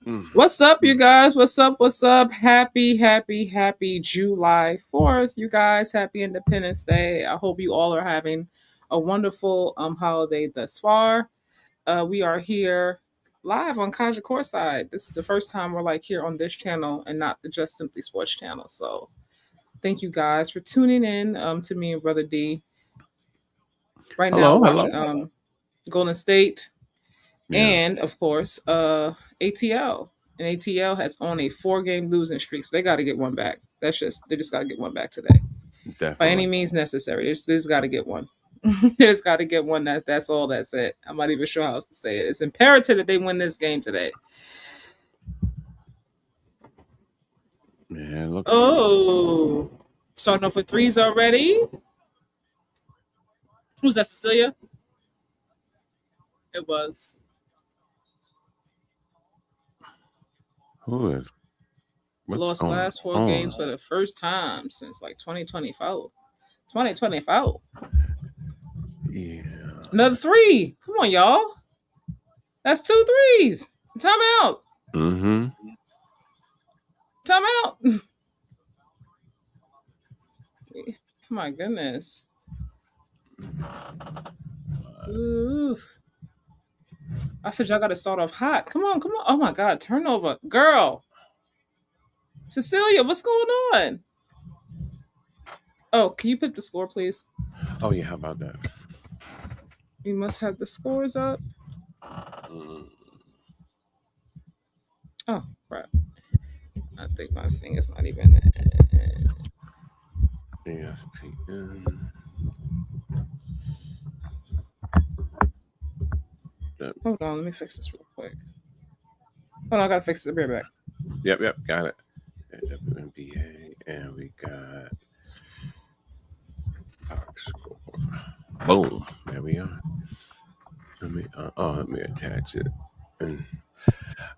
What's up, you guys? What's up? What's up? Happy July 4th, you guys. Happy Independence Day. I hope you all are having a wonderful holiday thus far. We are here live on Kaja Courtside. This is the first time we're like here on this channel and not the Just Simply Sports channel. So thank you guys for tuning in to me and Brother D. Right now Hello, watching hello. Golden State Yeah, and of course ATL. And ATL has on a 4 game losing streak, so they got to get one back. They just got to get one back today by any definitely. means necessary. They just got to get one. They just got to get one. That's all. That's it. I'm not even sure how else to say it. It's imperative that they win this game today. Yeah, looks. Oh, starting off with threes already. Who's that? Cecilia. It was. Who is? What's Lost going last 4 games on? for the first time since like 2024. 2024. Yeah. Another three. Come on, y'all. That's two threes. Time out. Mm-hmm. Time out. My goodness. Ooh. I said y'all got to start off hot. Come on, come on. Oh my God, turnover, girl. Cecilia, what's going on? Oh, can you put the score, please? Oh yeah. How about that? You must have the scores up. Mm, Oh crap! I think my thing is not even. ESPN. Yep, Hold on, let me fix this real quick. Oh no, I gotta fix this. I'll be right back. yep. Got it. WNBA, and we got box score. Boom. There we are. Let me attach it. And,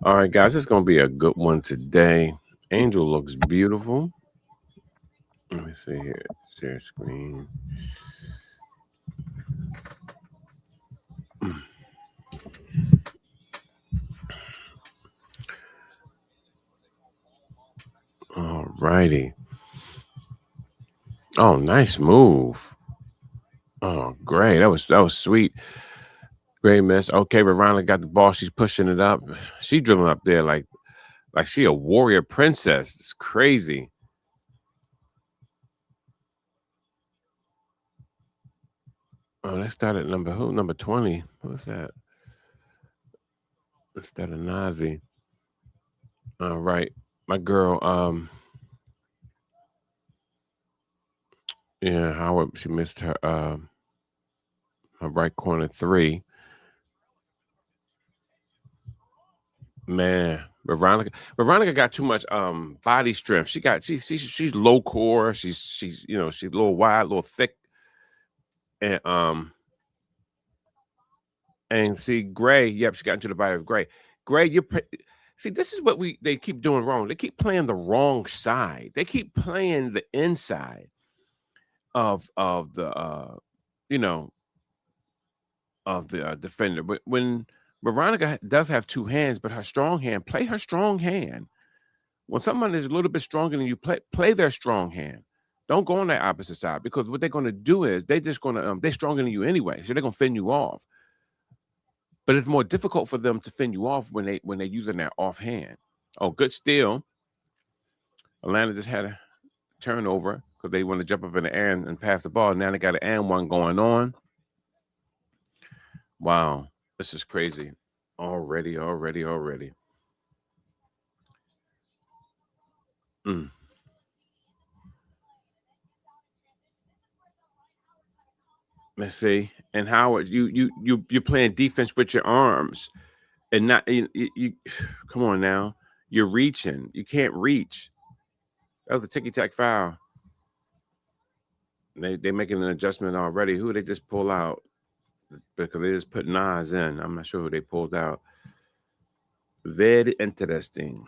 all right, guys, it's gonna be a good one today. Angel looks beautiful. Let me see here. Share screen. All righty. Oh, nice move. Oh, great. That was sweet. Great miss. Okay, Ravana got the ball. She's pushing it up. She dribbling up there like she a warrior princess. It's crazy. Oh, let's start at number who? Number 20. What's that? Let's start a Nazi. All right. My girl, yeah, Howard, she missed her right corner three. Man, Veronica got too much body strength. She's low core. She's a little wide, a little thick, and and see Gray. Yep, she got into the body of Gray. Gray, see this is what they keep doing wrong. They keep playing the wrong side. They keep playing the inside of the you know of the defender. But when Veronica does have two hands, but her strong hand, play her strong hand. When someone is a little bit stronger than you, play their strong hand. Don't go on that opposite side because what they're going to do is they're stronger than you anyway, so they're going to fend you off. But it's more difficult for them to fend you off when they're using their offhand. Oh, good steal. Atlanta just had a turnover because they want to jump up in the air and pass the ball. Now they got an and one going on. Wow, this is crazy. Already. Mm. Let's see. And Howard, you're playing defense with your arms and not you come on now. You're reaching. You can't reach. That was a ticky tack foul. They making an adjustment already. Who they just pull out? Because they just put Nas in. I'm not sure who they pulled out. Very interesting.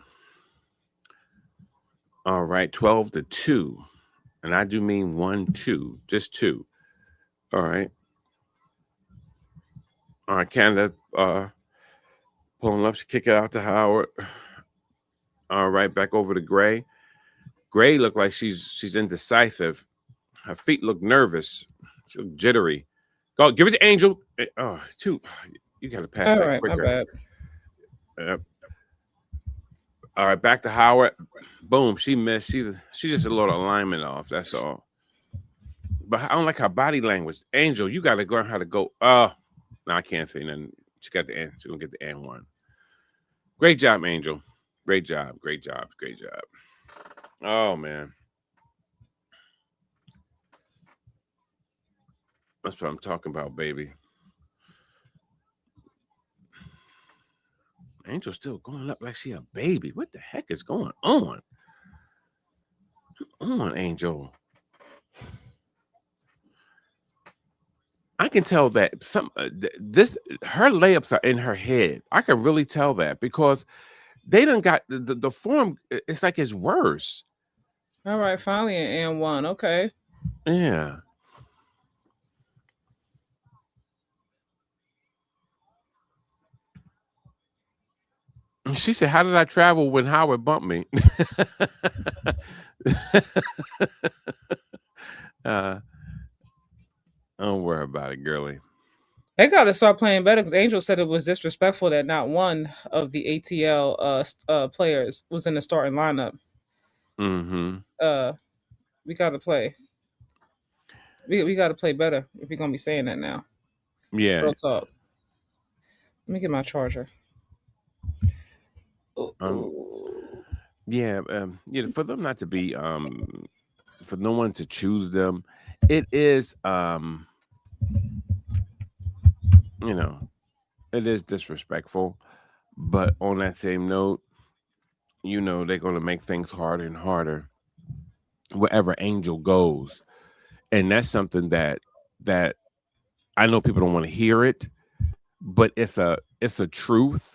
All right, 12-2. And I do mean 1-2. Just two. All right. All right, Canada pulling up, she kick it out to Howard. All right, back over to Gray. Gray looked like she's indecisive. Her feet look nervous. She look jittery. Go, give it to Angel. Oh, it's too. You gotta pass All that right, my quicker. bad. Uh, all right, back to Howard. Boom, she missed. She just a little alignment off. That's all. But I don't like her body language. Angel, you gotta learn how to go. No, I can't say nothing. She got the N. She's gonna get the N1. Great job, Angel. Great job. Great job. Great job. Oh man, that's what I'm talking about, baby. Angel's still going up like she a baby. What the heck is going on? Come on, Angel. I can tell that this her layups are in her head. I can really tell that because they done got the form. It's like it's worse. All right, finally an and one. Okay. Yeah. She said, "How did I travel when Howard bumped me?" uh, don't worry about it, girlie. They got to start playing better because Angel said it was disrespectful that not one of the ATL players was in the starting lineup. Mm-hmm. Uh, we got to play. We got to play better if we're gonna be saying that now. Yeah. Real talk. Let me get my charger. Ooh, Um. ooh. Yeah. Yeah. For them not to be for no one to choose them, it is you know, it is disrespectful. But on that same note, they're gonna make things harder and harder wherever Angel goes. And that's something that I know people don't want to hear it, but it's a truth.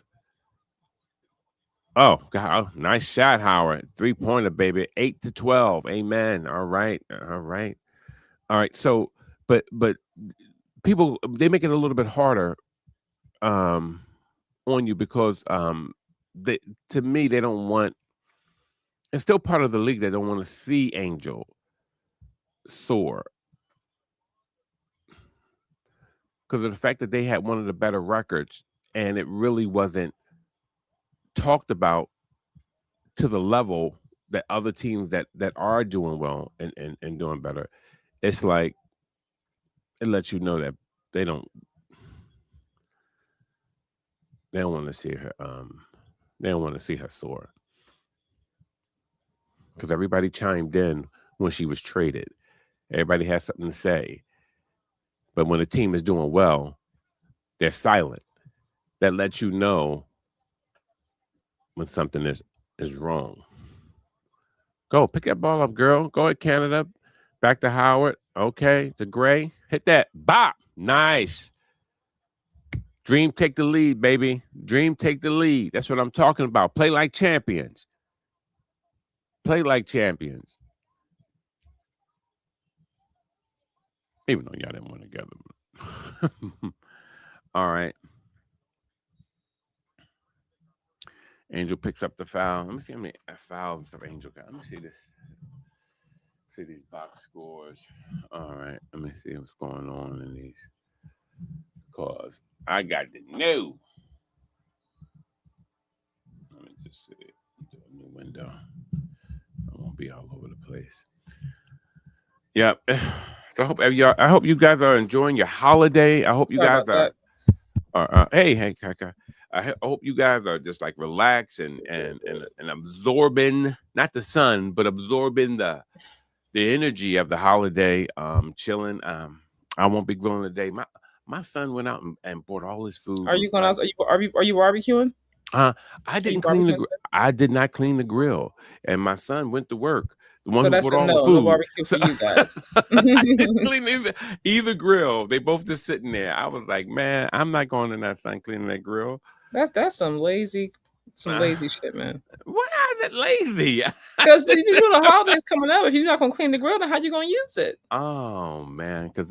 Oh God, nice shot, Howard. 3-pointer, baby. 8-12. Amen. All right. All right. All right. So but people they make it a little bit harder um on you because they to me they don't want it's still part of the league. They don't want to see Angel soar because of the fact that they had one of the better records and it really wasn't talked about to the level that other teams that are doing well and doing better. It's like it lets you know that they don't they don't want to see her they don't want to see her soar because everybody chimed in when she was traded. Everybody has something to say, but when a team is doing well, they're silent. That lets you know when something is wrong. Go pick that ball up, girl. Go ahead, Canada. Back to Howard. Okay, to Gray. Hit that. Bop. Nice. Dream take the lead, baby. Dream take the lead. That's what I'm talking about. Play like champions. Play like champions. Even though y'all didn't win together. All right. Angel picks up the foul. Let me see how many fouls and stuff Angel got. Let me see this. See these box scores. All right. Let me see what's going on in these. Cause I got the new. Let me just see. Do a new window. I won't be all over the place. Yeah. So I hope you guys are enjoying your holiday. I hope you Sorry about guys are that. hey Kaka. I hope you guys are just like relaxed and absorbing not the sun, but absorbing the energy of the holiday. Chilling. I won't be grilling today. My son went out and bought all his food. Are Was you going like, out? Are you barbecuing? uh, I Are you didn't clean barbecuing today? I did not clean the grill, and my son went to work. The one So who that's bought a all the no. No food. barbecue So for you guys. I didn't clean either grill. They both just sitting there. I was like, man, I'm not going in that sun cleaning that grill. That's some Uh, lazy shit, man. Why is it lazy? Because you know the holidays coming up. If you're not gonna clean the grill, then how you gonna use it? Oh man, because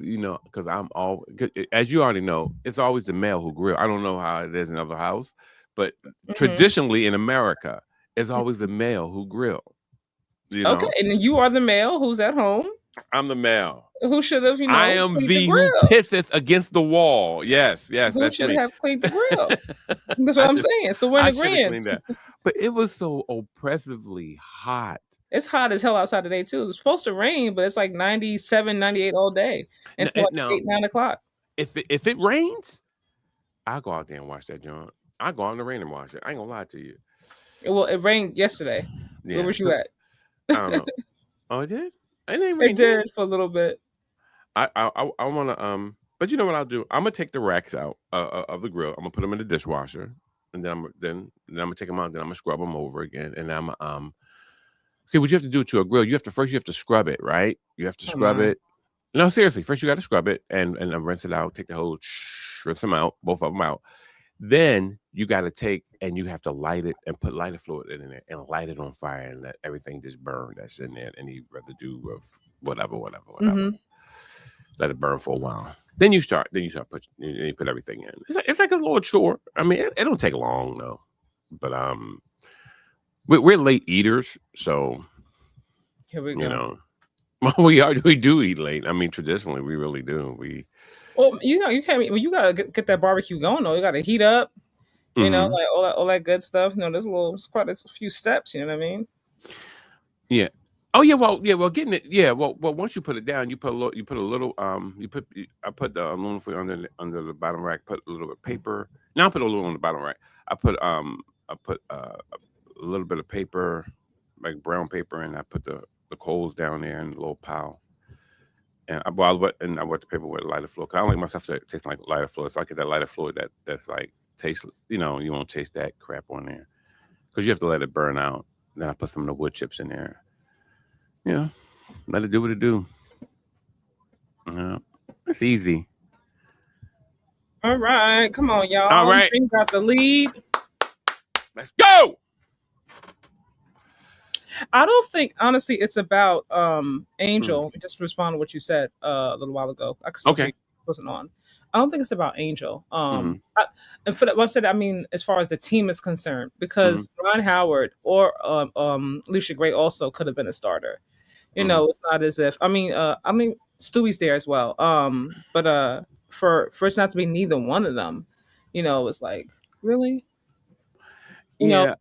I'm all as you already know, it's always the male who grill. I don't know how it is in other house, but Hmm. traditionally in America, It's always the male who grill. You Okay, know, and then you are the male who's at home I'm the male. who should have, I am cleaned the thee who grill. pisseth against the wall. Yes, yes, Who that's should me. have cleaned the grill? That's what I I'm should saying. So we're in I should have cleaned agreement. that. But it was so oppressively hot. It's hot as hell outside today too. It's supposed to rain, but it's like 97, 98 all day until like Now, 8, 9 o'clock. if it rains, I go out there and watch that joint. I go out in the rain and watch it. I ain't gonna lie to you. Well, it rained yesterday. Where Yeah, was you 'cause at? I don't know. Oh, it did? It ain't It rain here. did for a little bit. I wanna but you know what I'll do? I'm gonna take the racks out of the grill. I'm gonna put them in the dishwasher, and then I'm gonna take them out. Then I'm gonna scrub them over again, and see what you have to do to a grill. You have to scrub it, right? You have to Come scrub on. it. No, seriously. First, you got to scrub it and rinse it out. Take the whole rinse them out, both of them out. Then you got to take and you have to light it and put lighter fluid in there and light it on fire and let everything just burn that's in there. Any residue of whatever. Mhm. Let it burn for a while. You put everything in. It's like a little chore. I mean, it don't take long though. But we're late eaters, so Here we you go. know. Well, we do eat late. I mean, traditionally, we really do. Well, you can't. Well, you gotta get that barbecue going though. You gotta heat up. Mhm. Like all that good stuff. There's quite a few steps. You know what I mean? Yeah. Oh yeah. Well, getting it. Yeah. Well. Once you put it down, you put a little. You put a little. I put the aluminum foil under the bottom rack. Put a little bit of paper. Now I put a little on the bottom rack. I put a little bit of paper, like brown paper, and I put the coals down there in a little pile. And I wet the paper with lighter fluid. 'Cause I don't like my stuff to taste like lighter fluid. So I get that lighter fluid that's like taste. You won't taste that crap on there because you have to let it burn out. Then I put some of the wood chips in there. Yeah, let it do what it do. Yeah, it's easy. All right, come on, All y'all. right, Dream got the lead. let's go. I don't think honestly it's about Mm, Angel. Just to respond to what you said a little while ago. I could still hear okay. you. Wasn't on. I don't think it's about Angel. Mm-hmm. And for what I said, I mean, as far as the team is concerned, Mm-hmm. because Ron Howard or Alicia Gray also could have been a starter. Mm-hmm. It's not as if I mean Stewie's there as well. But for it not to be neither one of them, it's like really, you know. Yeah.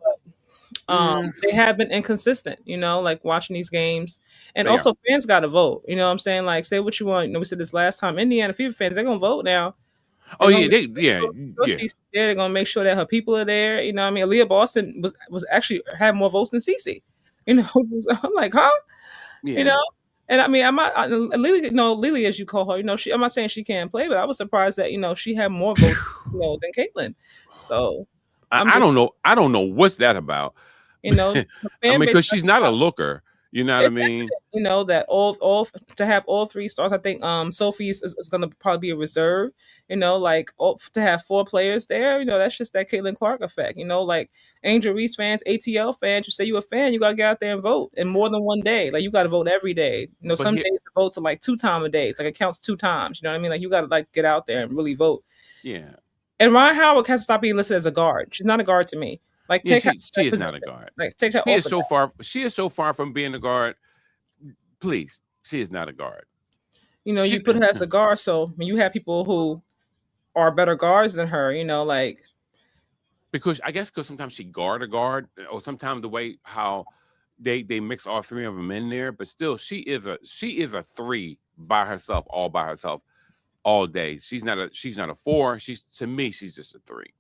Mm, They have been inconsistent, like watching these games. And they are. also fans gotta vote. You know what I'm saying? Like say what you want. We said this last time. Indiana Fever fans, they're gonna vote now. Oh They're gonna yeah. make Yeah. sure Yeah. Cece's there. They're gonna make sure that her people are there. You know what I mean? Aaliyah Boston was actually had more votes than Cece. I'm like, huh? You Yeah. know? And I mean, Lily, no, Lily, as you call her, I'm not saying she can't play, but I was surprised that, she had more votes, than Caitlyn. So I'm I just, don't know. I don't know what's that about. the I mean, fan base because she's not a looker. You know what I it's mean? evident, that all to have all three stars. I think Sophie is going to probably be a reserve. Like to have four players there. That's just that Caitlin Clark effect. Like Angel Reese fans, ATL fans. You say you a fan, you got to get out there and vote in more than one day. Like you got to vote every day. But Some here, days the votes are like 2 times a day. It's like it counts 2 times. You know what I mean? Like you got to like get out there and really vote. yeah, And Ryan Howard has to stop being listed as a guard. She's not a guard to me. Like yeah. take her out of She that is not a position. guard. Like take her She off is of so that. far. She is so far from being a guard. Please, she is not a guard. You She put her as a guard, so when you have people who are better guards than her, like because I guess because sometimes she guard a guard, or sometimes the way how they mix all three of them in there. But still, she is a three by herself, all day. She's not a four. To me, she's just a three.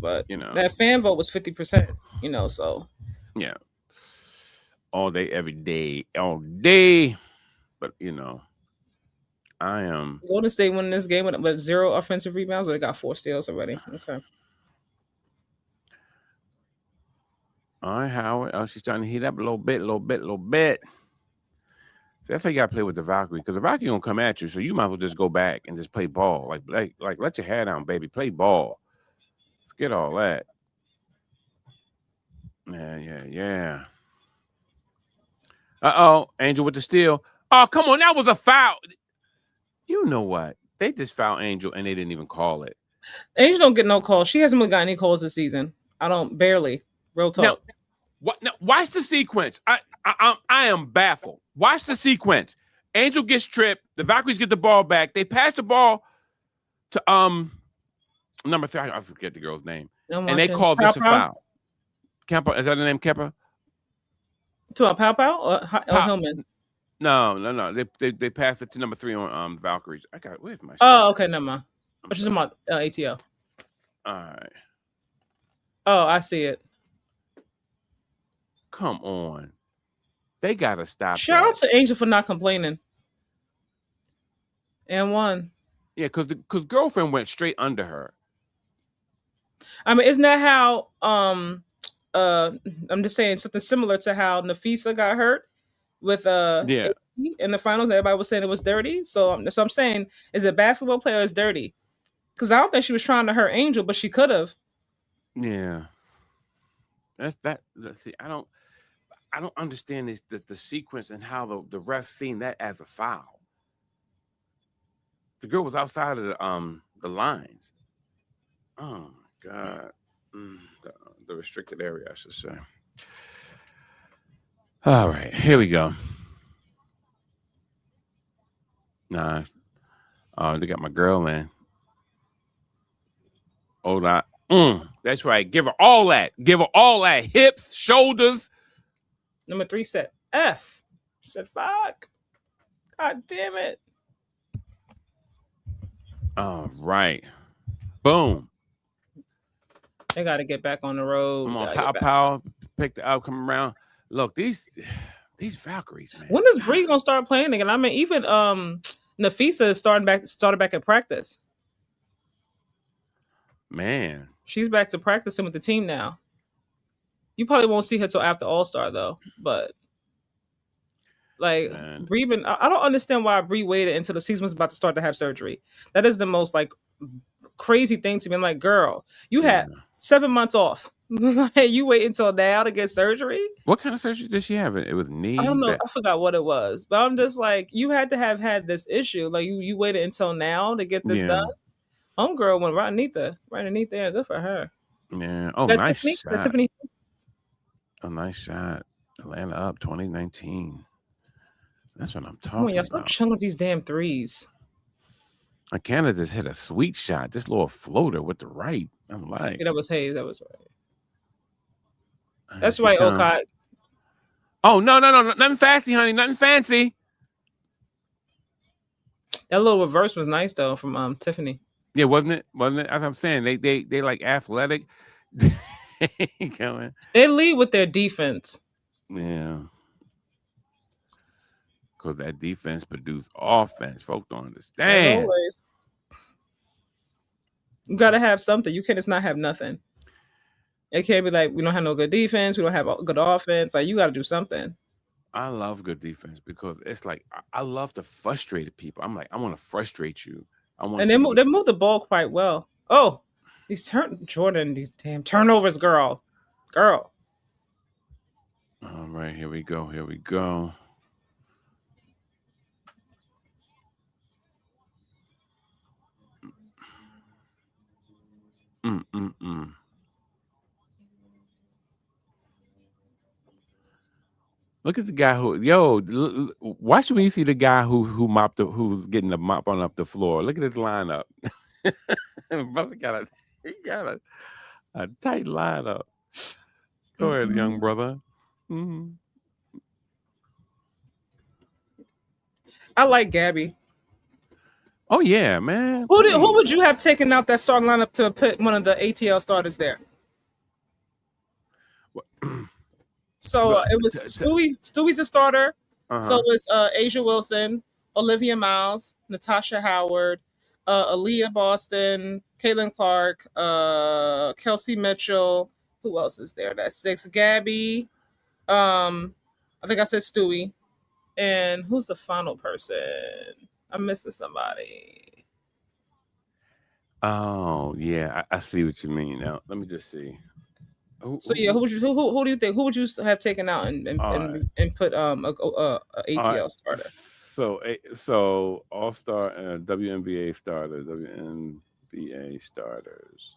but You know, that fan vote was 50%, so yeah, all day, every day, all day. But I am. Golden State winning this game with zero offensive rebounds, but they got 4 steals already. Okay. All right, Howard. Oh, she's starting to heat up a little bit, little bit, little bit. So that's how you got to play with the Valkyrie, because the Valkyrie gonna come at you, so you might as well just go back and just play ball. Like let your hair down, baby. Play ball. Forget all that. Yeah, yeah, yeah. Uh-oh, Angel with the steal. Oh, come on, that was a foul. You know what? They just fouled Angel and they didn't even call it. Angel don't get no calls. She hasn't really got any calls this season. I don't barely. Real Now, talk. what? Now, watch the sequence. I am baffled. Watch the sequence. Angel gets tripped. The Valkyries get the ball back. They pass the ball to number 3. I forget the girl's name, I'm and they watching. call Pow this a Pow. foul. Kemper, is that the name? Kemper? To a Pow Pow or Pop. Hillman? No. They passed it to number 3 on Valkyries. I got where's my shit? Oh, okay, never mind. I'm But she's sorry. about ATL. All right. Oh, I see it. Come on. They gotta stop Shout out that. to Angel for not complaining. And one. Yeah, because girlfriend went straight under her. I mean, isn't that how uh I'm just saying something similar to how Nafisa got hurt with Yeah. AD in the finals. Everybody was saying it was dirty. So I'm saying, is it basketball player is dirty? Because I don't think she was trying to hurt Angel, but she could have. Yeah. That's that. See, I don't understand the sequence and how the ref seen that as a foul. The girl was outside of the lines. Oh my god. The restricted area, I should say. All right, here we go. Nah. They got my girl, man. Hold on. That's right. Give her all that. Give her all that. Hips, shoulders. Number 3 said F. She said fuck. God damn it. All right. Boom. They got to get back on the road. Come on, Gotta pow get back. pow. Pick the outcome around. Look, these Valkyries, man. When is Bree gonna start playing again? I mean, even Nafisa is started back at practice. Man. She's back to practicing with the team now. You probably won't see her till after All Star though. But like Man. Bree, I don't understand why Bree waited until the season was about to start to have surgery. That is the most like crazy thing to me. I'm like, girl, you had 7 months off. You wait until now to get surgery. What kind of surgery did she have? It was knee. I don't know. I forgot what it was, but I'm just like, you had to have had this issue. Like you waited until now to get this done. Homegirl went right underneath there. Good for her. Yeah. Oh, That nice Tiffany? That shot. Tiffany? A nice shot. Atlanta up 2019. That's what I'm Come on, talking y'all stop about. chilling with these damn threes. Canada just hit a sweet shot. This little floater with the right. I'm like, Yeah, that was Hayes. That was right. That's right, come. Okot. Oh, no. Nothing fancy, honey. Nothing fancy. That little reverse was nice though from Tiffany. Yeah, wasn't it? Wasn't it? As I'm saying, they like athletic. Going. They lead with their defense. Yeah. Because that defense produced offense. Folks don't understand. As always. You gotta have something. You can't just not have nothing. It can't be like we don't have no good defense, we don't have good offense. Like you gotta do something. I love good defense because it's like I love to frustrate people. I'm like, I want to frustrate you. I want And they moved the ball quite well. Oh, these Jordan, these damn turnovers, girl. All right, here we go. Here we go. Look at the guy watch when you see the guy who's getting the mop on up the floor. Look at his lineup. Brother he got a tight lineup. Go ahead, young brother. Mm-hmm. I like Gabby. Oh yeah, man. Who would you have taken out that starting lineup to put one of the ATL starters there? So it was Stewie's a starter. So it was Asia Wilson, Olivia Miles, Natasha Howard, Aaliyah Boston, Caitlin Clark, Kelsey Mitchell. Who else is there? That's 6. Gabby. I think I said Stewie. And who's the final person? I'm missing somebody. Oh yeah, I see what you mean now. Let me just see. Who do you think? Who would you have taken out and put a ATL starter? So All Star and WNBA starters, WNBA starters.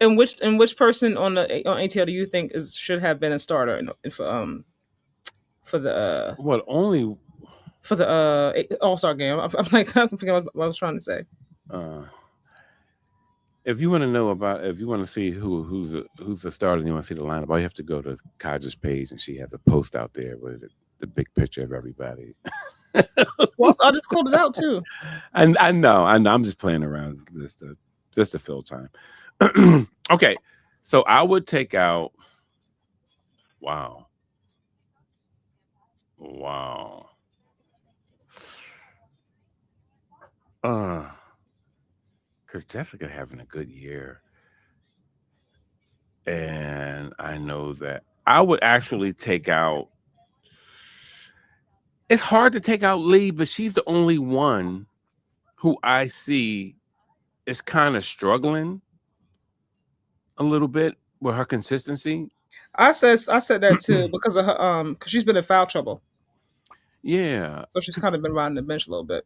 And which person on ATL do you think should have been a starter for the What only All Star game? I'm like I'm forgetting what I was trying to say. uh if you want to know about if you want to see who's the starter and you want to see the lineup, all you have to go to Kaja's page and she has a post out there with the big picture of everybody. Well, I just called it out too. And I know. I'm just playing around just to fill time. Okay, so I would take out. Wow, wow. Because Jessica having a good year, and I know that I would actually take out. It's hard to take out Lee, but she's the only one who I see is kind of struggling a little bit with her consistency. I said that too because of her because she's been in foul trouble, Yeah, so she's kind of been riding the bench a little bit.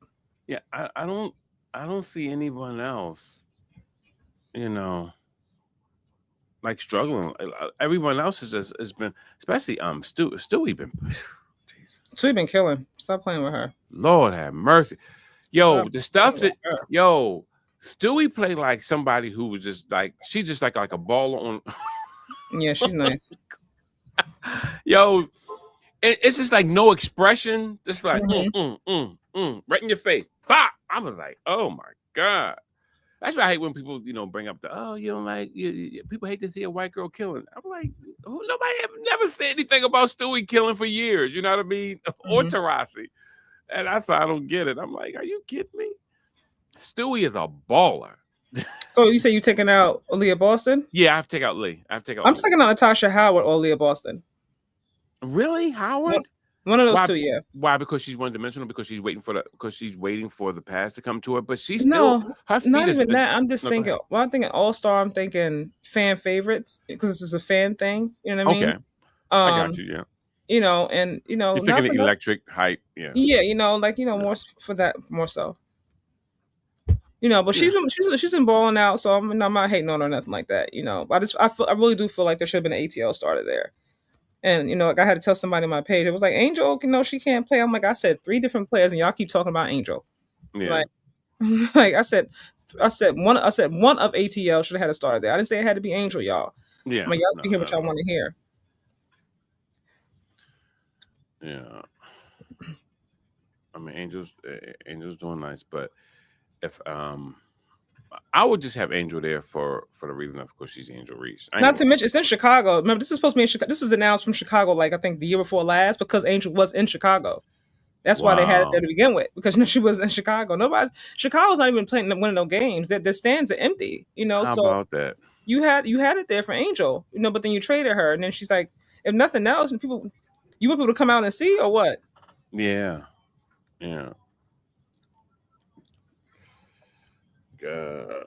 yeah. I don't see anyone else, you know, like struggling. Everyone else has been, especially Stewie been. Jesus. So you've been killing. Stop playing with her. Lord have mercy. Yo, Stop the playing stuff with that her. yo Stewie played like somebody who was just like she's just like a baller Yeah, she's nice. on. Yo, it's just like no expression, just like Hmm. right in your face. Bah! I was like, oh my god. That's why I hate when people, bring up you don't like people hate to see a white girl killing. I'm like, nobody have never said anything about Stewie killing for years. You know what I mean? Or Hmm. Tarasi. And that's why I don't get it. I'm like, are you kidding me? Stewie is a baller. So you say you taking out Aaliyah Boston? Yeah, I have to take out Lee. I have to take out I'm Lee. taking out Natasha Howard or Aaliyah Boston. Really, One, Howard? one of those Why? two, yeah. Why? Because she's one dimensional. Because she's waiting for the pass to come to her. But she's still No, her feet not is. even that. I'm just No, go ahead. thinking. Well, I'm thinking All Star. I'm thinking fan favorites because this is a fan thing. You know what I Okay, mean? I got Um, you. Yeah, and you're not thinking for the no. electric hype. Yeah, Yeah, like yeah, more for that more so. But yeah, she's been balling out, so I'm not hating on her or nothing like that. But I really do feel like there should have been an ATL starter there. And like I had to tell somebody on my page, it was like Angel, she can't play. I'm like, I said three different players, and y'all keep talking about Angel. yeah, Like, like I said one of ATL should have had a starter there. I didn't say it had to be Angel, y'all. I'm yeah. like, y'all No, can hear not what at y'all all. want to hear. Yeah, I mean, Angel's doing nice, but if I would just have Angel there for the reason of course she's Angel Reese. I ain't Not gonna to mention, it's in Chicago. Remember, this is supposed to be in Chicago. This is announced from Chicago, like I think the year before last, because Angel was in Chicago. That's why they had it there Wow. to begin with, because she was in Chicago. Chicago's not even playing winning no games. Their stands are empty. How So about that? you had it there for Angel. But then you traded her, and then she's like, if nothing else, and you want people to come out and see or what? Yeah, yeah. Uh,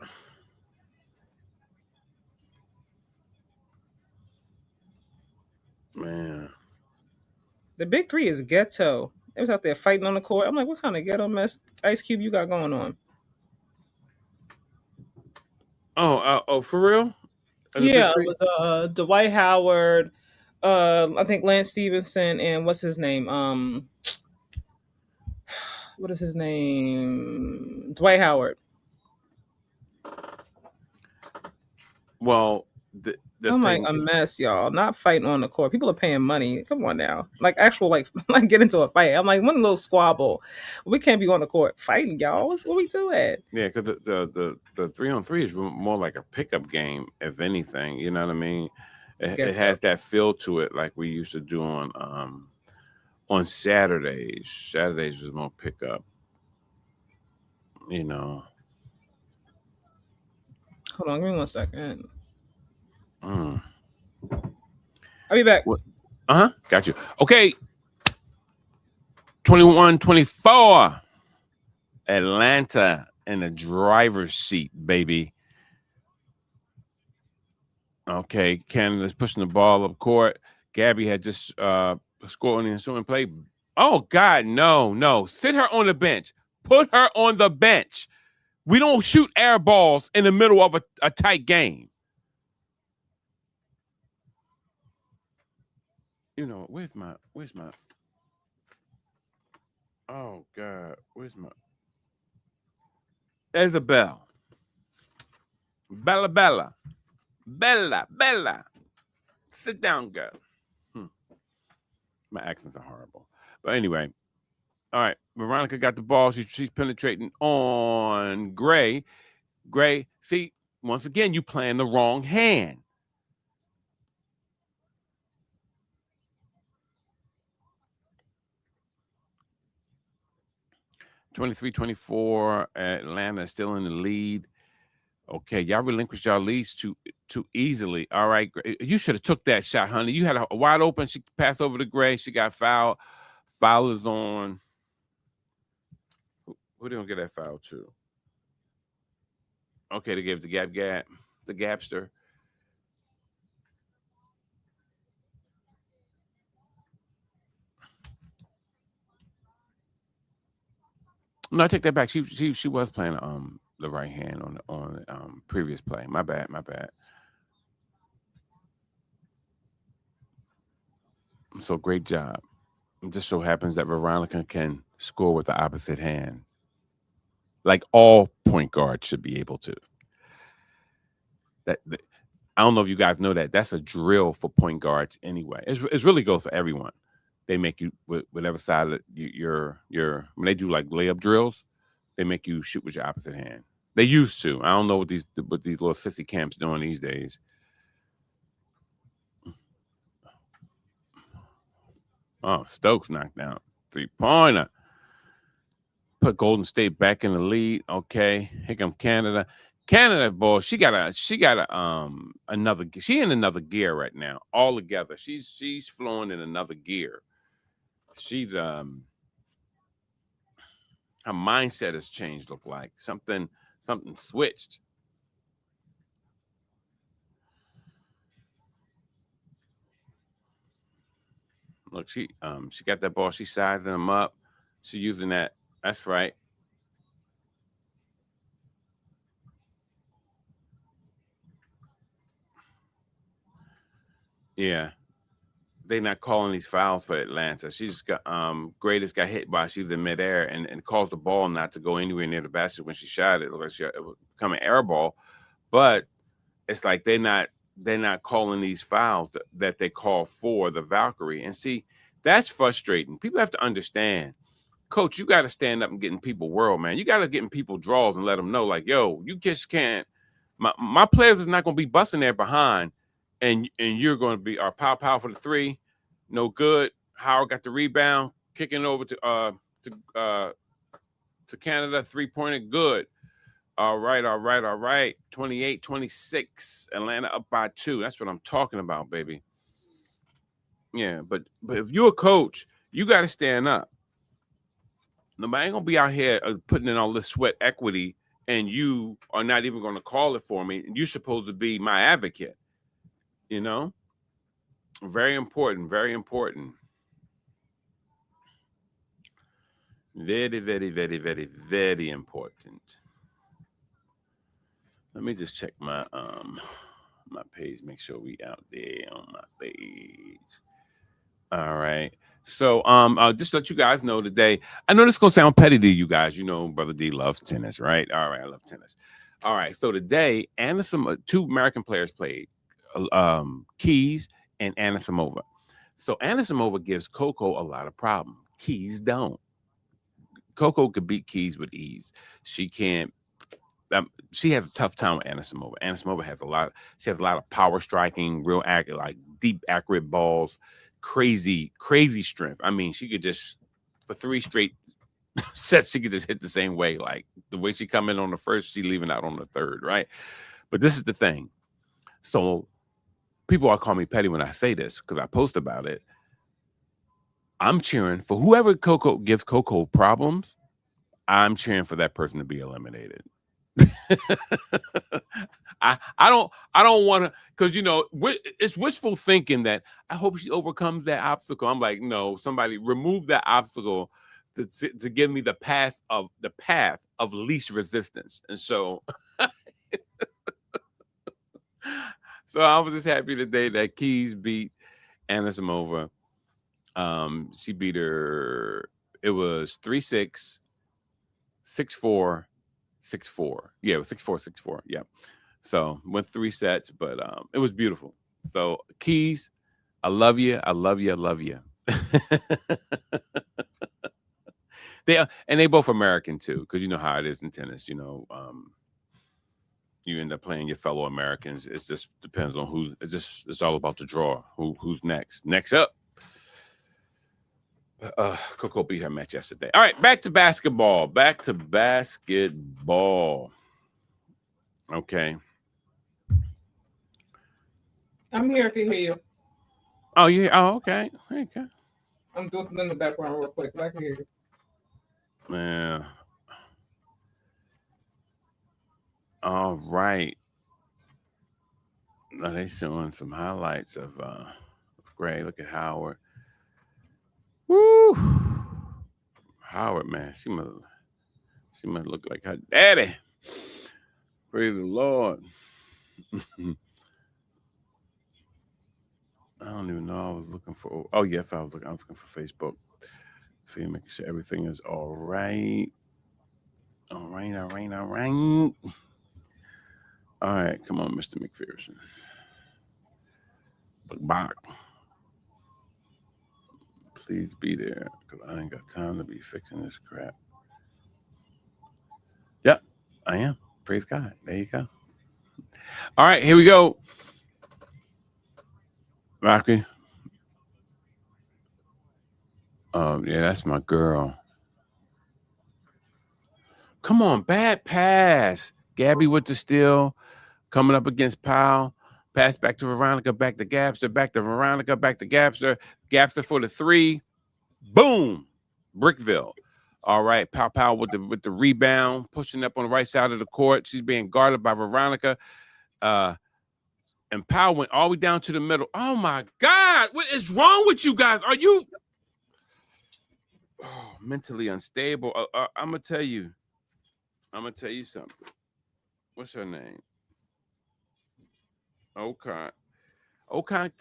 man. The big three is ghetto. They was out there fighting on the court. I'm like, what kind of ghetto mess Ice Cube you got going on? Oh, for real? The big Yeah, it three? was Dwight Howard, I think Lance Stevenson, and what's his name? What is his name? Dwight Howard. Well, the I'm like thing. a mess, y'all. Not fighting on the court. People are paying money. Come on now, like actual like get into a fight. I'm like one little squabble. We can't be on the court fighting, y'all. What we doing? Yeah, because the 3-on-3 is more like a pickup game, if anything. You know what I mean? It's It ghetto. has that feel to it, like we used to do on Saturdays. Saturdays was more pickup. You know. Hold on, give me 1 second. Mm. I'll be back. What? Got you. Okay. 21-24. Atlanta in the driver's seat, baby. Okay, Canada's pushing the ball up court. Gabby had just scored on the ensuing play. Oh God, no! Sit her on the bench. Put her on the bench. We don't shoot air balls in the middle of a tight game. where's my oh God, where's my there's a bell. Bella Bella. Bella Bella. Sit down, girl. Hmm. My accents are horrible. But anyway, all right. Veronica got the ball. She's penetrating on Gray. Gray, see, once again, you playing the wrong hand. 23-24. Atlanta is still in the lead. Okay, y'all relinquished y'all leads too easily. All right, you should have took that shot, honey. You had a wide open. She passed over to Gray. She got fouled. Foul is on. Who they gonna get that foul to? Okay, they gave it to the Gapster. No, I take that back. She was playing the right hand on previous play. My bad, my bad. So great job. It just so happens that Veronica can score with the opposite hand, like all point guards should be able to. That I don't know if you guys know that. That's a drill for point guards anyway. It's really goes for everyone. They make you whatever side of your when they do like layup drills, they make you shoot with your opposite hand. They used to. I don't know what these little sissy camps doing these days. Oh, Stokes knocked down 3-pointer. Put Golden State back in the lead. Okay, here come Canada. Canada, boy, she got another. She in another gear right now. All together, she's flowing in another gear. She's her mindset has changed. Look like something switched. Look, she got that ball. She sizing them up. She using that. That's right. Yeah, they not calling these fouls for Atlanta. She's got Greatest got hit by she was in midair and caused the ball not to go anywhere near the basket when she shot it. It looked like it was becoming air ball, but it's like they're not calling these fouls that they call for the Valkyrie. And see, that's frustrating. People have to understand, Coach. You got to stand up and getting people world, man. You got to get in people draws and let them know, like, yo, you just can't. My players is not going to be busting there behind, and you're going to be our pow for the three, no good. Howard got the rebound, kicking over to uh to Canada, 3-pointer, good. All right, all right, all right. 28-26. Atlanta up by 2. That's what I'm talking about, baby. Yeah, but if you're a coach, you got to stand up. Nobody ain't gonna be out here putting in all this sweat equity, and you are not even gonna call it for me. You're supposed to be my advocate. You know, very important. Very important. Very, very, very, very, very important. Let me just check my page. Make sure we out there on my page. All right. So I'll just let you guys know today. I know this is gonna sound petty to you guys. You know, Brother D loves tennis, right? All right, I love tennis. All right. So today, two American players played, Keys and Anisimova. So Anisimova gives Coco a lot of problem. Keys don't. Coco could beat Keys with ease. She can't. She has a tough time with Anisimova. Anisimova has a lot. She has a lot of power striking, real accurate, like deep, accurate balls, crazy, crazy strength. I mean, she could just for 3 straight sets, she could just hit the same way. Like the way she come in on the first, she leaving out on the third, right? But this is the thing. So people are calling me petty when I say this because I post about it. I'm cheering for whoever Coco gives Coco problems. I'm cheering for that person to be eliminated. I don't want to because it's wishful thinking that I hope she overcomes that obstacle. I'm like, no, somebody remove that obstacle to give me the path of least resistance. And so so I was just happy today that Keys beat Anisimova. She beat her. It was 3-6, 6-4, 6-4. Yeah, it was 6-4, 6-4. Yeah. So went 3 sets, but it was beautiful. So Keys, I love you. I love you. I love you. They both American too, because you know how it is in tennis. You end up playing your fellow Americans. It just depends on who's. It's all about the draw. Who's next? Next up, Coco beat her match yesterday. All right, back to basketball. Back to basketball. Okay. I'm here. I can hear you. Oh, you. Oh, okay. Okay. I'm doing something in the background real quick, but I can hear you. Yeah. All right. Now they showing some highlights of Gray. Look at Howard. Woo! Howard, man, she must look like her daddy. Praise the Lord. I don't even know. I was looking for. Oh yes, I was looking for Facebook. See, making sure everything is all right. All right. All right. All right. All right. Come on, Mr. McPherson. Bach, please be there because I ain't got time to be fixing this crap. Yep, I am. Praise God. There you go. All right, here we go. Rocky. Yeah, that's my girl. Come on, bad pass. Gabby with the steal, coming up against Powell. Pass back to Veronica, back to Gapster, back to Veronica, back to Gapster. Gapster for the three. Boom. Brickville. All right, Powell with the rebound, pushing up on the right side of the court. She's being guarded by Veronica. And Powell went all the way down to the middle. Oh my God, what is wrong with you guys? Are you mentally unstable? I'm gonna tell you. I'm gonna tell you something. What's her name? Okay. Okan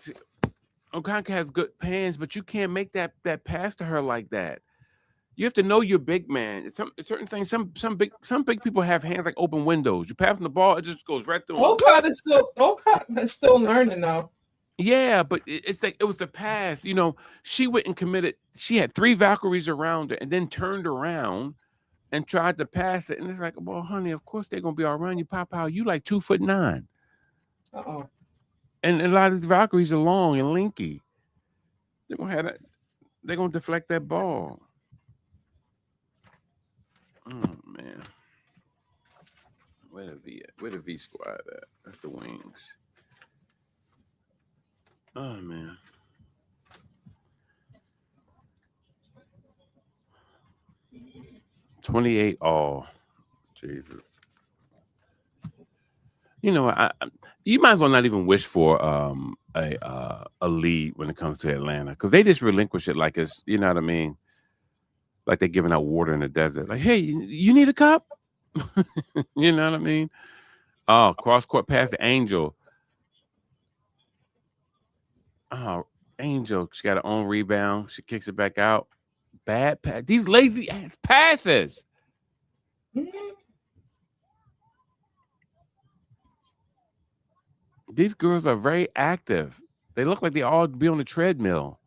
Okanka has good hands, but you can't make that pass to her like that. You have to know your big man. Certain things, some big people have hands like open windows. You pass them the ball, it just goes right through them. Oka is still learning though. Yeah, but it's like it was the pass. She went and committed. She had three Valkyries around her, and then turned around and tried to pass it. And it's like, well, honey, of course they're gonna be all around you. Pop out. You like 2'9", Uh oh. and a lot of the Valkyries are long and linky. They're gonna have that. They're gonna deflect that ball. Oh man, where the V squad at? That's the wings. Oh man, 28 all. Jesus. You might as well not even wish for a lead when it comes to Atlanta because they just relinquish it like it's what I mean, like they're giving out water in the desert. Like, hey, you need a cup? You know what I mean? Oh, cross court pass to Angel. Oh, Angel, she got her own rebound. She kicks it back out. Bad pass. These lazy ass passes. These girls are very active. They look like they all be on the treadmill.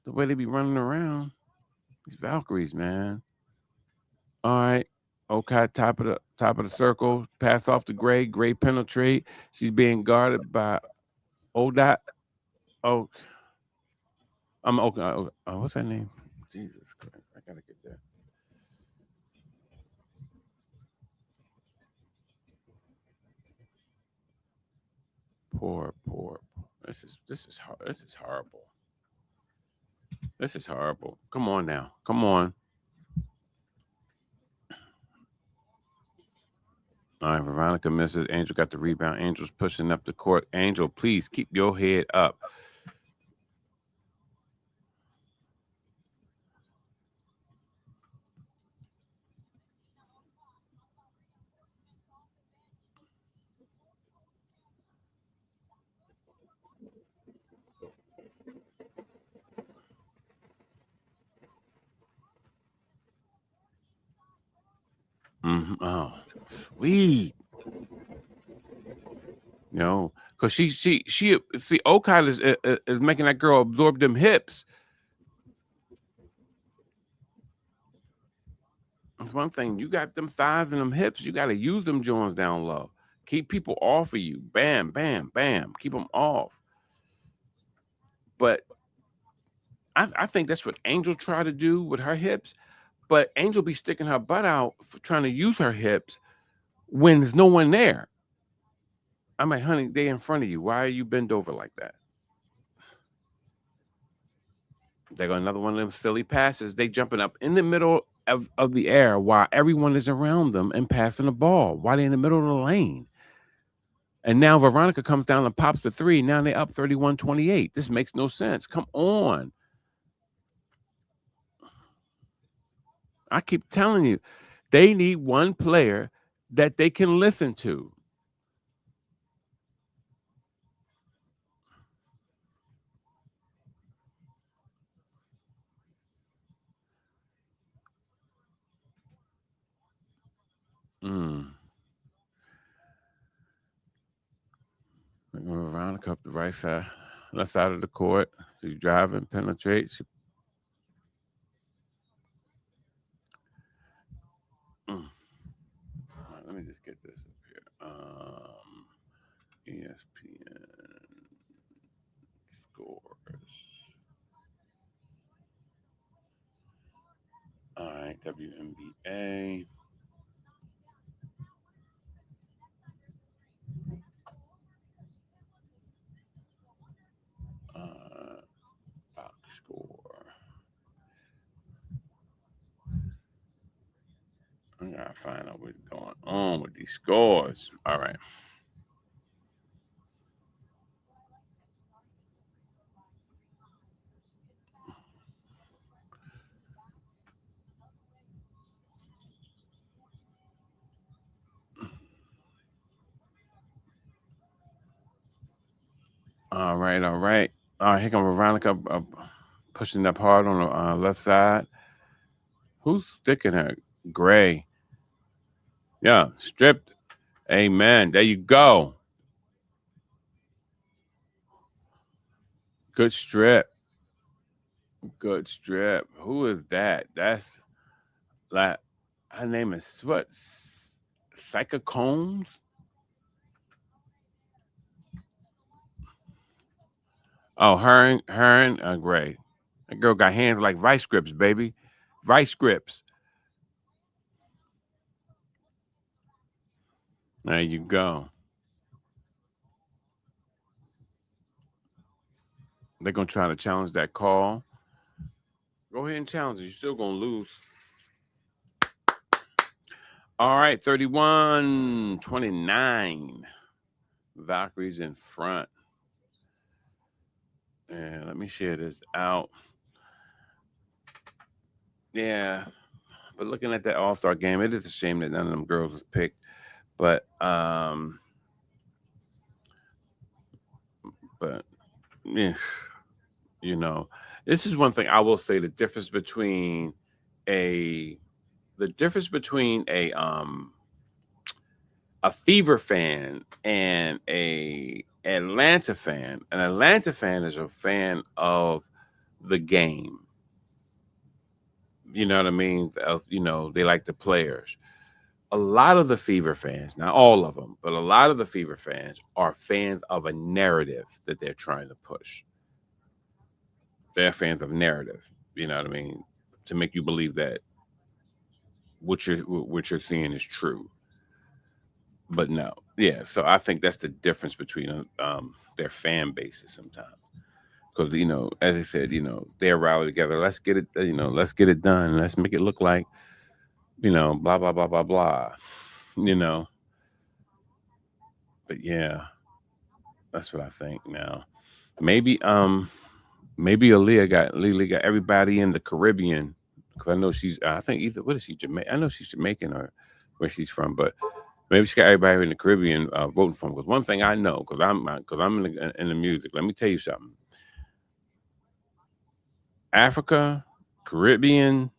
The way they be running around. These Valkyries, man. All right. Okay, top of the circle. Pass off to Gray. Gray penetrate. She's being guarded by Odot. Oh, I'm okay. What's her name? Jesus Christ. I gotta get that. Poor. This is hard. This is horrible. This is horrible. Come on now. Come on. All right, Veronica misses. Angel got the rebound. Angel's pushing up the court. Angel, please keep your head up. Oh, sweet. You know, because she see Okai is making that girl absorb them hips. That's one thing. You got them thighs and them hips. You got to use them joints down low. Keep people off of you. Bam, bam, bam. Keep them off. But I think that's what Angel tried to do with her hips. But Angel be sticking her butt out for trying to use her hips when there's no one there. I'm like, honey, they in front of you. Why are you bent over like that? They got another one of them silly passes. They jumping up in the middle of the air while everyone is around them and passing the ball. While they in the middle of the lane. And now Veronica comes down and pops the three. Now they up 31-28. This makes no sense. Come on. I keep telling you, they need one player that they can listen to. Mm. Veronica up the right side, left side of the court. She's driving, penetrates. Mm. All right, let me just get this up here. ESPN scores. All right, WNBA. Uh, box score. I gotta find out what's going on with these scores. All right. All right. All right. All right. Here comes Veronica pushing up hard on the left side. Who's sticking her? Gray. Yeah. Stripped. Amen. There you go. Good strip. Good strip. Who is that? That's like her name is what? Psycha Combs? Oh, her and Gray. That girl got hands like vice grips, baby. Vice grips. There you go. They're gonna try to challenge that call. Go ahead and challenge it. You're still gonna lose. All right, 31-29. Valkyries in front. And let me share this out. Yeah. But looking at that All-Star game, it is a shame that none of them girls was picked. But yeah, you know, this is one thing I will say: the difference between a a Fever fan and a Atlanta fan. An Atlanta fan is a fan of the game. You know what I mean? They like the players. A lot of the Fever fans, not all of them, but a lot of the Fever fans are fans of a narrative that they're trying to push. They're fans of narrative. You know what I mean? To make you believe that what you're seeing is true. But no, yeah. So I think that's the difference between their fan bases sometimes. Because as I said, they're rallied together. Let's get it. Let's get it done. Let's make it look like blah blah blah blah blah. You know, but yeah, that's what I think now. Maybe Lily got everybody in the Caribbean because I know she's. I think either what is she Jamaican? I know she's Jamaican or where she's from, but maybe she got everybody in the Caribbean voting for him. Because one thing I know, because I'm in the music. Let me tell you something. Africa, Caribbean,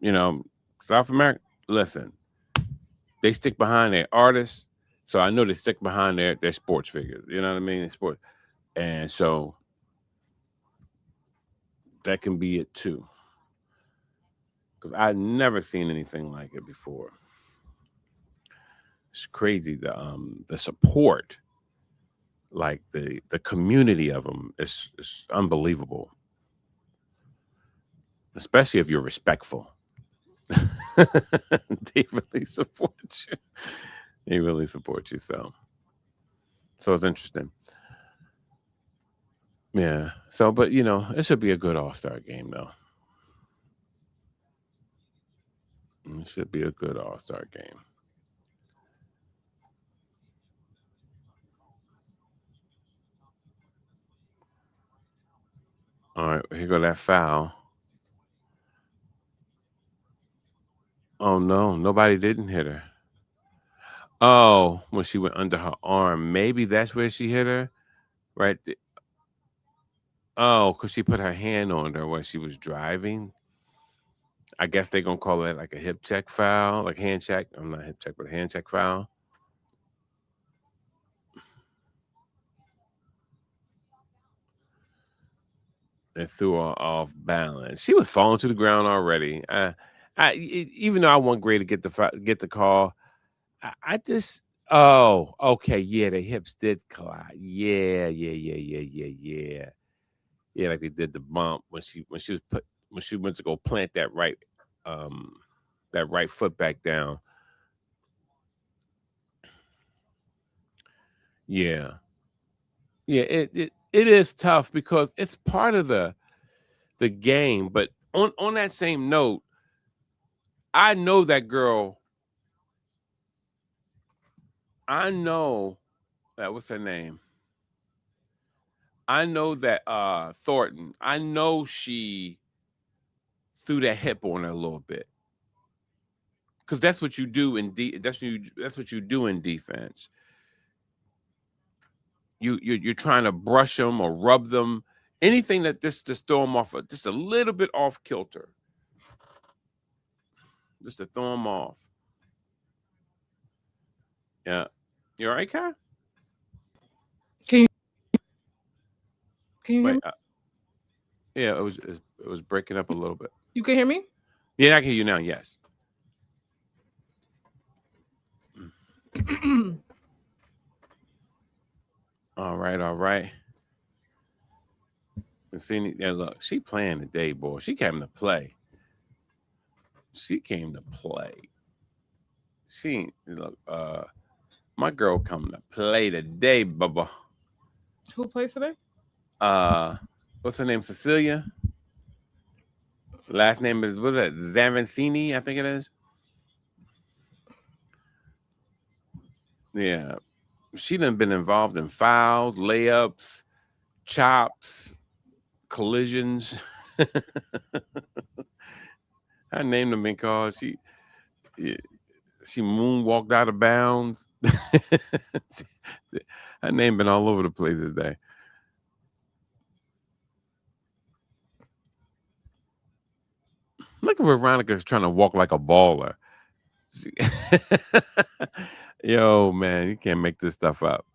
you know, South America. Listen, they stick behind their artists. So I know they stick behind their sports figures. You know what I mean? Sport, and so that can be it too. Because I've never seen anything like it before. It's crazy the support, like the community of them is unbelievable. Especially if you're respectful. They really support you. They really support you. So it's interesting. Yeah. So, but it should be a good All-Star game though. It should be a good All-Star game. All right, here go that foul. Oh no, nobody didn't hit her. Oh, when she went under her arm, maybe that's where she hit her, right? Oh, because she put her hand on her when she was driving. I guess they're gonna call it like a hip check foul, like hand check. I'm not hip check, but a hand check foul. It threw her off balance. She was falling to the ground already. Even though I want Gray to get the call, I just okay, yeah, the hips did collide. Yeah, yeah, yeah, yeah, yeah, yeah. Yeah, like they did the bump when she went to go plant um that right foot back down. Yeah. Yeah, it is tough because it's part of the game. But on that same note, I know that girl. I know that what's her name? I know that Thornton. I know she threw that hip on her a little bit. Because that's what you do that's what you do in defense. You're trying to brush them or rub them, anything that just throw them off, just a little bit off kilter, just to throw them off. Yeah, you all right, Kai? Can you hear Wait, me? yeah, it was breaking up a little bit. You can hear me? Yeah, I can hear you now. Yes. Mm. All right, all right. See, yeah, look, she playing today, boy. She came to play. She came to play. She look, my girl come to play today, Bubba. Who plays today? Uh, what's her name? Cecilia. Last name is what's that? Zavancini, I think it is. Yeah, she done been involved in fouls, layups, chops, collisions. Her name done been called. Yeah, she moonwalked out of bounds. Her name been all over the place today. Look at Veronica's trying to walk like a baller. Yo, man, you can't make this stuff up.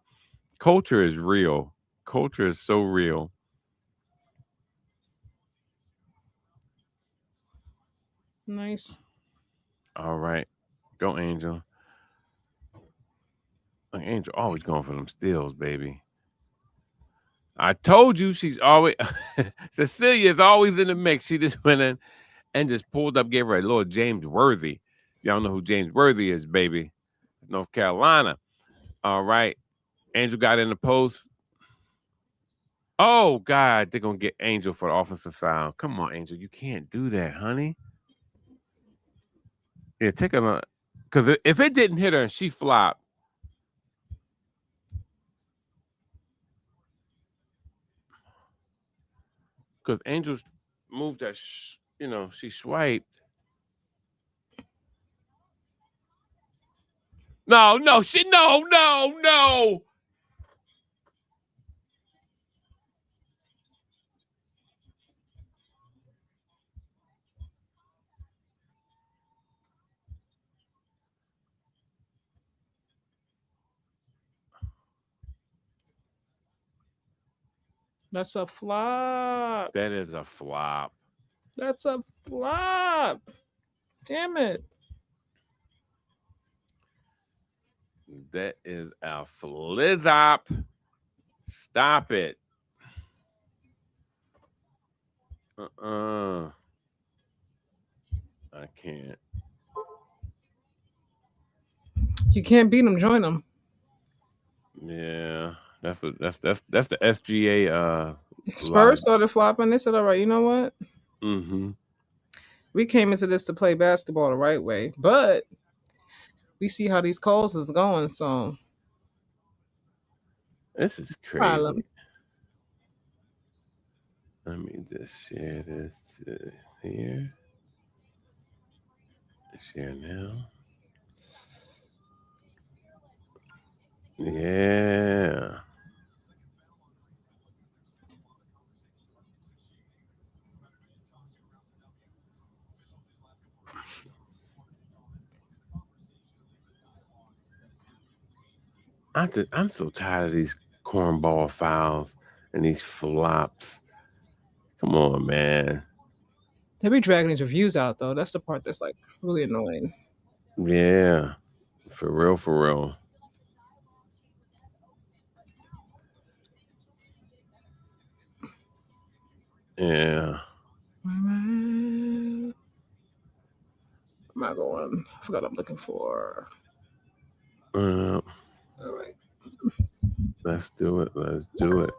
Culture is real. Culture is so real. Nice. All right. Go, Angel. Like, Angel always going for them steals, baby. I told you she's always Cecilia is always in the mix. She just went in and just pulled up, gave her a little James Worthy. Y'all know who James Worthy is, baby. North Carolina. All right. Angel got in the post. Oh God, they're gonna get Angel for the offensive foul. Come on, Angel. You can't do that, honey. Yeah, take a look. Because if it didn't hit her and she flopped, because Angel's moved that, she swiped. No, no, no. That's a flop. That is a flop. That's a flop. Damn it. That is a flizzop. Stop it. Uh-uh. I can't. You can't beat them, join them. Yeah. That's the SGA Spurs logic. started flopping. They said, all right, you know what? Mm-hmm. We came into this to play basketball the right way, but we see how these calls is going, so This is crazy. problem. Let me just share this here. Share now. Yeah. I'm so tired of these cornball fouls and these flops. Come on, man. They be dragging these reviews out though. That's the part that's like really annoying. Yeah. For real, for real. Yeah. Am I going? I forgot what I'm looking for. Uh, All right. let's do it. Let's do it.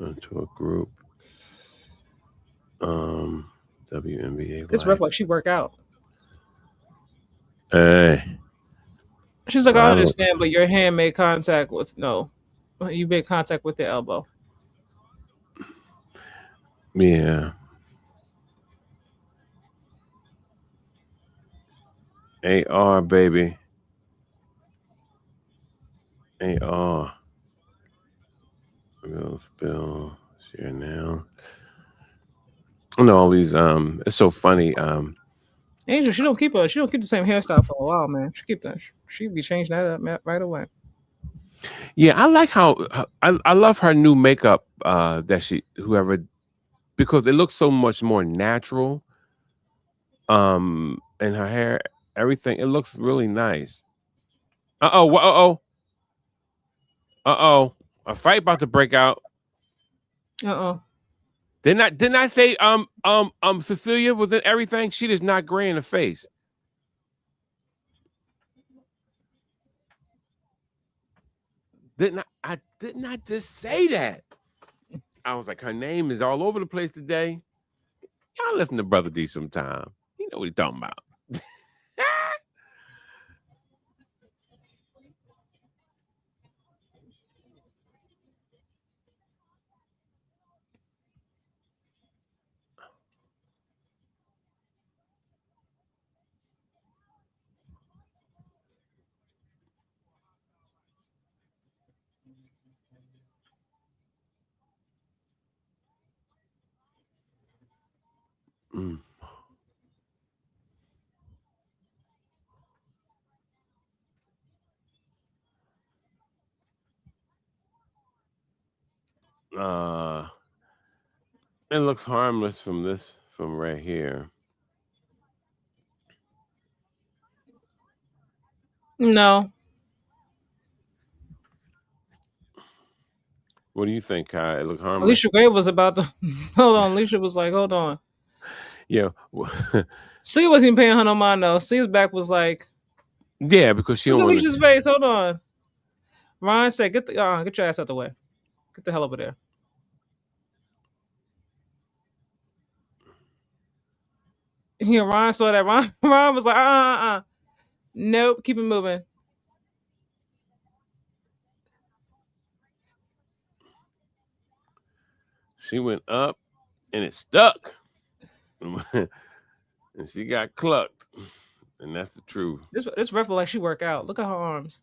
Into a group. Um, WNBA This ref Live. like she work out. Hey. She's like, I I don't. understand, but your hand made contact with no. You made contact with the elbow. Yeah. AR, baby. AR. Real spill. Share now. You know all these. It's so funny. Angel, she don't keep the same hairstyle for a while, man. She keep that. She be changing that up right away. Yeah, I like how I love her new makeup. That she whoever because it looks so much more natural. And her hair, everything. It looks really nice. Uh oh. Uh oh. Uh oh. A fight about to break out. Uh-oh. Didn't I say Cecilia was in everything? She is not gray in the face. Didn't I just say that? I was like, her name is all over the place today. Y'all listen to Brother D sometime. You know what he's talking about. Mm. Uh, it looks harmless from right here. No. What do you think, Kai? It look harmless? Alicia Gray was about to hold on. Alicia was like, hold on. Yeah. C wasn't even paying her no mind though. C's back was like, Yeah, because she look don't at want Alicia's to. face. Hold on. Ryan said, get your ass out the way. Get the hell over there. Yeah, Ryan saw that. Ryan was like, nope, keep it moving. She went up and it stuck. And she got clucked. And that's the truth. This ref look like she work out. Look at her arms.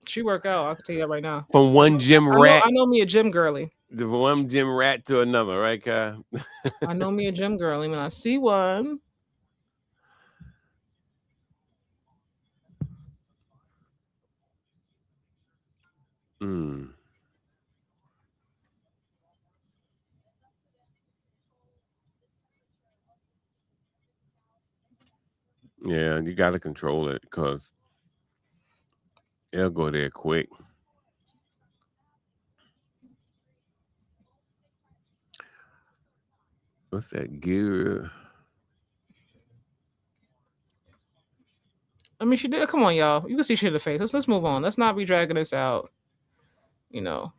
She work out. I can tell you that right now. From one gym rat, I know me a gym girly. from one gym rat to another, right, Kai? I know me a gym girly when I see one. Yeah, you got to control it because it'll go there quick. What's that gear? I mean, she did. Come on, y'all. You can see shit in the face. Let's move on. Let's not be dragging this out. You know,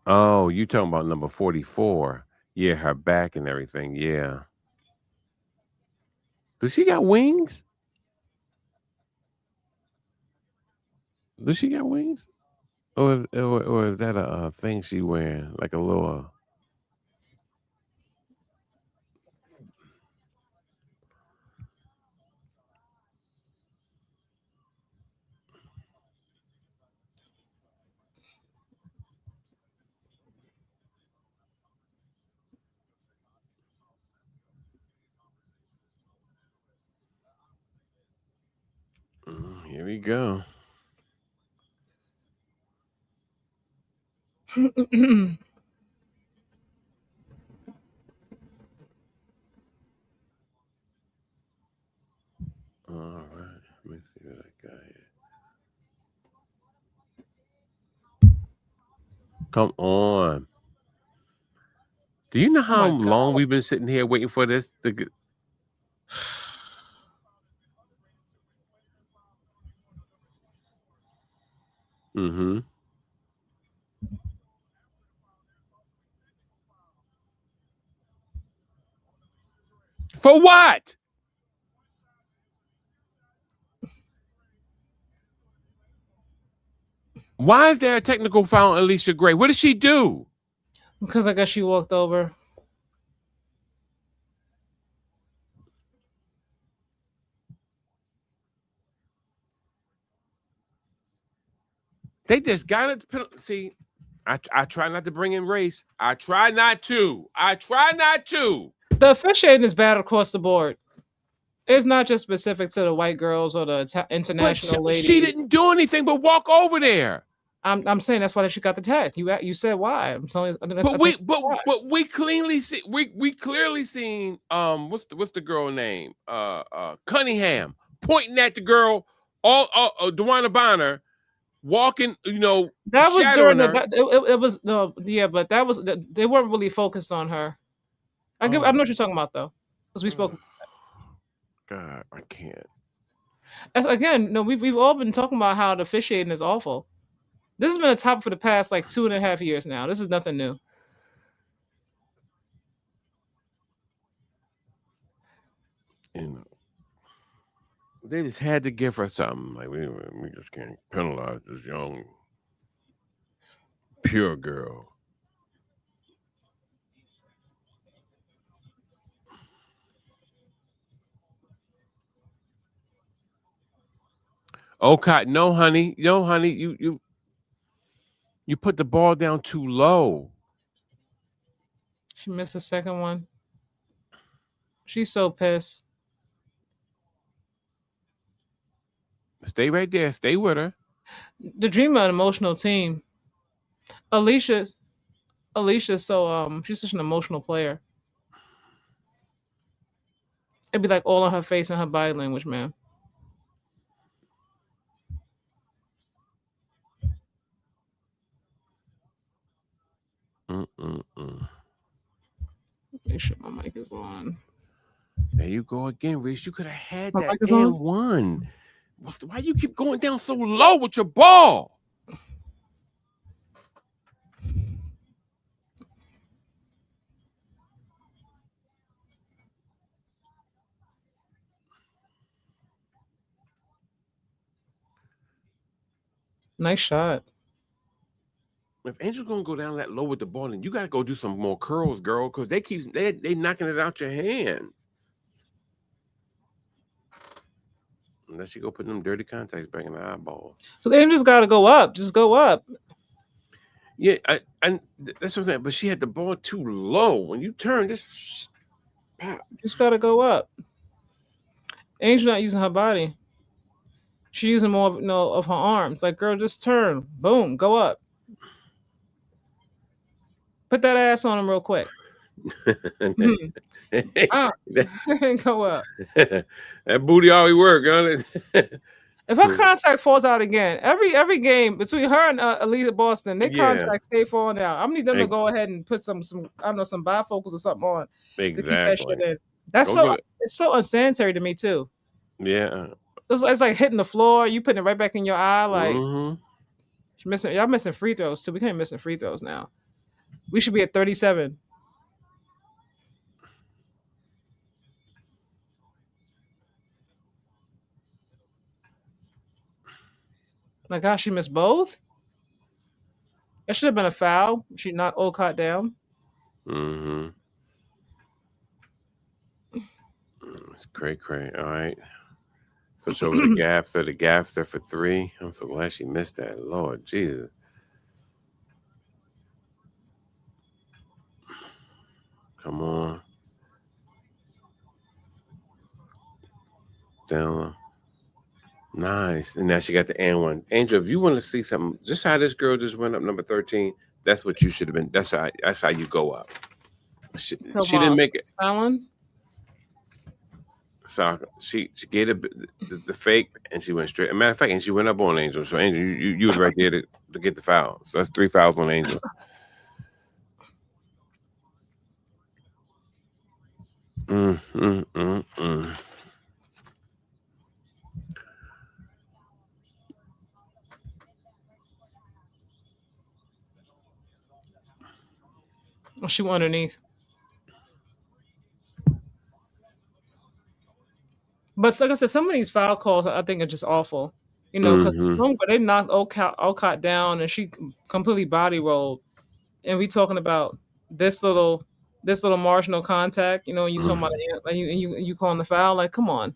Oh, you talking about number 44? Yeah, her back and everything. Yeah. Does she got wings? Does she got wings? Or is that a thing she wearing like a little? Here we go. All right. Let me see what I got here. Come on. Do you know oh how my god. long we've been sitting here waiting for this to get? Mm-hmm. For what? Why is there a technical foul on Alicia Gray? What did she do? Because I guess she walked over. They just got it. See, I try not to bring in race. I try not to. I try not to. The officiating is bad across the board. It's not just specific to the white girls or the But international she ladies. didn't do anything but walk over there. I'm saying that's why she got the tag. You said why? I'm telling you. I But think we that's why. we cleanly see we clearly seen what's the girl name Cunningham pointing at the girl all Dewana Bonner walking That was during shadowing the. her. It was no, yeah, but that was they weren't really focused on her. I know Oh what you're talking about though, because we spoke. God, I can't. Again, no, we've all been talking about how the officiating is awful. This has been a topic for the past like 2.5 years now. This is nothing new. You know, they just had to give her something. Like we just can't penalize this young pure girl. Okay, no, honey, you put the ball down too low. She missed the second one. She's so pissed. Stay right there. Stay with her. The dream of an emotional team. Alicia's Alicia's so she's such an emotional player. It'd be like all on her face and her body language, man. Mm-mm-mm. Make sure my mic is on. There you go again, Reese. You could have had My that mic is and on. won. Why you keep going down so low with your ball? Nice shot. If Angel's gonna go down that low with the ball, then you gotta go do some more curls, girl, because they knocking it out your hand. Unless you go put them dirty contacts back in the eyeball. So the just got to go up. Just go up. Yeah, that's what I'm saying. But she had the ball too low. When you turn, just pop. Just got to go up. Angel not using her body. She's using more of, of her arms. Like, girl, just turn. Boom. Go up. Put that ass on him real quick. Mhm. Ah, go up. That booty always work, huh? If her contract falls out again, every game between her and Elite Boston, their Yeah, contracts stay falling out. I need them to ex- go ahead and put some I don't know some bifocals or something on to keep that shit exactly. in. That's Go so get it. it's so unsanitary to me too. Yeah. It's like hitting the floor, you putting it right back in your eye. Like Mm-hmm. y'all missing free throws too. We can't missing free throws now. We should be at 37. My gosh, she missed both. That should have been a foul. She not all caught down. Mm-hmm. It's cray cray. All right. Switch over to Gaffer. The Gaffer for three. I'm so glad she missed that. Lord Jesus. Come on. Down. Nice. And now she got the and one. Angel, if you want to see something, just how this girl just went up number 13, that's what you should have been. That's how you go up. So She didn't make it. Fallon. So she gave the fake and she went straight. As a matter of fact, and she went up on Angel. So Angel, you was right there to get the foul. So that's 3 fouls on Angel. Mm, mm, mm, mm. Oh, she went underneath. But like I said, some of these foul calls I think are just awful. You know, because Mm-hmm. they knocked Olcott down and she completely body rolled. And we talking about this little marginal contact. You know, you talking Mm. about like you calling the foul. Like, come on.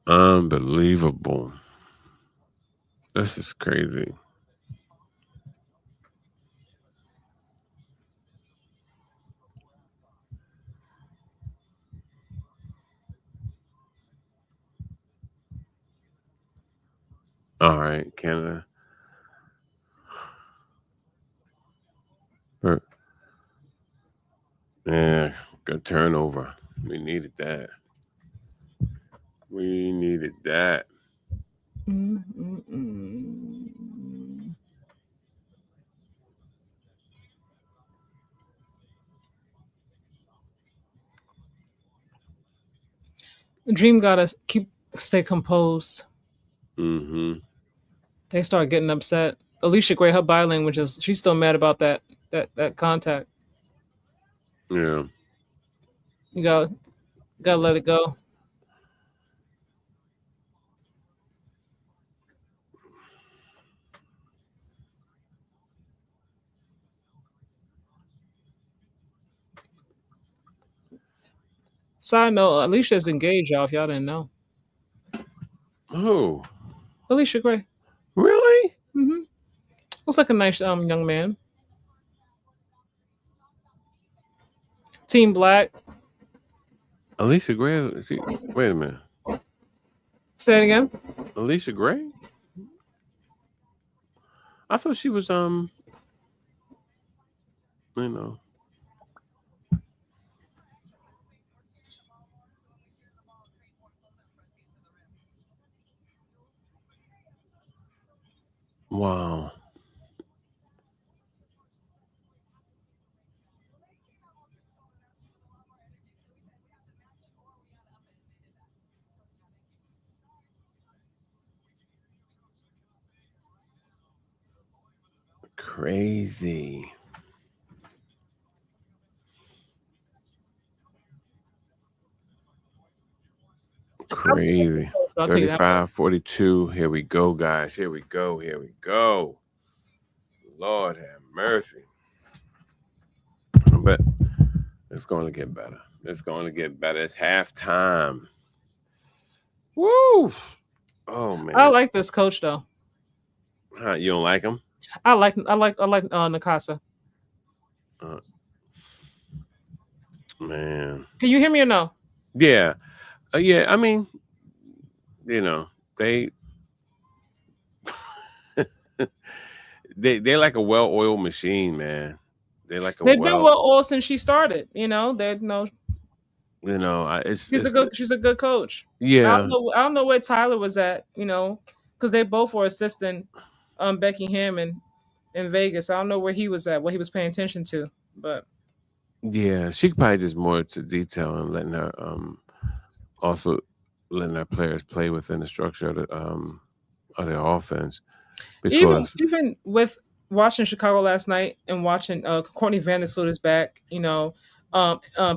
Unbelievable. This is crazy. All right, Canada. Er, Yeah, good turnover. We needed that. We needed that. Mm-mm-mm. Dream gotta stay composed. Mm-hmm. They start getting upset. Alicia Gray, her body language is she's still mad about that contact. Yeah. You gotta let it go. Side note, Alicia is engaged, y'all. If y'all didn't know, Oh, Alicia Gray. really? Mm-hmm. Looks like a nice young man. Team Black. Alicia Gray? Wait a minute. Say it again. Alicia Gray? I thought she was you know. Wow. Crazy. Crazy. I'll tell you that much. 35-42. Here we go, guys. Here we go. Here we go. Lord have mercy. But it's going to get better. It's going to get better. It's halftime. Woo! Oh I man. like this coach though. Huh, you don't like him? I like Nakasa. Uh, man. Can you hear me or no? Yeah. Yeah. I mean, you know, they they're like a well-oiled machine, man. they're like a They've been well, well all since she started. They're it's she's a good coach. yeah, I don't know where Tyler was at. Because they both were assisting Becky Hammond in Vegas. I don't know where he was at, what he was paying attention to, but yeah. She could probably just more to detail and letting her also letting our players play within the structure of their offense even because even with watching Chicago last night and watching Courtney Vandersloot is back,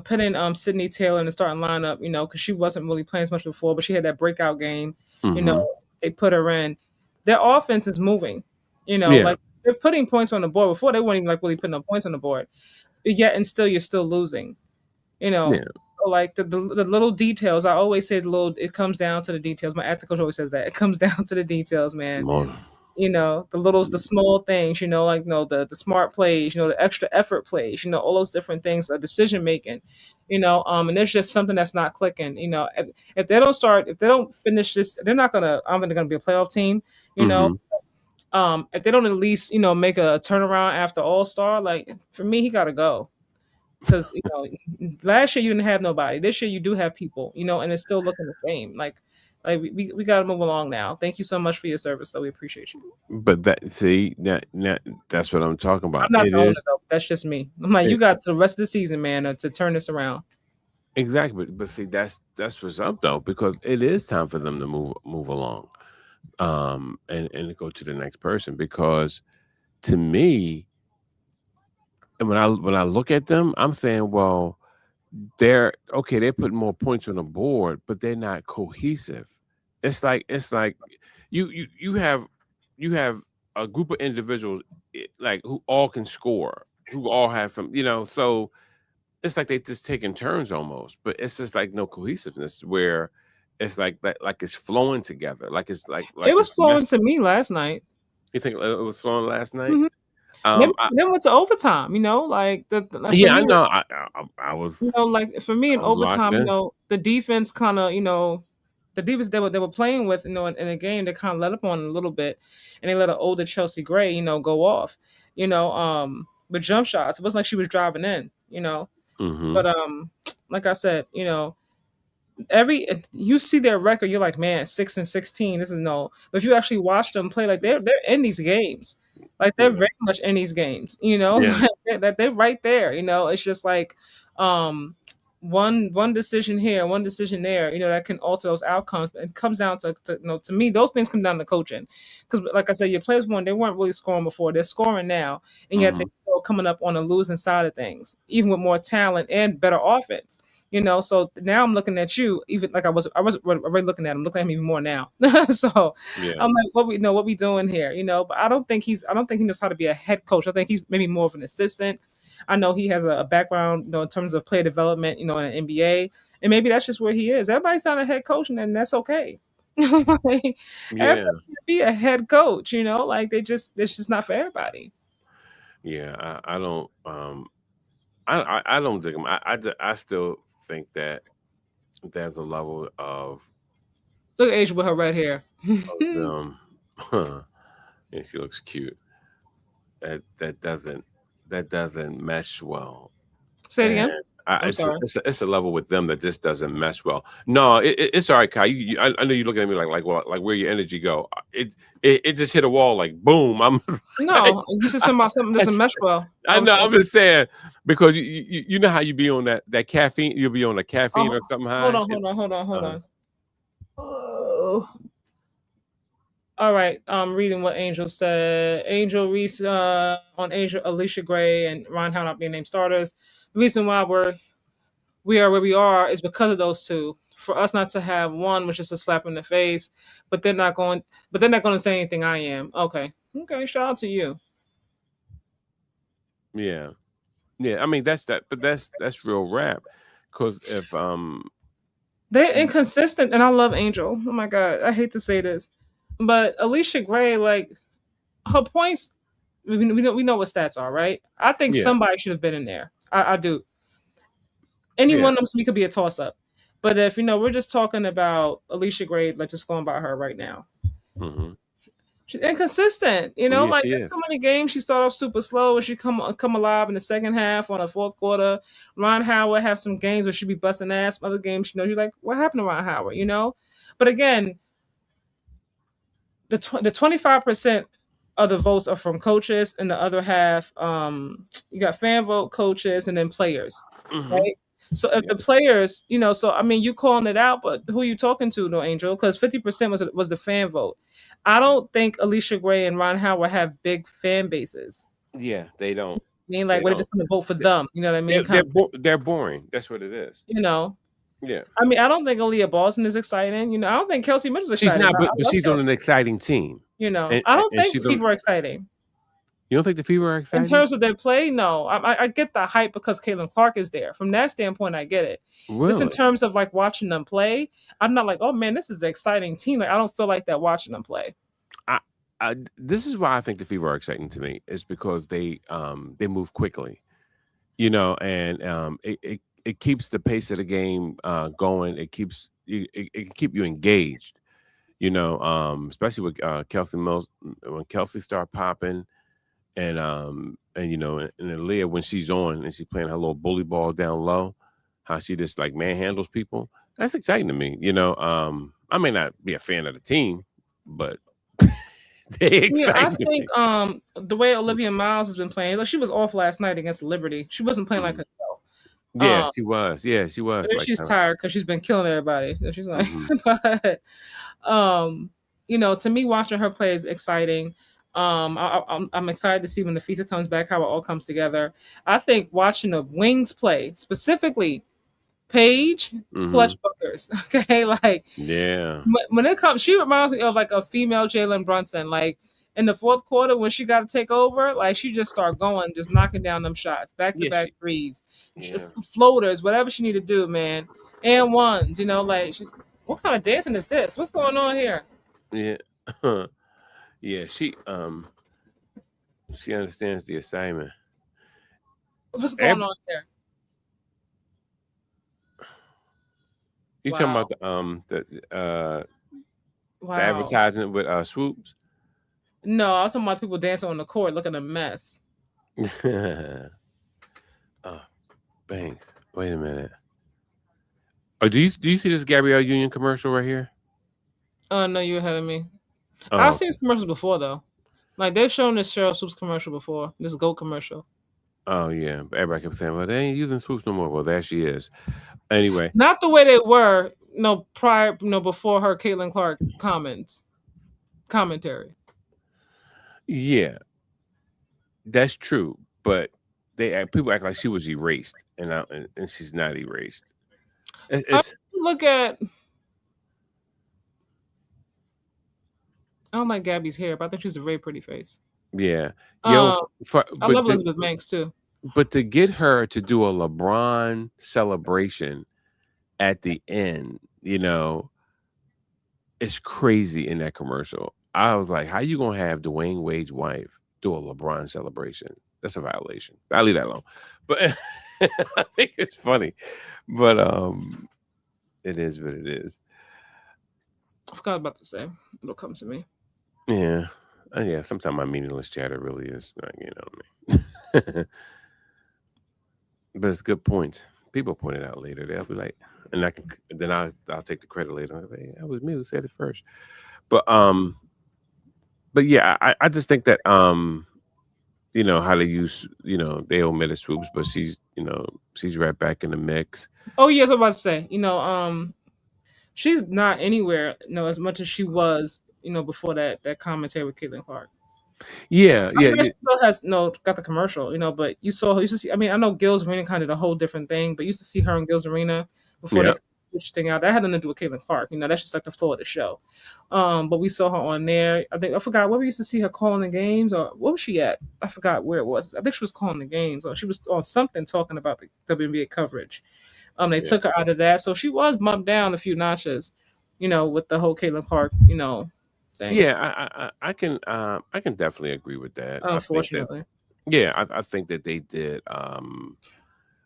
putting Sydney Taylor in the starting lineup, because she wasn't really playing as much before, but she had that breakout game, you know, hmm they put her in. Their offense is moving, yeah, like they're putting points on the board. Before they weren't even like really putting no points on the board. But yet and still you're still losing, you know. yeah, So, like the little details, I always say it comes down to the details. My acting coach always says that. It comes down to the details, man. more, The small things, like the smart plays, the extra effort plays, all those different things, decision making, and there's just something that's not clicking. If they don't start, if they don't finish this, they're not gonna. I don't think they're gonna be a playoff team. You know, hmm if they don't at least make a turnaround after All Star, like for me, he got to go. Because last year you didn't have nobody. This year you do have people, and it's still looking the same. Like we got to move along now. Thank you so much for your service, though. We appreciate you. But that's what I'm talking I'm about. not It the owner is though. That's just me. I'm like, you it, got the rest of the season, man, to turn this around. exactly, but see, that's what's up though, because it is time for them to move along, and to go to the next person. Because to me, and when I look at them, I'm saying, well, they're okay. They're putting more points on the board, but they're not cohesive. It's like you have a group of individuals like who all can score, who all have so it's like they just taking turns almost, but it's just like no cohesiveness where it's like it's flowing together, like it's like It was it's flowing mesh. to me last night. You think it was flowing last night? Mhm. Um, I, Then went to overtime. Like like for yeah, I me, know. I was like for me in I was locked overtime, in. the defense kind of, the defense they were playing with, in a game, they kind of let up on it a little bit, and they let an older Chelsea Gray, go off, with jump shots. It wasn't like she was driving in. Hmm But like I said, every if you see their record, you're like, man, 6-16. This is no. But if you actually watch them play, like they're in these games, like they're Yeah, very much in these games. yeah. Like they're right there. It's just like um one decision here, one decision there. That can alter those outcomes. It comes down to me, those things come down to coaching. Because like I said, your players they weren't really scoring before. They're scoring now, and yet they're hmm still coming up on the losing side of things, even with more talent and better offense. So now I'm looking at you, even like I was already looking at him, looking at him even more now. So Yeah. I'm like, what we doing here? But I don't think he knows how to be a head coach. I think he's maybe more of an assistant. I know he has a background, in terms of player development, in an NBA, and maybe that's just where he is. Everybody's not a head coach, and that's okay. Like, Yeah. everybody can be a head coach, like it's just not for everybody. Yeah. I don't I don't dig them. I still think that there's a level Look at Asia with her red hair. of them and she looks cute. That doesn't mesh well. Say it And again. I'm it's a, sorry. it's a it's a level with them that just doesn't mesh well. No, it's all right, Kai. I know you looking at me like what, like where your energy go. It just hit a wall like boom. I'm like, No, you said something about something doesn't mesh well. I I'm know. sorry. I'm just saying because you know how you be on that caffeine. You'll be on the caffeine Oh, or something hold high. on, hold on, hold on, hold Uh, on. Oh. All right. I'm reading what Angel said. Angel Reese on Angel Alicia Gray and Ron Howard not being named starters. The reason why we are where we are is because of those two. For us not to have one, which is a slap in the face, but they're not going to say anything. I am okay. Okay, shout out to you. yeah, yeah. I mean that's that, but that's real rap. Because if They're inconsistent, and I love Angel. Oh my god, I hate to say this, but Alicia Gray, like her points, we know what stats are, right? I think yeah, somebody should have been in there. I do. Any yeah, one of them to me could be a toss up. But if we're just talking about Alicia Gray, like just going by her right now. hmm She's inconsistent, Yeah, like she there's is. so many games she start off super slow and she come alive in the second half on the fourth quarter. Ron Howard have some games where she be busting ass. Other games, you're like, what happened to Ron Howard? But again, the 25% of the votes are from coaches, and the other half, you got fan vote, coaches, and then players, Hmm. right? So if Yep. the players, so I mean, you calling it out, but who are you talking to, no Angel? Because 50% was the fan vote. I don't think Alicia Gray and Ron Howard have big fan bases. Yeah, they don't. I mean, They like, we're don't. just going to vote for They- them. You know what I mean? Kind of thing. they're boring. That's what it is. You know. Yeah. I mean, I don't think Aaliyah Boston is exciting. I don't think Kelsey Mitchell's She's exciting. not, I but love she's on Kelsey. an exciting team. I don't And think she's the on. people are exciting. You don't think the Fever are In exciting? terms of their play, no. I get the hype because Caitlin Clark is there. From that standpoint, I get it. Just in Really? terms of like watching them play, I'm not like, oh man, this is an exciting team. Like I don't feel like that watching them play. I, this is why I think the Fever are exciting to me is because they move quickly, and it keeps the pace of the game going. It keeps it can keep you engaged, especially with Kelsey Mills when Kelsey start popping and and Aaliyah when she's on and she's playing her little bully ball down low, how she just like manhandles people. That's exciting to me. I may not be a fan of the team, but they Yeah, I exciting to think me. the way Olivia Miles has been playing, like she was off last night against Liberty. She wasn't playing like Mhm. herself. Yeah, Um, she was. Yeah, she was Maybe like she's tired because she's been killing everybody. So she's like, hmm but to me, watching her play is exciting. I'm excited to see when the FISA comes back, how it all comes together. I think watching the Wings play, specifically Paige, hmm clutch buckers. Okay, like Yeah. when it comes, she reminds me of like a female Jalen Brunson. Like in the fourth quarter when she got to take over, like she just start going, just knocking down them shots, back to Yeah, back threes, yeah. floaters, whatever she need to do, man, and ones. Like what kind of dancing is this? What's going on here? Yeah. Yeah, she understands the assignment. What's going Ev- on here? You talking Wow, about the wow. advertisement with swoops? No, I was talking about people dancing on the court, looking a mess. Oh, Banks. Wait a minute. Oh, do you see this Gabrielle Union commercial right here? Oh no, you're ahead of me. Oh, I've seen this commercials before though. Like they've shown this Cheryl Swoops commercial before. This goat commercial. oh yeah. But everybody kept saying, "Well, they ain't using swoops no more." Well, there she is. Anyway, Not the way they were, no prior, no before her Caitlin Clark commentary. yeah, that's true. But people act like she was erased, and she's not erased. I It's look at I don't like Gabby's hair, but I think she's a very pretty face. yeah, yo, Um, for, I but love Elizabeth Banks too. to get her to do a LeBron celebration at the end, it's crazy in that commercial. I was like, how you gonna have Dwayne Wade's wife do a LeBron celebration? That's a violation. I'll leave that alone. But I think it's funny. But it is what it is. I forgot about to say. It'll come to me. Yeah. Yeah, sometimes my meaningless chatter really is me. But it's good points. People point it out later. They'll be like, and I'll take the credit later. I'll say, that was me who said it first. But yeah, I just think that how they use they omitted swoops, but she's right back in the mix. Oh yes, I was about to say. She's not anywhere, as much as she was, before that commentary with Caitlin Clark. Yeah, I yeah, mean, yeah, she still has got the commercial, but you used to see. I mean, I know Gil's Arena kind of a whole different thing, but you used to see her in Gil's Arena before yeah, they switched thing out. That had nothing to do with Caitlin Clark. That's just like the flow of the show. But we saw her on there. I forgot where we used to see her calling the games, or what was she at? I forgot where it was. I think she was calling the games, or she was on something talking about the WNBA coverage. They yeah, took her out of that, so she was bumped down a few notches, with the whole Caitlin Clark, thing. yeah. I can definitely agree with that. I think that Unfortunately. yeah, I think that they did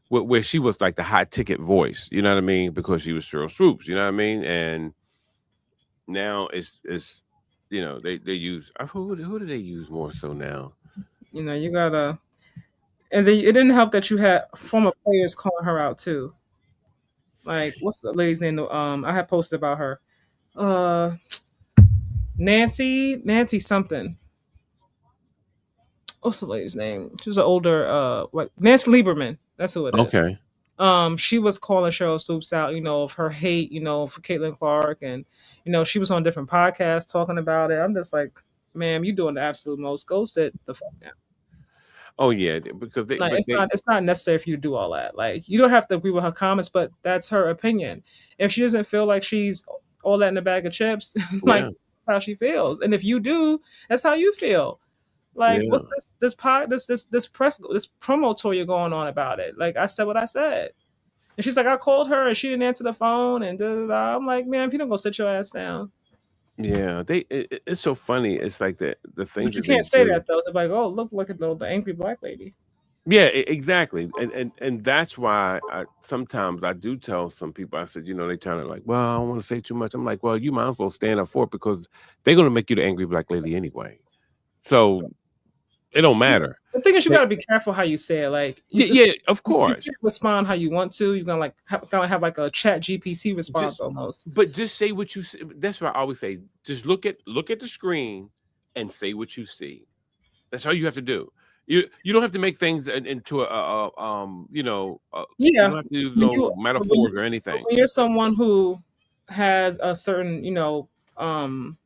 where she was like the high ticket voice. You know what I mean? Because she was Cheryl Swoops. You know what I mean? And now it's they use who do they use more so now? You gotta, and then it didn't help that you had former players calling her out too. Like, what's the lady's name? I had posted about her. Uh, Nancy something. What's the lady's name? She was an older, what Nancy Lieberman. That's who it is. Okay. She was calling Cheryl Stoops out, of her hate, for Caitlin Clark, and she was on different podcasts talking about it. I'm just like, ma'am, you doing the absolute most. Go sit the fuck down. Oh yeah, because they Like, but they it's not necessary for you to do all that. Like, you don't have to agree with her comments, but that's her opinion. If she doesn't feel like she's all that in a bag of chips, like yeah, that's how she feels. And if you do, that's how you feel. Like, yeah. what's this press this promo tour you're going on about it? Like, I said what I said. And she's like, I called her and she didn't answer the phone and da da da. I'm like, man, if you don't go sit your ass down. Yeah, it's so funny. It's like the things But you that they can't say do. that though. It's like, oh, look at the angry black lady. Yeah, exactly. And that's why I sometimes I do tell some people, I said, they trying to like, well, I don't want to say too much. I'm like, well, you might as well stand up for it because they're gonna make you the angry black lady anyway. So it don't matter. The thing is, you They, got to be careful how you say it. Like, yeah, yeah, of you course. can't respond how you want to. You're gonna like kind of have like a chat GPT response Just almost. but just say what you see. That's what I always say. Just look at the screen and say what you see. That's all you have to do. You don't have to make things into you Yeah, don't have to use when no you when you metaphors or anything. when you're someone who has a certain um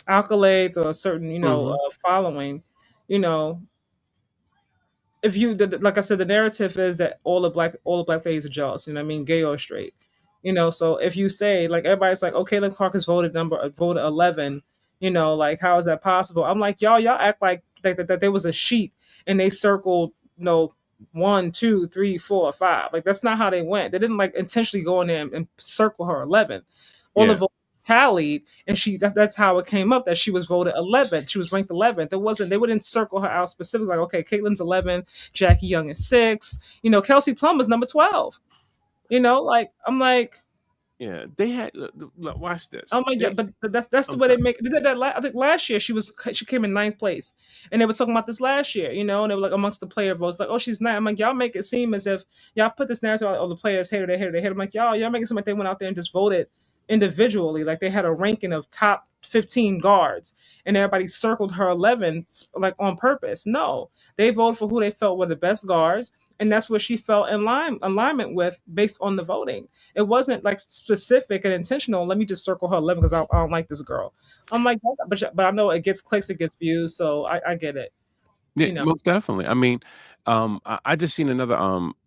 accolades or a certain Mhm. following, you know if you like I said, the narrative is that all the black ladies are jealous. You know what I mean, gay or straight. So if you say like everybody's like, okay, Caitlin Clark is voted 11. Like how is that possible? I'm like, y'all act like that there was a sheet and they circled, 1, 2, 3, 4, 5. Like that's not how they went. They didn't like intentionally go in there and circle her 11. All the Yeah. votes tallied, and that's how it came up that she was voted 11th. She was ranked 11th. They wouldn't circle her out specifically like, okay, Caitlin's 11, Jackie Young is 6. Kelsey Plum was number 12. Like I'm like, Yeah. They had look, watch this. oh my god, They but that's the I'm way they sorry. make it. They did that. I think last year she came in ninth place, and they were talking about this last year. And they were like amongst the player votes, like, oh, she's not. I'm like, y'all make it seem as if y'all put this narrative out. Oh, the players hate her, they hate her, they hate her. I'm like, y'all make it seem like they went out there and just voted individually, like they had a ranking of top 15 guards, and everybody circled her 11 like on purpose. No, they voted for who they felt were the best guards, and that's what she felt in alignment with based on the voting. It wasn't like specific and intentional. Let me just circle her 11 because I don't like this girl. I'm like, but I know it gets clicks, it gets views, so I get it. Yeah, You know, most definitely. I mean, I just seen another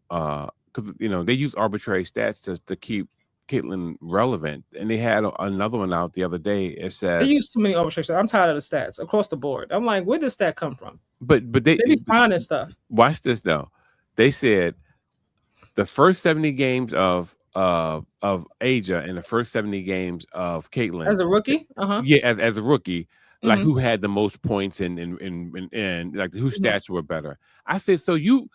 because they use arbitrary stats to keep Caitlyn relevant, and they had another one out the other day. It they says, use too many overstrictions. I'm tired of the stats across the board. I'm like, where does that come from? but They be finding stuff watch this though. They said the first 70 games of Asia and the first 70 games of Caitlyn, as a rookie. Uh-huh. yeah, as a rookie, like Mm-hmm. who had the most points and like whose Mm-hmm. stats were better. I said, so you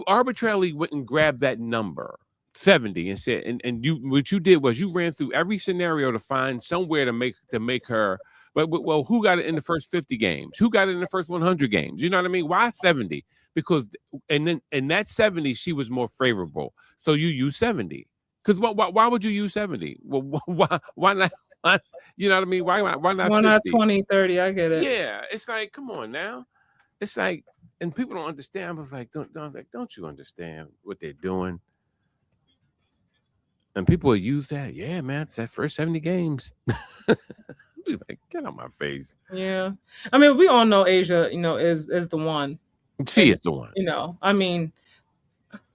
arbitrarily went and grabbed that number 70 and said, and you what you did was you ran through every scenario to find somewhere to make her. But well, who got it in the first 50 games? Who got it in the first 100 games? You know what I mean? Why 70? Because and then in that 70 she was more favorable. So you use 70. Because why would you use 70? Well, why not? You know what I mean? Why not Why not 50? 20, 30? I get it. Yeah, it's like, come on now. It's like, and people don't understand. I was like, don't you understand what they're doing? And people will use that. Yeah, man, it's that first 70 games. Be like, get on my face. Yeah. I mean, we all know Asia, is the one. She And is the one. I mean,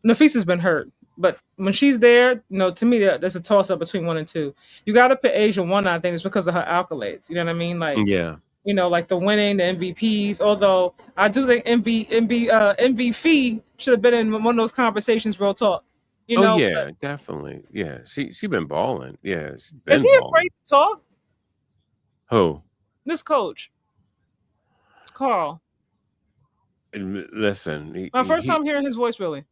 Nafisa's been hurt, but when she's there, to me, there's a toss up between 1 and 2. You got to put Asia one. I think it's because of her accolades. You know what I mean? Like, Yeah. like the winning, the MVPs. Although I do think MVP should have been in one of those conversations. Real talk. Oh But yeah, definitely. Yeah, she been balling. Yeah, she's is been he balling. afraid to talk? Who? This coach, Carl. And listen, My first time hearing his voice, really.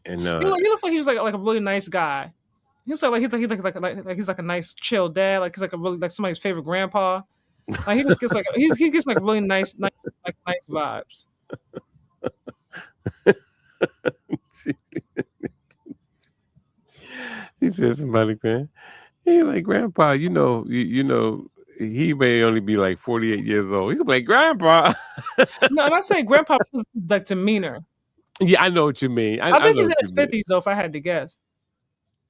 and He looks like he's just like a really nice guy. He's he's like a nice chill dad. Like he's like a really like somebody's favorite grandpa. Like he just gets like he gets like really nice vibes. she, she said somebody, man. He like grandpa, you know, he may only be like 48 years old. He could be like grandpa. No, I'm not saying grandpa was like demeanor. Yeah, I know what you mean. I I think know he's in what you his mean. 50s though, if I had to guess.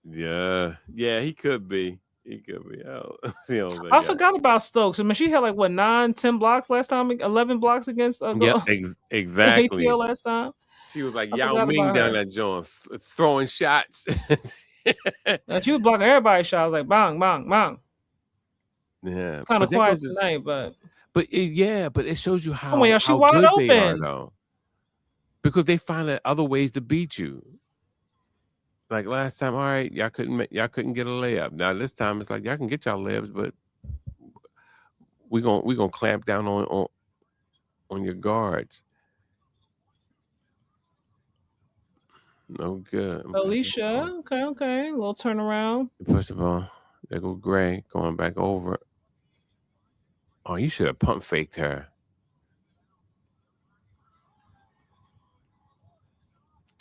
Yeah, yeah, he could be. He could be. Oh, you know, like, I yeah, forgot about Stokes. I mean, she had like what 9, 10 blocks last time, 11 blocks against yep, ATL exactly. last time. She was like I Yao forgot Ming about down her. that joint, throwing shots. And she was blocking everybody's shots like bang, bang, bang. Yeah, Kind but of that quiet goes to, tonight, but yeah, but it shows you come on, y'all, she how wide good they are open. though, because they find other ways to beat you. Like last time, all right, y'all couldn't get a layup. Now this time it's like y'all can get y'all layups, but we gonna clamp down on your guards. No good. Okay, Alicia, okay, okay, a little turnaround. first of all, there go Gray going back over. Oh, you should have pump faked her.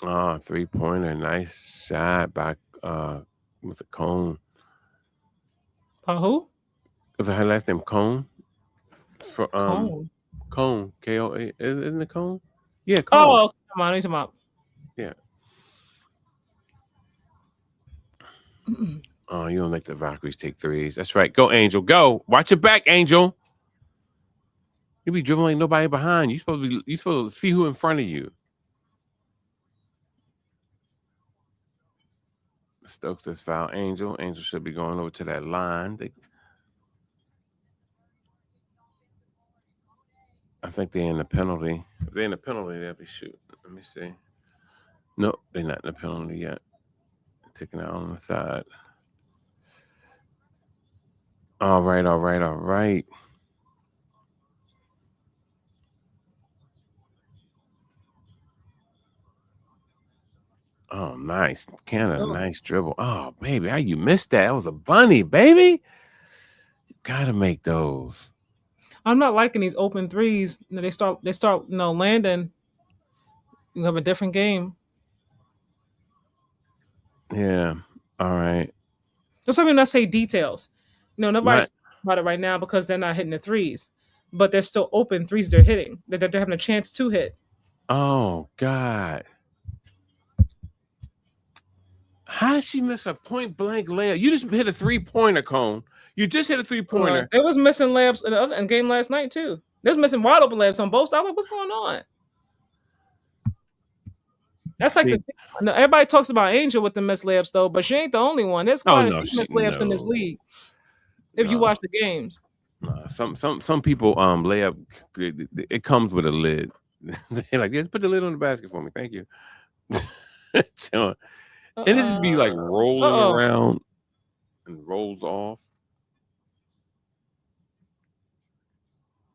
Oh, 3-pointer, nice shot by with a cone. Who? Was her last name Cone? For Cone. Cone, Koa, isn't it Cone? Yeah, Cone. Oh, come on, he's about. Yeah. Oh, you don't let the Valkyries take threes. That's right. Go, Angel. Go. Watch your back, Angel. You be dribbling, ain't nobody behind you. You supposed to see who in front of you. Stokes just foul Angel. Angel should be going over to that line. I think they're in the penalty. If they're in the penalty, they'll be shooting. Let me see. No, they're not in the penalty yet. Taking it out on the side. All right, all right, all right. Oh, nice. Canada, Oh. nice dribble. Oh, baby, how you missed that? That was a bunny, baby. You gotta make those. I'm not liking these open threes. They start, landing. You have a different game. Yeah. All right. That's something I say details. Not. Nobody's talking about it right now because they're not hitting the threes, but they're still open threes. They're hitting. They're having a chance to hit. Oh God. How did she miss a point blank layup? You just hit a 3-pointer, Cone. You just hit a 3-pointer. They was missing layups in the other game last night too. They was missing wide open layups on both sides. Like, what's going on? That's like the See. thing. No, everybody talks about Angel with the missed layups though, but she ain't the only one. There's Oh quite a no, few missed layups in this no, league. If you no. watch the games, Some people layup. It comes with a lid. They're like, just put the lid on the basket for me, thank you. And it just be like rolling oh, around and rolls off.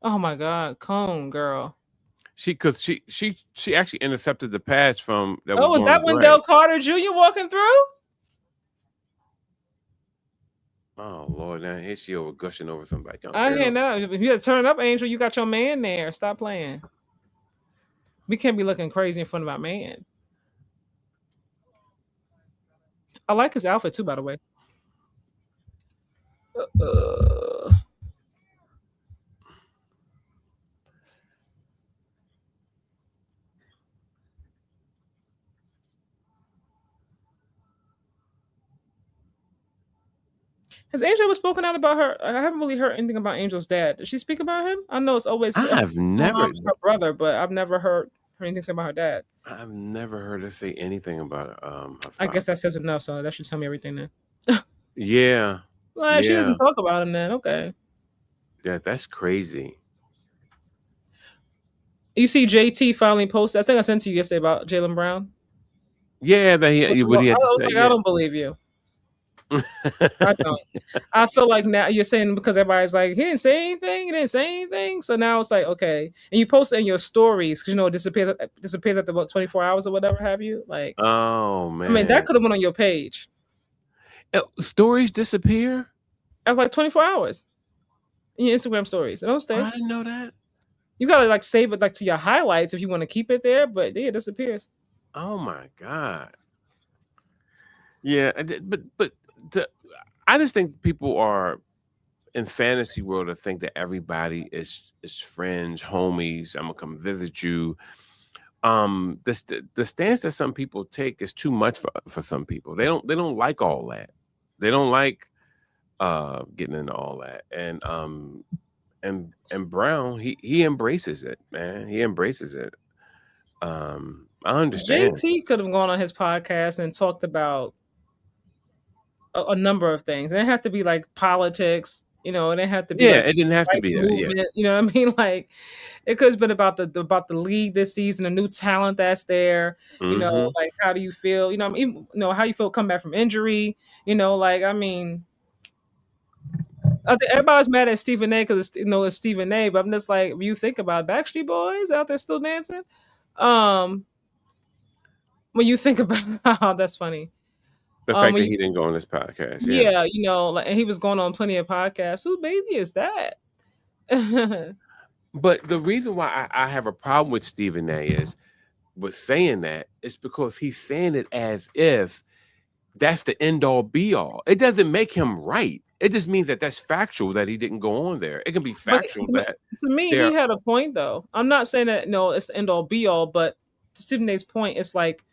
oh my God, Cone girl. Cause she actually intercepted the pass from that was Oh, is going to that Gray. Wendell Carter Jr. walking through? Oh Lord, now here she over gushing over somebody. Come, I hear girl. now. If you had to turn up, Angel, you got your man there. Stop playing. We can't be looking crazy in front of our man. I like his outfit too, by the way. Uh, has Angel ever spoken out about her? I haven't really heard anything about Angel's dad. Does she speak about him? I know it's always I her have mom never and her brother, but I've never heard anything about her dad. I've never heard her say anything about her I guess father. that says enough, so that should tell me everything then. Yeah. Well, she Yeah. doesn't talk about him then. Okay. Yeah, that's crazy. You see JT finally posted. I think I sent to you yesterday about Jalen Brown. Yeah, I what he had to was say, like, I yeah. don't believe you. I don't. I feel like now you're saying because everybody's like, he didn't say anything, he didn't say anything. So now it's like, okay. And you post it in your stories because it disappears after about 24 hours or whatever have you. Like, Oh I mean, that man. could have went on your page. Stories disappear? after like 24 hours in your Instagram stories. They don't Oh, stay. I didn't know that. You gotta like save it like to your highlights if you want to keep it there, but yeah, it disappears. Oh my god. Yeah, but the I just think people are in fantasy world to think that everybody is friends, homies. I'm gonna come visit you. The stance that some people take is too much for some people. They don't like all that. They don't like getting into all that. And Brown, he embraces it, man. He embraces it. I understand. JT could have gone on his podcast and talked about a number of things. It didn't have to be like politics, it didn't have to be Yeah, like it didn't have to rights be that. Yeah. movement. You know what I mean? Like it could have been about the league this season, the new talent that's there. Hmm. Like how do you feel? I mean, even, how you feel come back from injury. Like I mean, I think everybody's mad at Stephen A. because it's Stephen A. But I'm just like, when you think about it, Backstreet Boys out there still dancing. Um, when you think about that's funny. The fact When that you he didn't go on this podcast, yeah. Yeah, like and he was going on plenty of podcasts. Whose baby is that? But the reason why I have a problem with Stephen A. is with saying that is because he's saying it as if that's the end all be all. It doesn't make him right. It just means that that's factual that he didn't go on there. It can be But factual to that to me, he there. had a point though. I'm not saying that no, it's the end all be all, but to Stephen A's point, it's like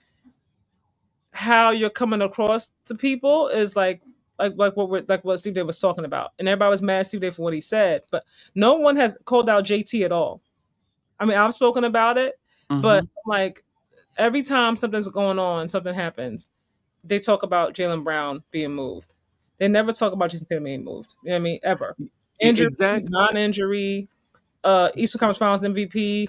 how you're coming across to people is like what Steve Day was talking about, and everybody was mad at Steve Day for what he said, but no one has called out JT at all. I mean, I've spoken about it, but Hmm. like every time something's going on, something happens, they talk about Jalen Brown being moved. They never talk about Jason Tatum being moved. You know what I mean? Ever. Injury, Exactly. non-injury, Eastern Conference Finals MVP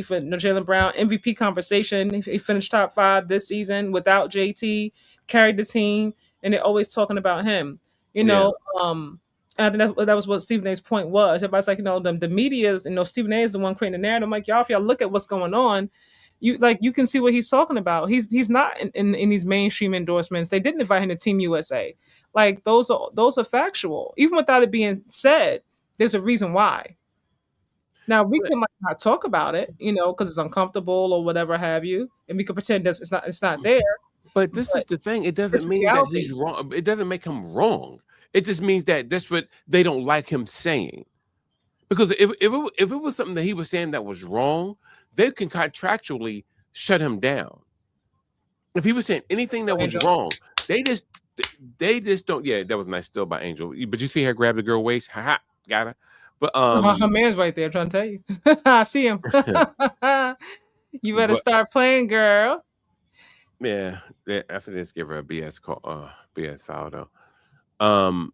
for Jalen Brown, MVP conversation. He finished top 5 this season without JT, carried the team, and they're always talking about him. You Yeah. know, um, I think that was what Stephen A's point was. Everybody's like, the media is, Stephen A is the one creating the narrative. I'm like, y'all, if y'all look at what's going on, you can see what he's talking about. He's not in these mainstream endorsements. They didn't invite him to Team USA. Like those are factual. Even without it being said, there's a reason why. Now we But can like not talk about it, because it's uncomfortable or whatever have you, and we can pretend that it's not there. but this But is the thing. It it's doesn't mean that reality. he's wrong. It doesn't make him wrong. It just means that that's what they don't like him saying. Because if it was something that he was saying that was wrong, they can contractually shut him down. If he was saying anything that was Angel. wrong, they just they just don't. Yeah, that was nice still by Angel. But you see her grab the girl waist, ha, got her. But Her man's right there trying to tell you. I see him. You better but start playing, girl. yeah, after this, give her a BS call, BS foul though. Um,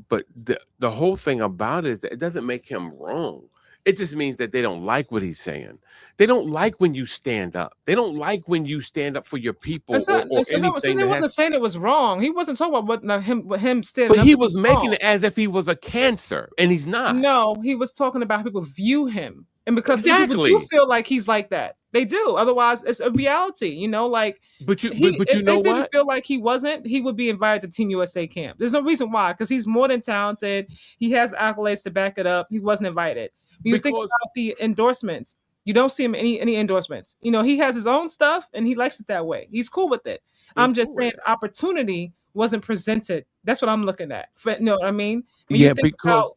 but the whole thing about it is that it doesn't make him wrong. It just means that they don't like what he's saying. They don't like when you stand up. They don't like when you stand up for your people It's not. or It's not. anything He that has. wasn't saying it was wrong. He wasn't talking about what him standing But up he was was making wrong. it as if he was a cancer, and he's not. No, he was talking about how people view him. And because some people do Exactly. feel like he's like that. They do. Otherwise, it's a reality, like But you but, he but you if they know didn't what? feel like he wasn't, he would be invited to Team USA camp. There's no reason why, because he's more than talented. He has accolades to back it up. He wasn't invited. When you think Because about the endorsements, you don't see him any endorsements. He has his own stuff and he likes it that way. He's cool with it. he's I'm just cool with saying it. opportunity wasn't presented. That's what I'm looking at. You know what I mean? When you Yeah, think about because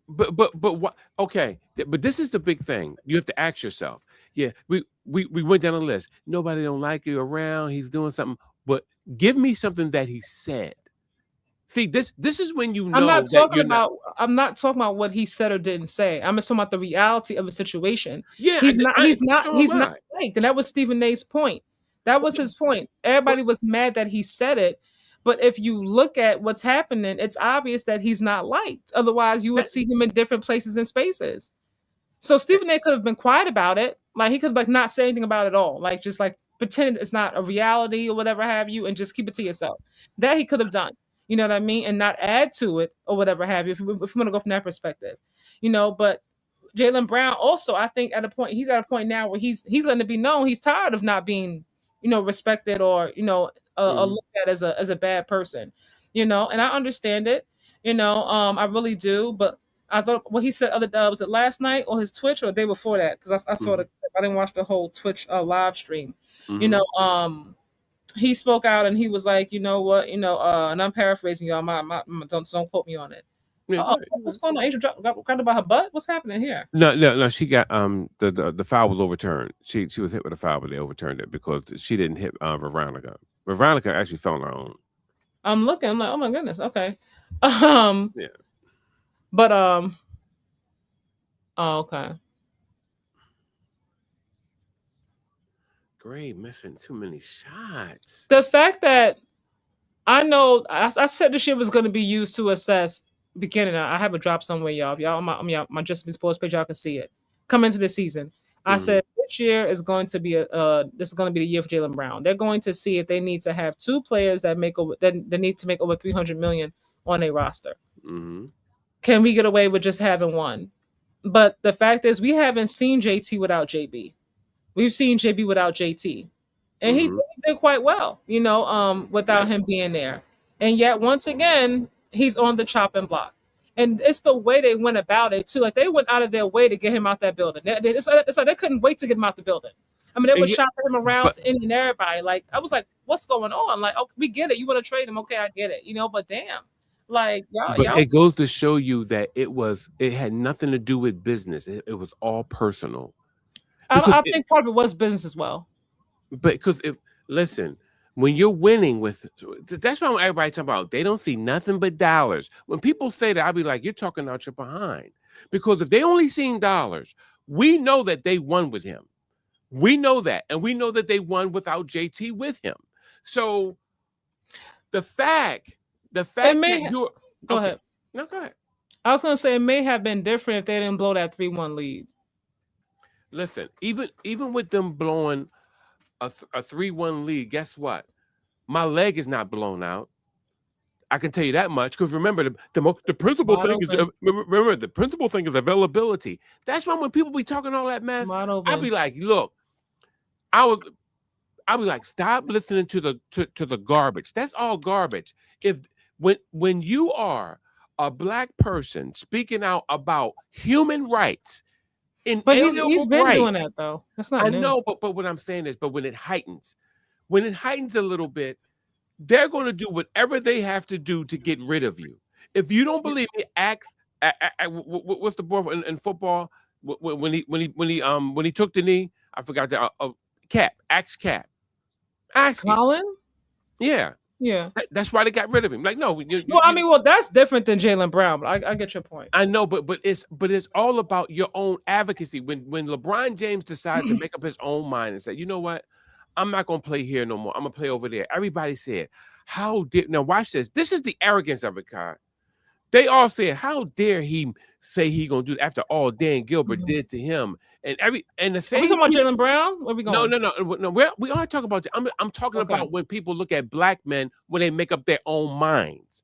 but what okay, but this is the big thing. You have to ask yourself. Yeah, we went down a list. Nobody don't like you around. He's doing something. But give me something that he said. See, this is when you I'm not know that talking you're not. about I'm not talking about what he said or didn't say. I'm just talking about the reality of the situation. Yeah, He's not he's not so am he's not I. liked. And that was Stephen A's point. That was his point. But Everybody was mad that he said it. But if you look at what's happening, it's obvious that he's not liked. Otherwise, you would that, see him in different places and spaces. So Stephen A could have been quiet about it. Like he could have like not say anything about it at all. Like just like pretend it's not a reality or whatever have you, and just keep it to yourself. That he could have done. You know what I mean? And not add to it or whatever have you. If you want to go from that perspective, But Jalen Brown also, I think, he's at a point now where he's letting it be known he's tired of not being, respected or Mhm. looked at as a bad person. And I understand it. I really do. But I thought what he said other was it last night or his Twitch or the day before that? Because I saw Mhm. the clip. I didn't watch the whole Twitch live stream. You Mhm. know, he spoke out and he was like, you know what, and I'm paraphrasing y'all. Don't quote me on it. Yeah, go ahead. What's going on? Angel got grabbed by her butt. What's happening here? No, no, no. She got the foul was overturned. She was hit with a foul, but they overturned it because she didn't hit Veronica. Veronica actually fell on her own. I'm looking. I'm like, oh my goodness. Okay. Um, Yeah, but oh, okay. Gray missing too many shots. The fact that I know I said this year was going to be used to assess beginning. I have a drop somewhere, y'all. If y'all on my Just Be Sports page, y'all can see it. Come into the season. I Mhm. said this year is going to be this is going to be the year for Jalen Brown. They're going to see if they need to have two players that make over that they need to make over 300 million on a roster. Mhm. Can we get away with just having one? But the fact is, we haven't seen JT without JB. We've seen JB without JT, and he Mhm. did quite well, Yeah. without him being there. And yet, once again, he's on the chopping block. And it's the way they went about it too. Like they went out of their way to get him out that building. It's like they couldn't wait to get him out the building. I mean, they were And yeah, shopping him around but to any and everybody. Like I was like, "What's going on?" Like, "Oh, we get it. You want to trade him? Okay, I get it." But damn, like y'all. it goes to show you that it had nothing to do with business. It was all personal because I think part of it was business as well. because if listen, when you're winning with that's why everybody talk about they don't see nothing but dollars. When people say that, I'll be like, you're talking out your behind. Because if they only seen dollars, we know that they won with him. We know that, and we know that they won without JT with him. So the fact, the It fact that may you're go okay. ahead. No, go ahead. I was gonna say it may have been different if they didn't blow that 3-1 lead. Listen, even with them blowing a 3-1 lead, guess what? My leg is not blown out. I can tell you that much because remember the principal Wide thing is open. remember the principal thing is availability. That's why when people be talking all that mess, Wide I be open. like, look, I was I be like, stop listening to the garbage. That's all garbage. If when you are a black person speaking out about human rights, But he's inalienable been doing rights, that though. That's not I new. know, but what I'm saying is, but when it heightens a little bit, they're going to do whatever they have to do to get rid of you. If you don't believe me, ask. What's the boy in football when he took the knee? I forgot that. Cap. Ask Cap. Ask him. Colin? Yeah, Yeah. that's why they got rid of him. Like, no, Well, I mean, well, that's different than Jalen Brown, but I get your point. I know, but it's all about your own advocacy. When LeBron James decided to make up his own mind and say, you know what, I'm not gonna play here no more. I'm gonna play over there. Everybody said, how did now watch this? This is the arrogance of it, Kai. They all said, how dare he say he gonna do it after all Dan Gilbert Mhm. did to him? And the Are we same talking about people. Jalen Brown? Where we No, going? no, no, no. We aren't talking about. I'm talking Okay. about when people look at black men when they make up their own minds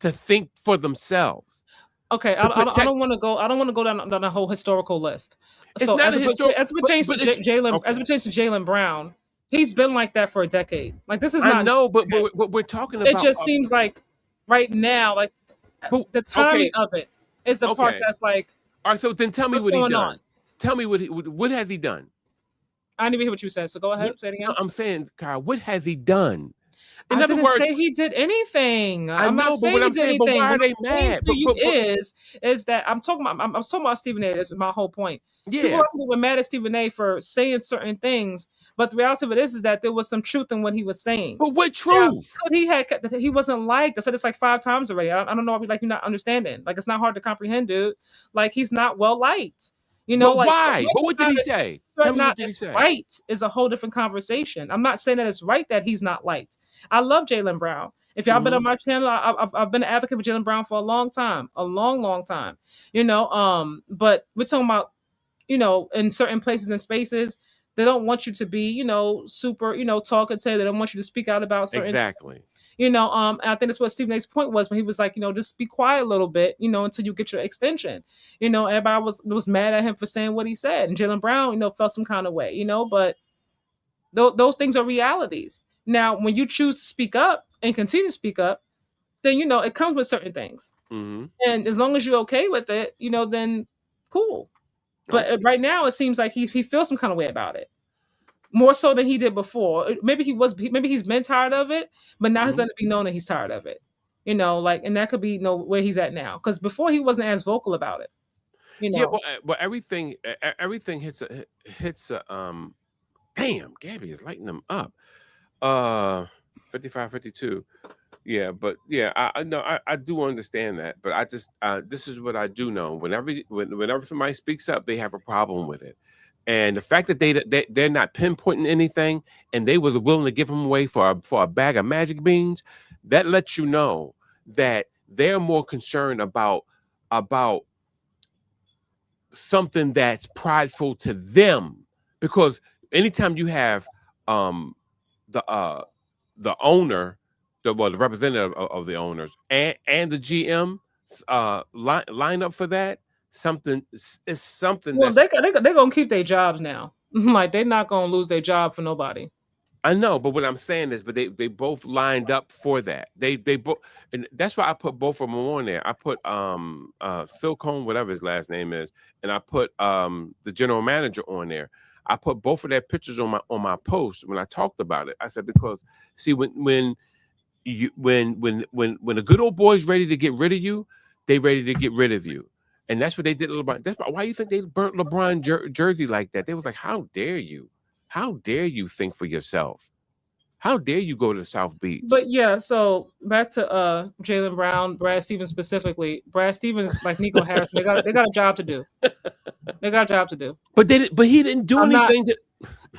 to think for themselves Okay. to I protect. don't want to go. I don't want to go down the whole historical list. It's So not a historic, as it but pertains to but it's Jalen, as okay. it pertains to Jalen Brown, he's been like that for a decade. Like this is I not. know, but we're talking It about. just seems like right now, like But the timing okay, of it is the part okay. that's like, All right. So then tell me what's what he going on? done. Tell me what has he done? I didn't even hear what you said. So go What, ahead, say it no, again. I'm saying, Kyle, what has he done? In I other didn't words, say he did anything. I I'm not know, but what saying he I'm did saying, but anything. why What are they I'm saying mad? to you is that I'm talking about. I was talking about Stephen A. That's my whole point. People Yeah, like were mad at Stephen A. for saying certain things, but the reality of it is that there was some truth in what he was saying. but what Now, truth? could he wasn't liked? I said this like 5 times already. I don't know. Like you're not understanding. Like it's not hard to comprehend, dude. Like he's not well liked. But Like why? But what did he say? Tell whether or me what not did he it's say? right is a whole different conversation. I'm not saying that it's right that he's not liked. I love Jalen Brown. If y'all been Hmm. on my channel, I've been an advocate for Jalen Brown for a long time, a long, long time. But we're talking about in certain places and spaces, they don't want you to be super talkative. They don't want you to speak out about certain Exactly. and I think that's what Stephen A's point was when he was like, just be quiet a little bit, until you get your extension. Everybody was mad at him for saying what he said, and Jalen Brown, felt some kind of way, but Those things are realities. Now, when you choose to speak up and continue to speak up, then it comes with certain things. Mm-hmm. And as long as you're okay with it, then cool. But Okay. right now, it seems like he feels some kind of way about it, more so than he did before. Maybe he's been tired of it, but now he's Mhm. letting it be known that he's tired of it. And that could be where he's at now. Because before he wasn't as vocal about it. You Yeah, know, well, everything hits a damn, Gabby is lighting them up. Uh 55, 52. Yeah, but yeah, I know I do understand that, but I just this is what I do know. Whenever somebody speaks up, they have a problem with it. And the fact that they're not pinpointing anything and they was willing to give them away for a bag of magic beans, that lets you know that they're more concerned about something that's prideful to them. Because anytime you have um the the owner, the representative of the owners and the GM line up for that, something it's something well, that's they're gonna keep their jobs now. Like they're not gonna lose their job for nobody. I know, but what I'm saying is, but they both lined up for that. They both, and that's why I put both of them on there. I put Silcone, whatever his last name is, and I put the general manager on there. I put both of their pictures on my post when I talked about it. I said because see when a good old boy's ready to get rid of you, they ready to get rid of you. And that's what they did to LeBron. That's why you think they burnt LeBron jersey like that. They was like, how dare you? How dare you think for yourself? How dare you go to South Beach? But yeah, so back to Jalen Brown, Brad Stevens specifically. Brad Stevens, like Nico Harrison, they got a job to do. They got a job to do. But he didn't do I'm not anything to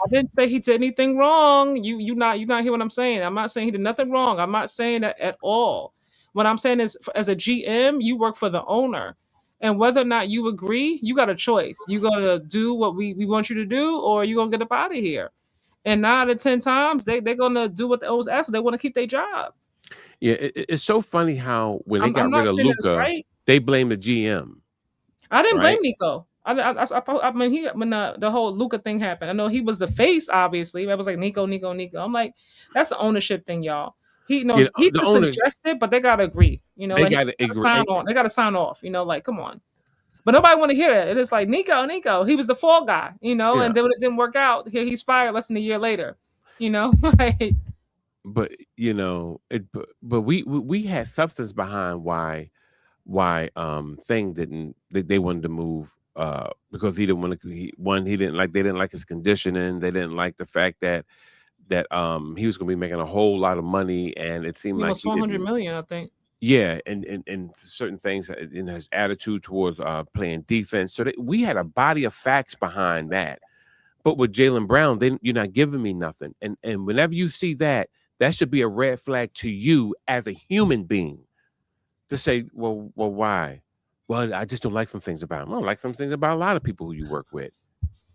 I didn't say he did anything wrong. You not hear what I'm saying. I'm not saying he did nothing wrong. I'm not saying that at all. What I'm saying is, as a GM, you work for the owner, and whether or not you agree, you got a choice. You gonna do what we want you to do, or you gonna get up out of here. And 9 out of 10 times, they're gonna do what the owners ask. They want to keep their job. Yeah, it's so funny how when they I'm got rid not of saying that it's Luca, right. they blame the GM, I didn't right? blame Nico. I mean, when the whole Luca thing happened, I know he was the face. Obviously, I was like Nico, Nico, Nico. I'm like, that's an ownership thing, y'all. Yeah, He the could owners suggest it, but they gotta agree. they Like he got to gotta agree. sign on. They gotta sign off. Like, come on. But nobody want to hear it. It is like Nico, Nico. He was the fall guy. Yeah, And then when it didn't work out, here he's fired less than a year later. Like, but but we had substance behind why thing didn't they wanted to move because he didn't want to he didn't like they didn't like his conditioning, they didn't like the fact that he was going to be making a whole lot of money and it seemed like almost he 400 didn't. million, I think. Yeah, and certain things in his attitude towards playing defense. So we had a body of facts behind that. But with Jalen Brown, then you're not giving me nothing. And whenever you see that, that should be a red flag to you as a human being to say, well, why? Well, I just don't like some things about him. I don't like some things about a lot of people who you work with.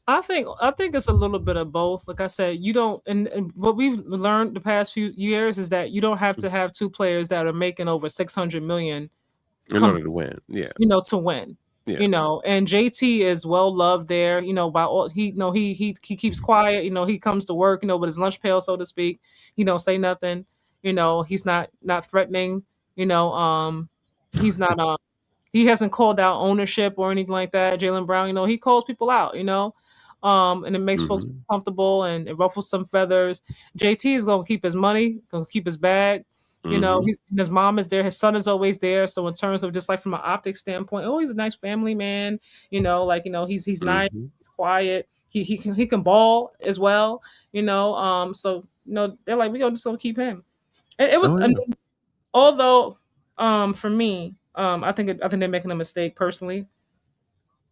I think it's a little bit of both. Like I said, you don't and what we've learned the past few years is that you don't have to have two players that are making over 600 million In come order to win. Yeah. to win. Yeah. And JT is well loved there, by all he keeps quiet, he comes to work, with his lunch pail, so to speak. He don't say nothing, he's not threatening, he's not he hasn't called out ownership or anything like that. Jalen Brown, he calls people out, and it makes folks Hmm. comfortable and it ruffles some feathers. JT is gonna keep his money, gonna keep his bag. Hmm. His mom is there, his son is always there. So in terms of just like from an optics standpoint, oh, he's a nice family man. He's nice, Hmm. he's quiet. He can ball as well. So they're like we just gonna keep him. And it was, Oh I yeah. mean, although for me, I think they're making a mistake personally.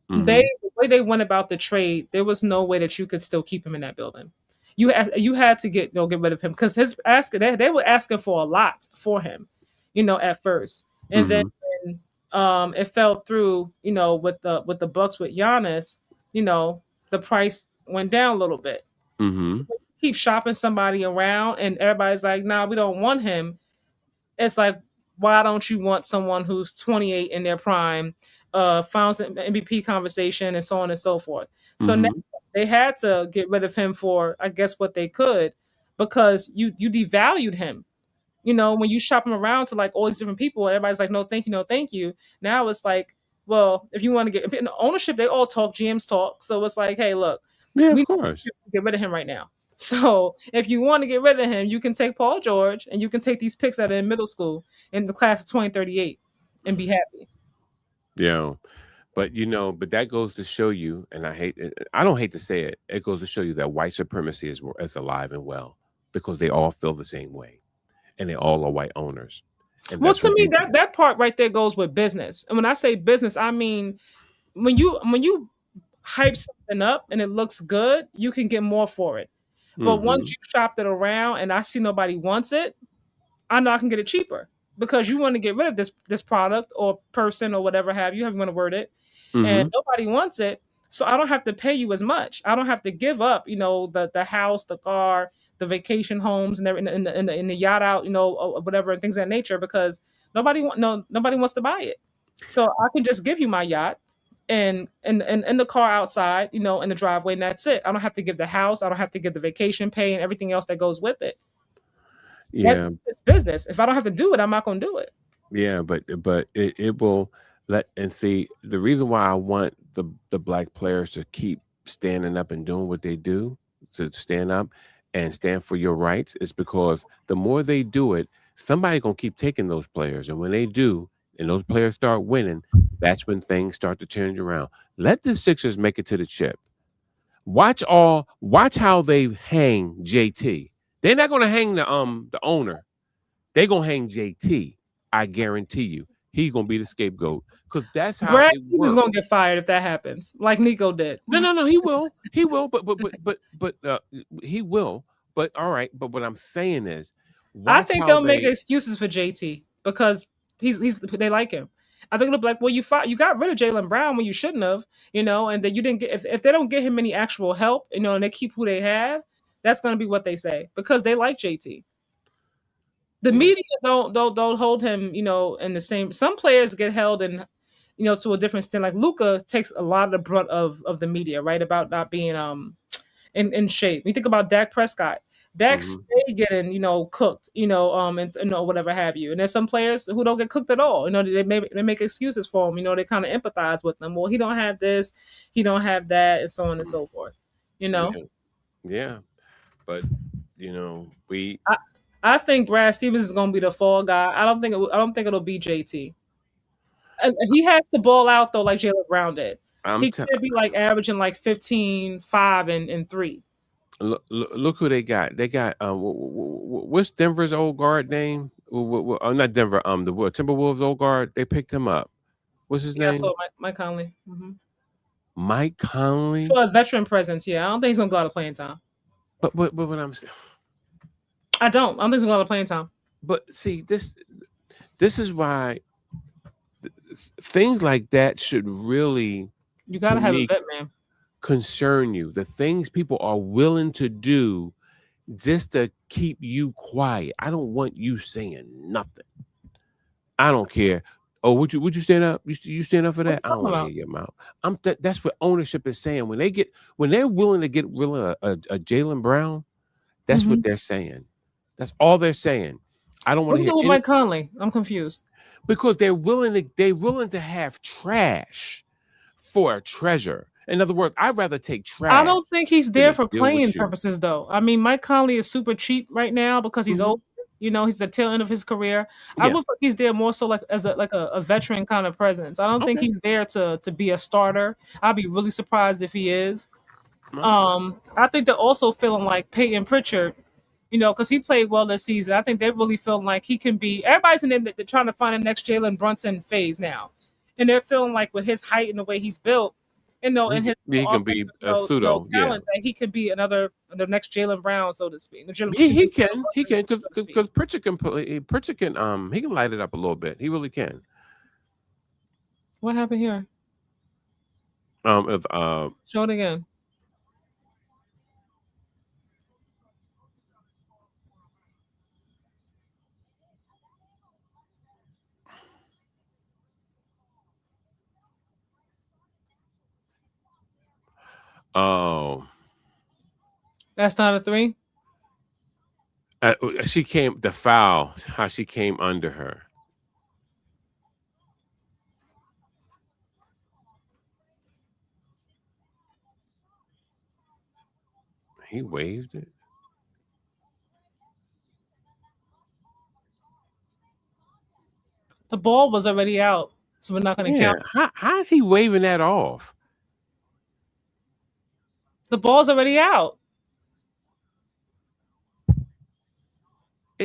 Hmm. The way they went about the trade, there was no way that you could still keep him in that building. You had to get rid of him because his asking they were asking for a lot for him, at first, and then Hmm. it fell through, with the Bucks with Giannis, the price went down a little bit. Hmm. Keep shopping somebody around, and everybody's like, "Nah, we don't want him." It's like, why don't you want someone who's 28 in their prime, founds an MVP conversation, and so on and so forth. So now Hmm. They had to get rid of him for, I guess, what they could, because you devalued him. When you shop him around to like all these different people, and everybody's like, no, thank you, no, thank you. Now it's like, well, if you want to get in ownership, they all talk, GMs talk. So it's like, hey, look, Yeah, we of need course. to get rid of him right now. So if you want to get rid of him, you can take Paul George and you can take these picks that are in middle school in the class of 2038 and be happy. Yeah. But but that goes to show you, and I don't hate to say it, it goes to show you that white supremacy is alive and well because they all feel the same way, and they all are white owners, and Well, that's to what me, you. that part right there goes with business. And when I say business, I mean when you hype something up and it looks good, you can get more for it. But once Hmm. you shopped it around and I see nobody wants it, I know I can get it cheaper because you want to get rid of this product or person or whatever have you, however you want to word it, and Hmm. nobody wants it. So I don't have to pay you as much. I don't have to give up, the house, the car, the vacation homes, and in the yacht out, or whatever, and things of that nature, because nobody wants to buy it. So I can just give you my yacht and the car outside, in the driveway, and that's it. I don't have to give the house. I don't have to give the vacation pay and everything else that goes with it. That Yeah, it's business. If I don't have to do it, I'm not gonna do it. yeah, but it will let and see the reason why I want the black players to keep standing up and doing what they do to stand up and stand for your rights is because the more they do it, somebody gonna keep taking those players, and when they do, and those players start winning, that's when things start to change around. Let the Sixers make it to the chip. Watch how they hang JT. They're not gonna hang the owner. They gonna hang JT. I guarantee you. He's gonna be the scapegoat because that's how Brad it Stevens is works. gonna get fired if that happens, like Nico did. No, no, no. He will. He will. But he will. But all right. But what I'm saying is, I watch think how they'll make they. excuses for JT because he's they like him. I think it'll be like, well, you got rid of Jalen Brown when you shouldn't have, and then you didn't get if they don't get him any actual help, and they keep who they have, that's gonna be what they say because they like JT. The Yeah. media don't hold him, in the same. Some players get held in, to a different extent. Like Luca takes a lot of the brunt of the media, right? About not being in shape. You think about Dak Prescott. Dak Hmm. stay getting, cooked, and whatever have you. And there's some players who don't get cooked at all. They make excuses for him. They kind of empathize with them. Well, he don't have this, he don't have that, and so on and so forth. You know, Yeah. Yeah. But we. I I think Brad Stevens is going to be the fall guy. I don't think it'll be JT. And he has to ball out though, like Jalen Brown did. I'm He t- can't be like averaging like 15, 5, and 3. look who they got. They got what's Denver's old guard name? Not Denver. The Timberwolves old guard. They picked him up. What's his Yeah, so name? Mike Conley. Mike Conley. For a veteran presence, yeah, I don't think he's gonna go out of playing time. But what I don't think he's gonna go out of playing time. but see this is why things like that should really, You to gotta have a me, vet man. concern you. The things people are willing to do just to keep you quiet. I don't want you saying nothing. I don't care. Oh, would you stand up? You stand up for What are that? you I don't talking want to hear about? your mouth. That's what ownership is saying. When they're willing to get rid of a Jalen Brown, that's what hmm they're saying. That's all they're saying. I don't want What's to he hear doing with any Mike Conley? I'm confused. because they're willing to have trash for a treasure. In other words, I'd rather take I trash don't think he's than there to for deal playing with you. purposes, though. I mean, Mike Conley is super cheap right now because he's Hmm. old. He's the tail end of his career. I Yeah. look like he's there more so like as a veteran kind of presence. I don't think Okay. he's there to be a starter. I'd be really surprised if he is. Well, I think they're also feeling like Peyton Pritchard, because he played well this season. I think they're really feeling like he can be. Everybody's in there, they're trying to find the next Jalen Brunson phase now, and they're feeling like with his height and the way he's built, and his he can offensive, be a pseudo. Yeah. talent, that he could be the next Jalen Brown, so to speak. He Excuse he me, Jalen can he Brunson, can so to speak. because Pritchard can play. Pritchard can he can light it up a little bit. He really can. What happened here? If Show it again. Oh, That's not a three. she came the foul. How she came under her. He waved it. The ball was already out, so we're not going to count. Yeah. How is he waving that off? The ball's already out.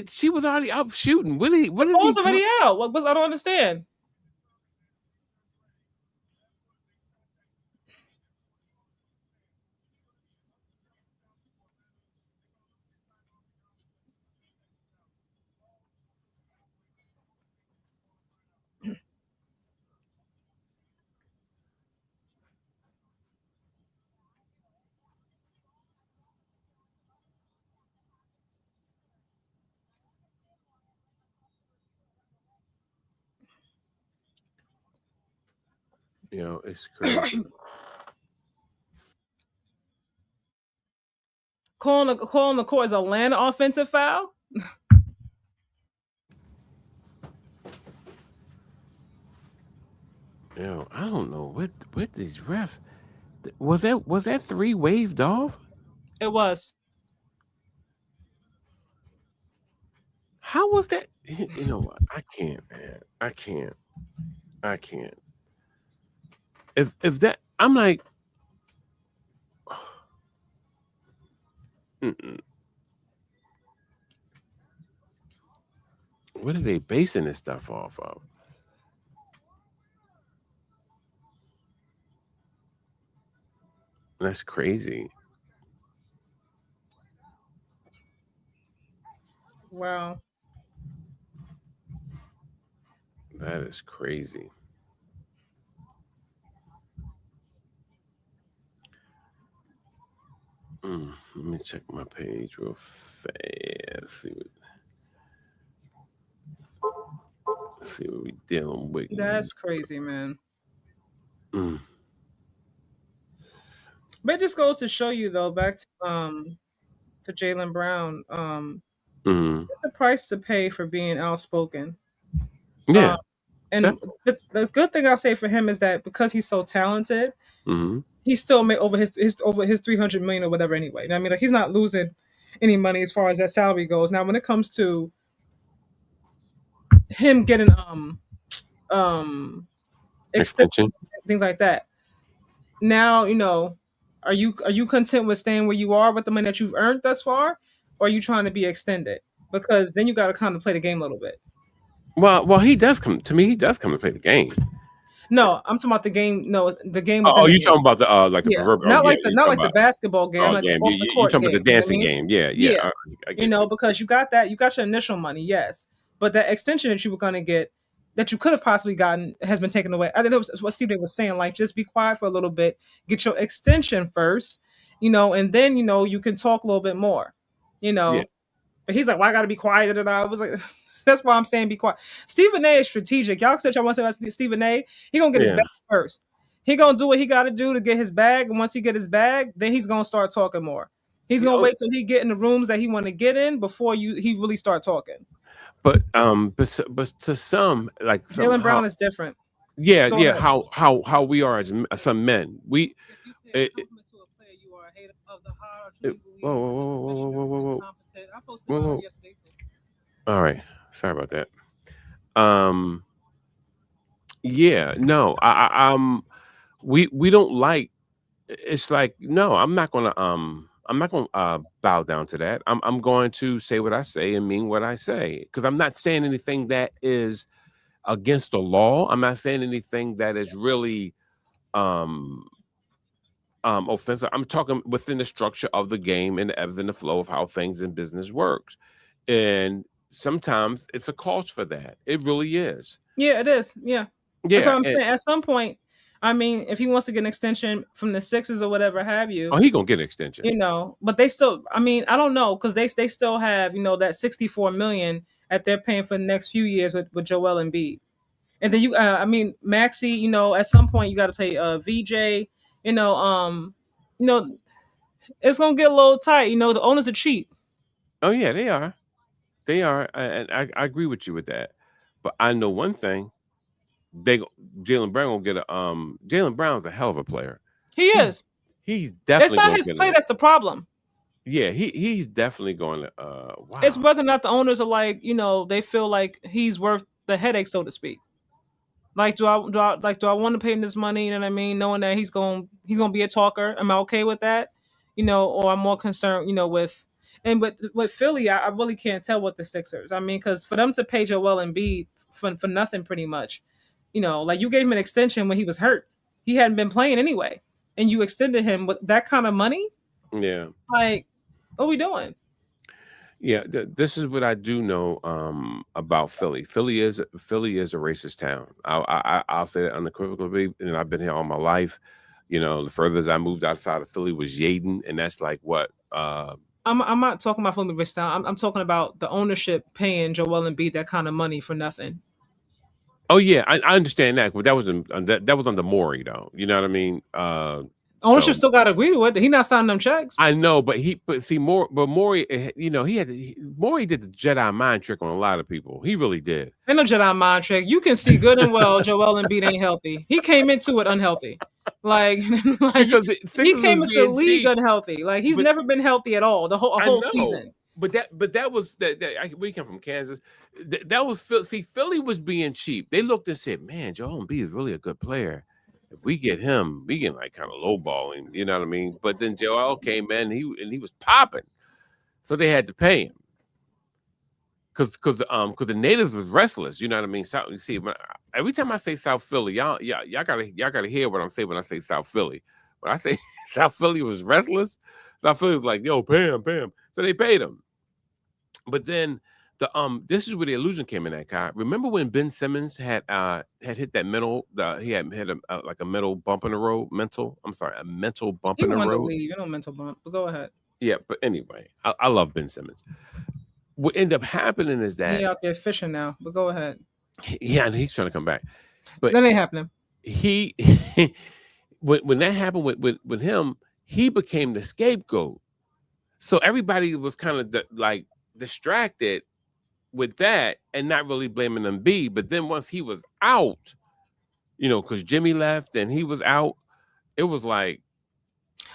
She was already up shooting. The What is he ball's talking? already out. What was? I don't understand. It's crazy. Calling the court is a land offensive foul. I don't know what these refs was that three waved off? It was. How was that? You know what? I can't, man. I can't. I can't. If that, I'm like, mm-mm. What are they basing this stuff off of? That's crazy. Wow. That is crazy. Let me check my page real fast. See what we dealing with. That's crazy, man. Mm, But it just goes to show you, though, back to Jalen Brown, mm, the price to pay for being outspoken. Um, yeah, and definitely. the good thing I'll say for him is that because he's so talented, Hmm. he still made over his 300 million or whatever anyway. You know what I mean, like he's not losing any money as far as that salary goes. Now, when it comes to him getting um extensions, Extension. things like that, now are you content with staying where you are with the money that you've earned thus far, or are you trying to be extended? Because then you got to kind of play the game a little bit. Well, he does come to me. He does come to play the game. No, I'm talking about the game. No, the game Oh, within the you game. talking about the like the Yeah, proverbial? Oh, not yeah, like the you not talking like the about basketball game, oh like the game. off the You court talking about the game. You know what I dancing mean? game? Yeah, yeah. Yeah, I get you. because you got that, you got your initial money, yes, but that extension that you were going to get, that you could have possibly gotten, has been taken away. I think that was what Steve was saying. Like, just be quiet for a little bit, get your extension first, and then you can talk a little bit more, you Yeah, know. But he's like, "Why I got to be quiet?" And I was like, "That's why I'm saying be quiet." Stephen A is strategic. Y'all said y'all want to say about Stephen A. He gonna get his yeah. bag first. He gonna do what he got to do to get his bag, and once he get his bag, then he's gonna start talking more. He's Yeah, gonna wait till he get in the rooms that he want to get in before he really start talking. but to some like Jalen somehow, Brown is different. yeah, Go yeah. ahead. How we are as some men. We If you pay a it, it, compliment to a player, you are a hater of the heart. I it, truly whoa, believe whoa, that the whoa, whoa, whoa, commissioner whoa, whoa, is whoa, competent. I posted whoa, about her whoa. yesterday too. All right, sorry about that. Um, yeah, no, we don't like. It's like no, I'm not gonna bow down to that. I'm going to say what I say and mean what I say because I'm not saying anything that is against the law. I'm not saying anything that is really um offensive. I'm talking within the structure of the game and the ebbs and the flow of how things in business works. And sometimes it's a cost for that. It really is. Yeah, it is. Yeah, that's Yeah. what I'm And saying. At some point, I mean, if he wants to get an extension from the Sixers or whatever have you, oh, he gonna get an extension. but they still, I mean, I don't know, because they still have that 64 million that they're paying for the next few years with Joel Embiid. And then I mean, Maxi, at some point you got to pay VJ, you know, um, You know, it's gonna get a little tight. You know, the owners are cheap. Oh yeah, they are. They are, and I agree with you with that. But I know one thing: they Jalen Brown gonna get a Jalen Brown's a hell of a player. He He's is. he's It's definitely not gonna his get play a that's the problem. yeah. He's definitely going to It's wow. whether or not the owners are like, they feel like he's worth the headache, so to speak. Like, do I want to pay him this money? You know what I mean? Knowing that he's gonna be a talker, am I okay with that? Or I'm more concerned, and with Philly, I really can't tell what the Sixers. I mean, because for them to pay Joel Embiid for nothing, pretty much, like you gave him an extension when he was hurt, he hadn't been playing anyway, and you extended him with that kind of money. Yeah. Like, what are we doing? Yeah, this is what I do know about Philly. Philly is a racist town. I'll say that unequivocally, and I've been here all my life. The furthest I moved outside of Philly was Yaden, and that's like what. I'm not talking about Philly rich town. I'm talking about the ownership paying Joel Embiid that kind of money for nothing. Oh yeah, I understand that, but that was that was under Maury though. You know what I mean? Ownership So still got to agree with it. He not signing them checks. I know, but see more, but Maury, Maury did the Jedi mind trick on a lot of people. He really did. Ain't no Jedi mind trick. You can see good and well Joel Embiid ain't healthy. He came into it unhealthy. Like, Because the he Sixers was came into the being league cheap, unhealthy. Like, he's but never been healthy at all. A I whole know, season. but that was we come from Kansas. That was Philly. See, Philly was being cheap. They looked and said, "Man, Joel Embiid is really a good player. If we get him, we can like kind of lowballing." You know what I mean? But then Joel came in, and he was popping, so they had to pay him because the natives was restless. You know what I mean? South, you see, every time I say South Philly, y'all gotta hear what I'm saying when I say South Philly. When I say South Philly was restless, South Philly was like, "Yo, pay him, pay him." So they paid him. But then this is where the illusion came in at Kai. Remember when Ben Simmons had hit that he had hit like a mental bump in the road, I'm sorry, a mental bump He in the wanted to road. leave. You know, mental bump. But go ahead. Yeah, but anyway, I love Ben Simmons. What ended up happening is He that out there fishing now. But go ahead. yeah, and he's trying to come back. But That ain't happening. he when that happened with him, he became the scapegoat. So everybody was kind of like distracted with that and not really blaming Embiid. But then once he was out, because Jimmy left and he was out, it was like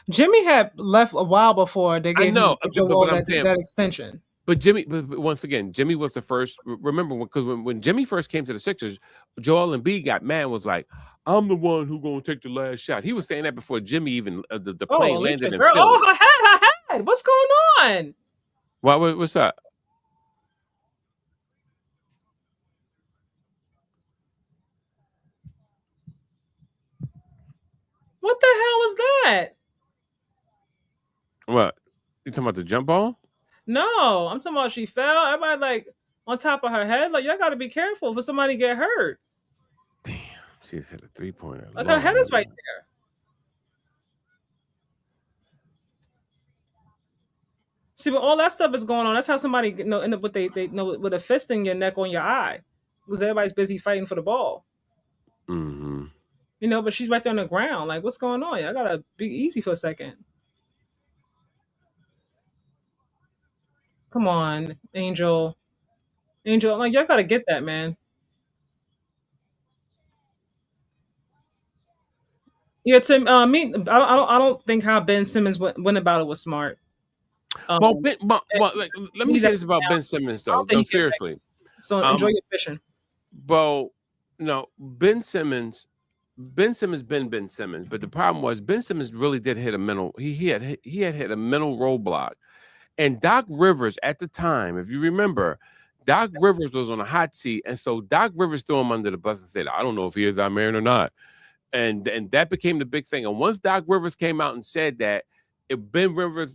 Jimmy had left a while before they I gave him know, Joel but I'm saying, that extension. but Jimmy, but once again, Jimmy was the first. Remember, because when Jimmy first came to the Sixers, Joel Embiid got mad and was like, "I'm the one who gonna take the last shot." He was saying that before Jimmy even the Oh, plane Alicia, landed in girl. Philly. Oh, her head. What's going on? What's up? What the hell was that? What you talking about the jump ball? No, I'm talking about she fell. Everybody like on top of her head. Like, y'all got to be careful for somebody to get hurt. Damn, she hit a 3-pointer. Like, her Lord, head is right there. See, but all that stuff is going on. That's how somebody end up with they know with a fist in your neck on your eye because everybody's busy fighting for the ball. mm-hmm. But she's right there on the ground. Like, what's going on? I gotta be easy for a second. Come on, Angel. Angel, like, y'all gotta get that, man. Yeah, Tim. I don't think how Ben Simmons went about it was smart. Well, Um, like, let me he's say out this about now. Ben Simmons, I don't though. think No, he can back. seriously. So enjoy Um, your fishing. well, no, Ben Simmons been Ben Simmons, but the problem was Ben Simmons really did hit a mental. He had hit a mental roadblock, and Doc Rivers at the time, if you remember, Doc Rivers was on a hot seat, and so Doc Rivers threw him under the bus and said, "I don't know if he is our man or not." And that became the big thing. And once Doc Rivers came out and said that, if Mhm.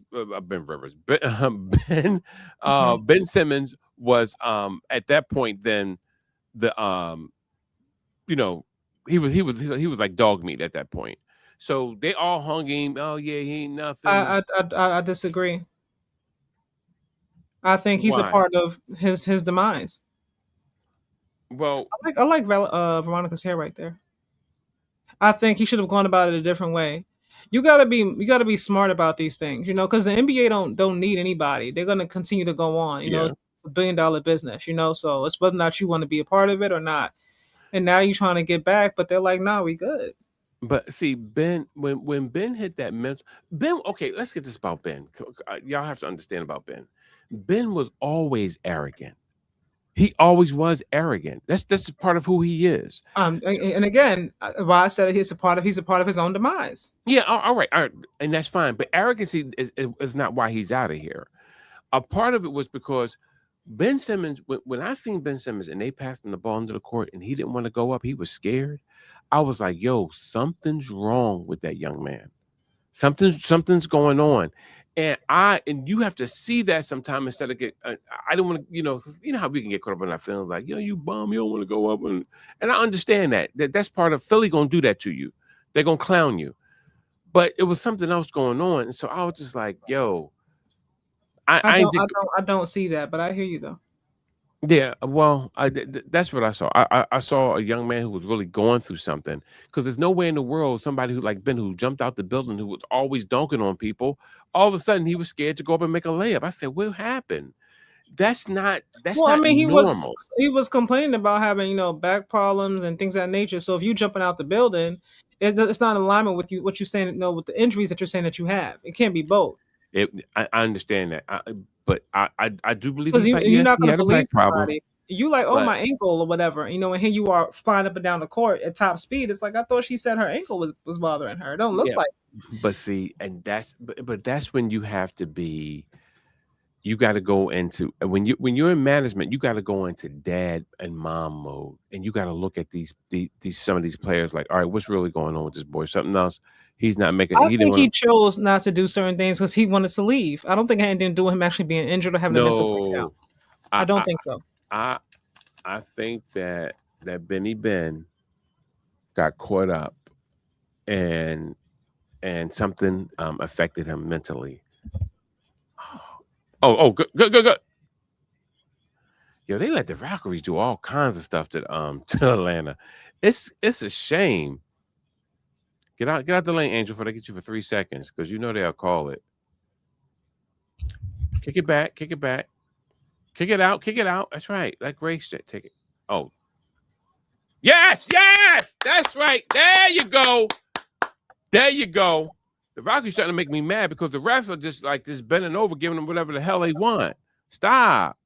Ben Simmons was at that point then the you know he was like dog meat at that point. So they all hung him. Oh yeah, he ain't nothing. I disagree. I think he's a Why? part of his demise. Well, I like Veronica's hair right there. I think he should have gone about it a different way. You gotta be smart about these things, because the NBA don't need anybody. They're gonna continue to go on. Yeah. It's a $1 billion business. So it's whether or not you want to be a part of it or not. And now you're trying to get back, but they're like, nah, we good. But see, Ben, when Ben hit that mental, Ben. Okay, let's get this about Ben. Y'all have to understand about Ben. Ben was always arrogant. He always was arrogant. That's part of who he is. And, So, and again, why I said he's a part of his own demise. yeah, all right, and that's fine. But arrogancy is not why he's out of here. A part of it was because Ben Simmons, when I seen Ben Simmons and they passed him the ball into the court and he didn't want to go up, he was scared. I was like, yo, something's wrong with that young man. Something's going on. And you have to see that sometime instead of get. I don't want to, you know how we can get caught up in our feelings, like, yo, you bum, you don't want to go up, and I understand that's part of Philly gonna do that to you. They're gonna clown you, but it was something else going on, and so I was just like, yo, I ain't think. I don't see that, but I hear you though. Yeah, well, that's what I saw. I saw a young man who was really going through something because there's no way in the world somebody who like Ben who jumped out the building who was always dunking on people. All of a sudden, he was scared to go up and make a layup. I said, "What happened? That's Well, I not mean, normal." he was complaining about having back problems and things of that nature. So if you jumping out the building, it's not in alignment with what you're saying. No, with the injuries that you're saying that you have, it can't be both. I understand that, but I do believe Because he you're yes not he gonna had a believe back problem, somebody. You like, oh, but my ankle or whatever, and here you are flying up and down the court at top speed. It's like I thought she said her ankle was bothering her. It don't look yeah, like. but see, and but that's when you have to be. You got to go into when you're in management, you got to go into dad and mom mode, and you got to look at these some of these players like, all right, what's really going on with this boy? Something else. He's not making. I He didn't think want he to. chose not to do certain things because he wanted to leave. I don't think it had anything to do with him actually being injured or having a mental breakdown. No, I I don't I think so. I I think that Benny Ben got caught up and something affected him mentally. Good, good, good, good. Yo, they let the Valkaries do all kinds of stuff to to Atlanta. It's a shame. Get out the lane, Angel, before they get you for 3 seconds, because you know they'll call it. Kick it back, kick it back, kick it out, kick it out. That's right. Let Grace take it. Oh, yes, yes, that's right. There you go. There you go. The Valkyries starting to make me mad because the refs are just like this bending over, giving them whatever the hell they want. Stop.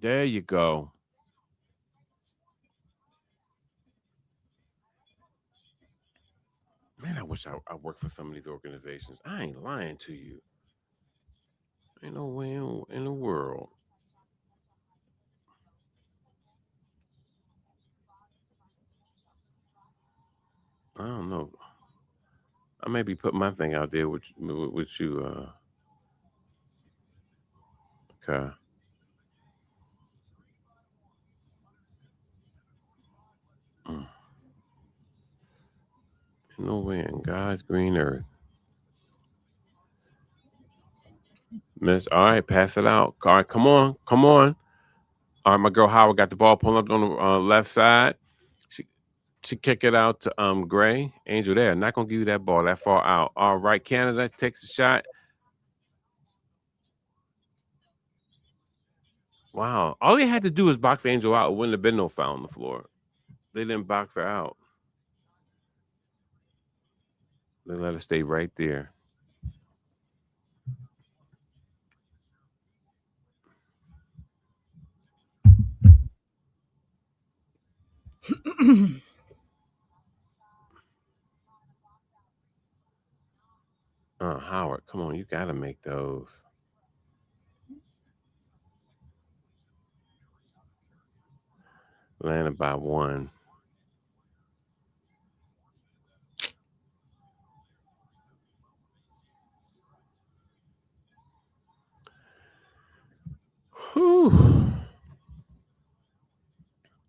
There you go. Man, I wish I worked for some of these organizations. I ain't lying to you. Ain't no way in the world. I don't know. I may be putting my thing out there with you. Okay. Mm. Ain't no way in God's green earth. Miss, all right, pass it out. All right, come on, come on. All right, my girl Howard got the ball pulling up on the left side. She she kick it out to Gray. Angel there, not gonna give you that ball that far out. All right, Canada takes a shot. Wow, all they had to do was box Angel out. It wouldn't have been no foul on the floor. They didn't box her out. They let her stay right there. Howard, come on, you gotta make those. Landed by one. Whew.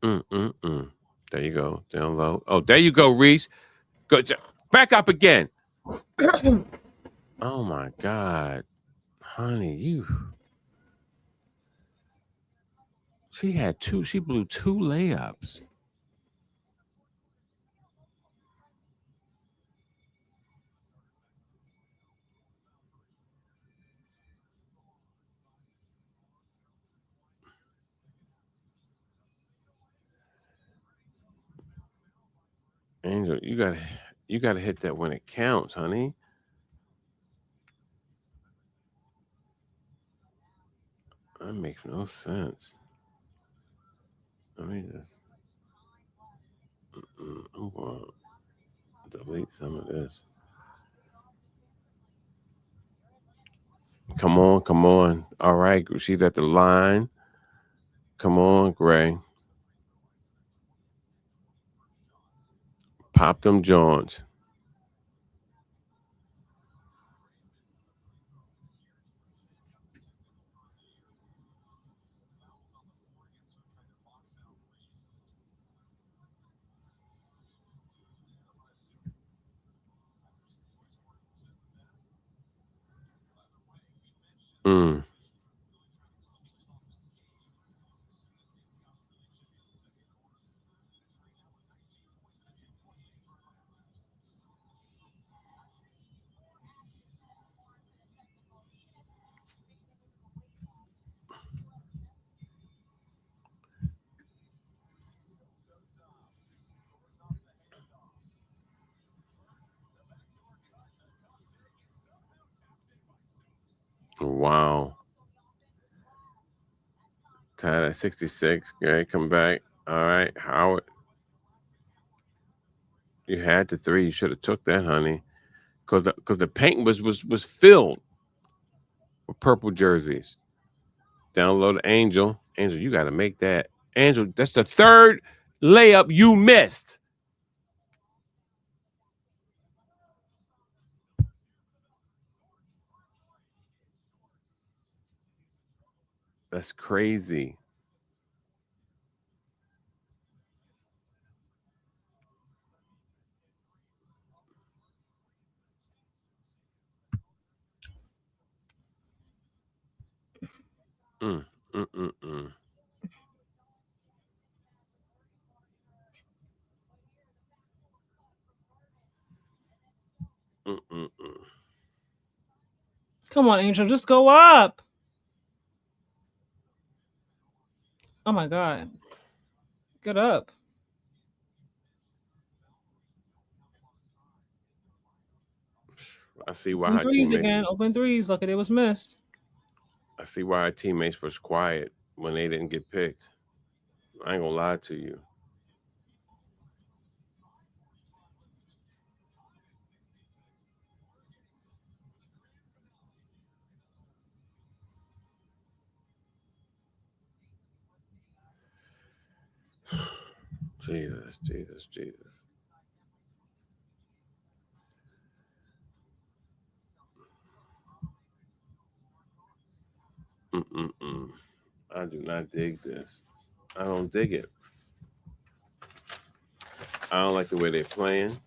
Mm. There you go. Down low. Oh, there you go, Reese. Go back up again. Oh my God, honey, you She blew two layups. Angel, you gotta hit that when it counts, honey. That makes no sense. Let me just. I'm going to delete some of this. Come on, come on. All right, she's at the line. Come on, Gray. Pop them joints. Mm. Wow. Tied at 66. Gray, come back. All right, Howard. You had the three. You should have took that, honey. Cause the paint was filled with purple jerseys. Download Angel. Angel, you gotta make that. Angel, that's the third layup you missed. That's crazy. Mm, mm, mm, mm. Mm, mm, mm. Come on, Angel, just go up. Oh my God. Get up. I see why Open her threes teammate. again. Open threes. Look at it was missed. I see why her teammates was quiet when they didn't get picked. I ain't gonna lie to you. Jesus, Jesus, Jesus. Mm, mm, mm. I do not dig this. I don't dig it. I don't like the way they're playing.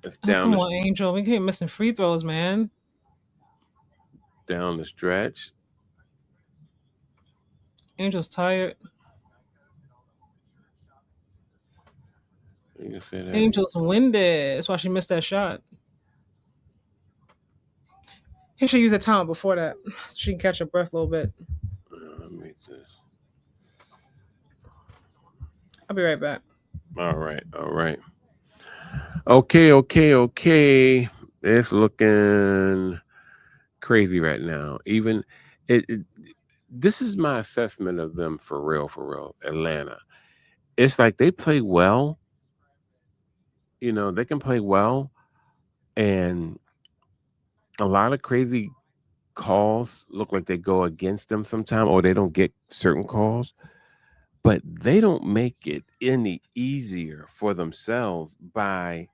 It's Oh, come on, Angel. We keep missing free throws, man. down the stretch. Angel's tired. You can say that again. Angel's winded. That's why she missed that shot. He should use a timeout before that so she can catch her breath a little bit. Let me just. I'll be right back. All right, all right. Okay, okay, okay. It's looking crazy right now. Even it this is my assessment of them for real, for real. Atlanta. It's like they play well. They can play well, and a lot of crazy calls look like they go against them sometime, or they don't get certain calls, but they don't make it any easier for themselves by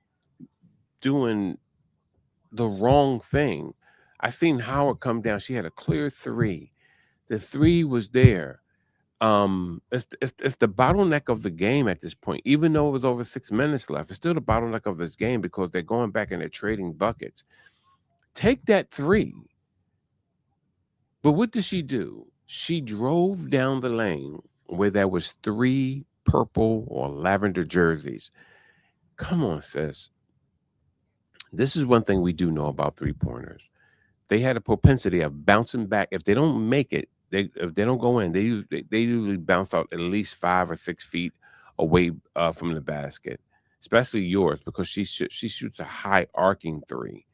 doing the wrong thing. I seen Howard come down. She had a clear three. The three was there. It's the bottleneck of the game at this point. Even though it was over 6 minutes left, it's still the bottleneck of this game because they're going back and they're trading buckets. Take that three. But what did she do? She drove down the lane where there was 3 purple or lavender jerseys. Come on, sis. This is one thing we do know about three-pointers. They had a propensity of bouncing back. If they don't make it, if they don't go in, they usually bounce out at least 5 or 6 feet away from the basket. Especially yours, because she shoots a high arcing three,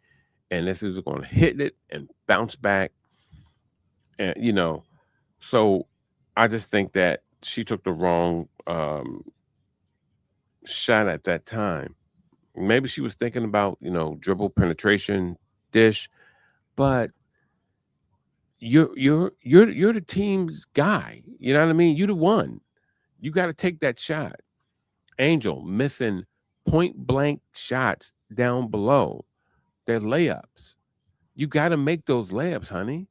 and this is going to hit it and bounce back, and So I just think that she took the wrong shot at that time. Maybe she was thinking about dribble penetration, dish, but you're the team's guy. You know what I mean? You the one. You got to take that shot. Angel missing point blank shots down below. They're layups. You got to make those layups, honey.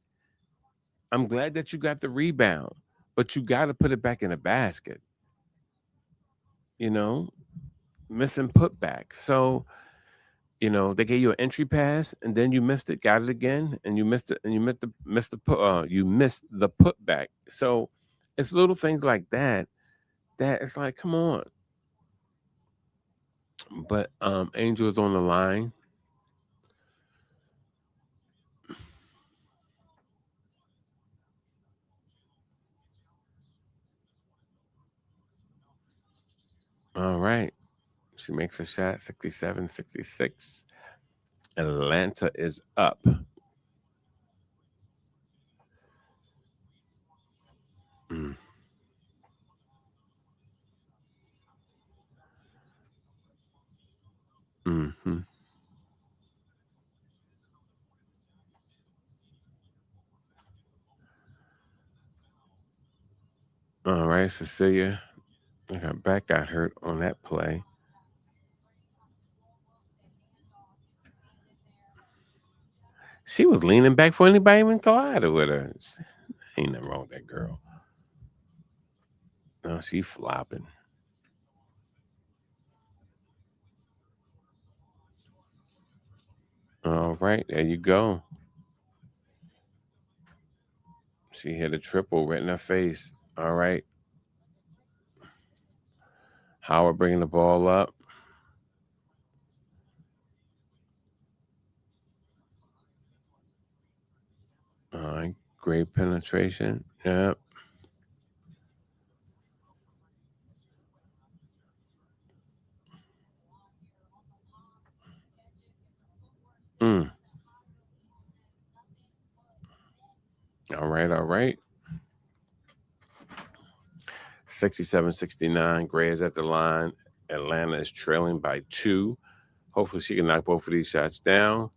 I'm glad that you got the rebound, but you got to put it back in the basket. You know, missing putback. So they gave you an entry pass, and then you missed it, got it again, and you missed it, and you missed the putback. So it's little things like that that it's like, come on. But Angel is on the line. All right. She makes a shot, 67-66. Atlanta is up. Mm, hmm. All right, Cecilia. Her back got hurt on that play. She was leaning back for anybody even collided with her. Ain't nothing wrong with that girl. No, she flopping. All right, there you go. She hit a triple right in her face. All right. Howard bringing the ball up. All right. Great penetration. Yep. Mm. All right. All right. 67-69. Gray is at the line. Atlanta is trailing by 2. Hopefully she can knock both of these shots down,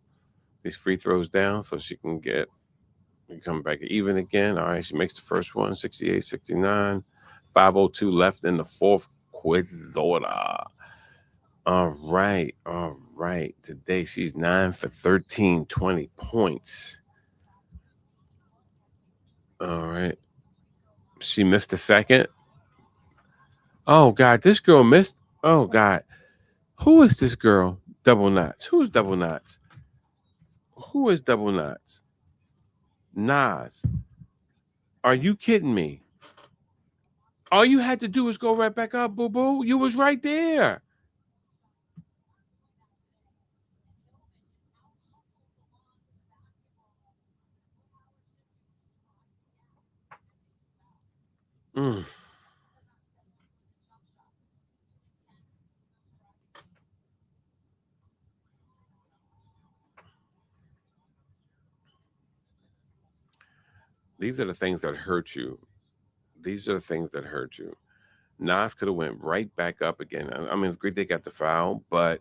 these free throws down, so she can come back even again. All right, she makes the first one, 68-69. 5:02 left in the fourth quarter. All right, all right. Today she's 9 for 13, 20 points. All right. She missed the second. Oh God, this girl missed. Oh God. Who is this girl? Double knots. Who's double knots? Who is double knots? Nas. Are you kidding me? All you had to do was go right back up, boo boo. You was right there. Mm. These are the things that hurt you. These are the things that hurt you. Nas could have went right back up again. I mean, it's great they got the foul, but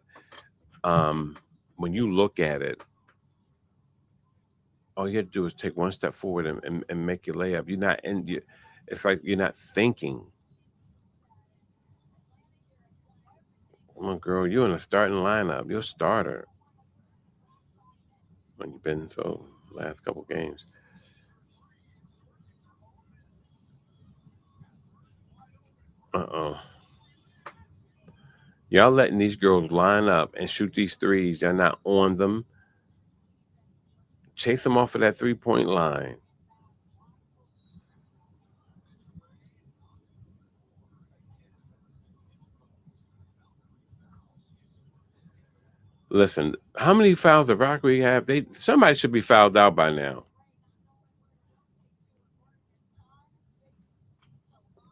um, when you look at it, all you have to do is take one step forward and make your layup. You're not in. It's like you're not thinking. Come on, girl, you're in a starting lineup. You're a starter when you've been so last couple games. Uh-oh. Y'all letting these girls line up and shoot these threes. Y'all not on them. Chase them off of that 3-point line. Listen, how many fouls does Valkyrie have? They somebody should be fouled out by now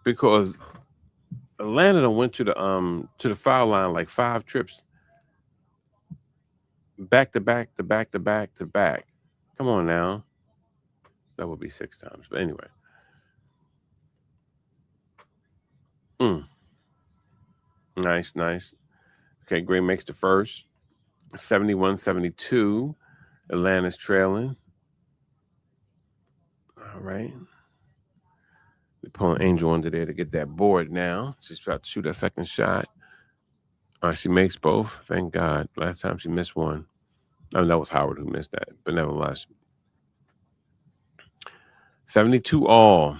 because Atlanta done went to the foul line like 5 trips back to back to back to back to back. Come on now, that would be 6 times. But anyway, mm, nice, nice. Okay, Gray makes the first 71-72. Atlanta's trailing. All right. They're pulling Angel under there to get that board now. She's about to shoot a second shot. All right, she makes both. Thank God. Last time she missed one. Oh, that was Howard who missed that. But nevertheless, 72 all.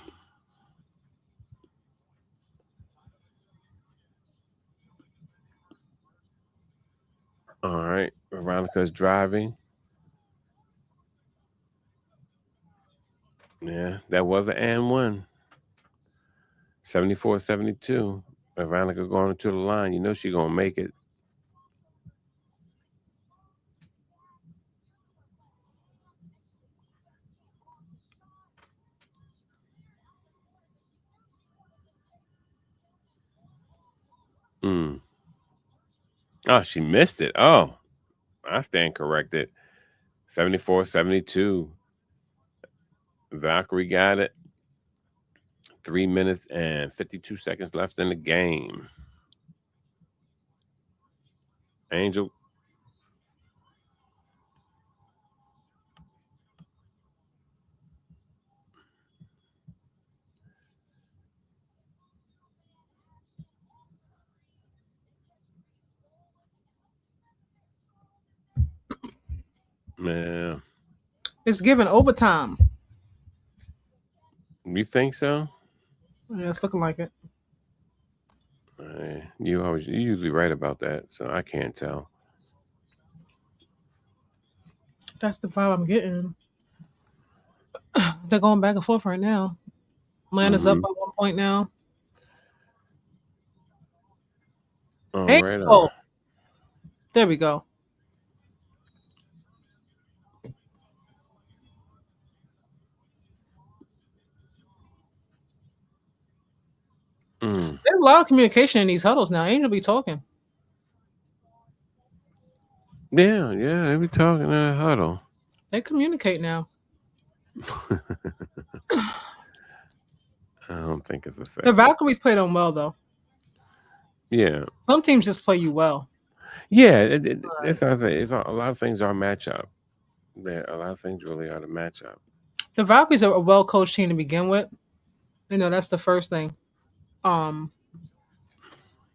All right. Veronica's driving. Yeah, that was an and one. 74-72. Veronica going to the line. You know she going to make it. Mm. Oh, she missed it. Oh, I stand corrected. 74-72. Valkyrie got it. 3 minutes and 52 seconds left in the game. Angel. Man, It's given overtime. you think so? Yeah, it's looking like it. You usually right about that, so I can't tell. That's the vibe I'm getting. They're going back and forth right now. Atlanta's up Mm-hmm. by 1 point now. All Hey, right. oh, there we go. Mm. There's a lot of communication in these huddles now. Angel be talking. Yeah, yeah. They be talking in a huddle. They communicate now. I don't think it's The effective. Valkyries played them well though. Yeah, Some teams just play you well. yeah. Right. It's, not, it's a lot of things are matchup. Yeah, a lot of things really are the matchup. The Valkyries are a well coached team to begin with. That's the first thing. Um,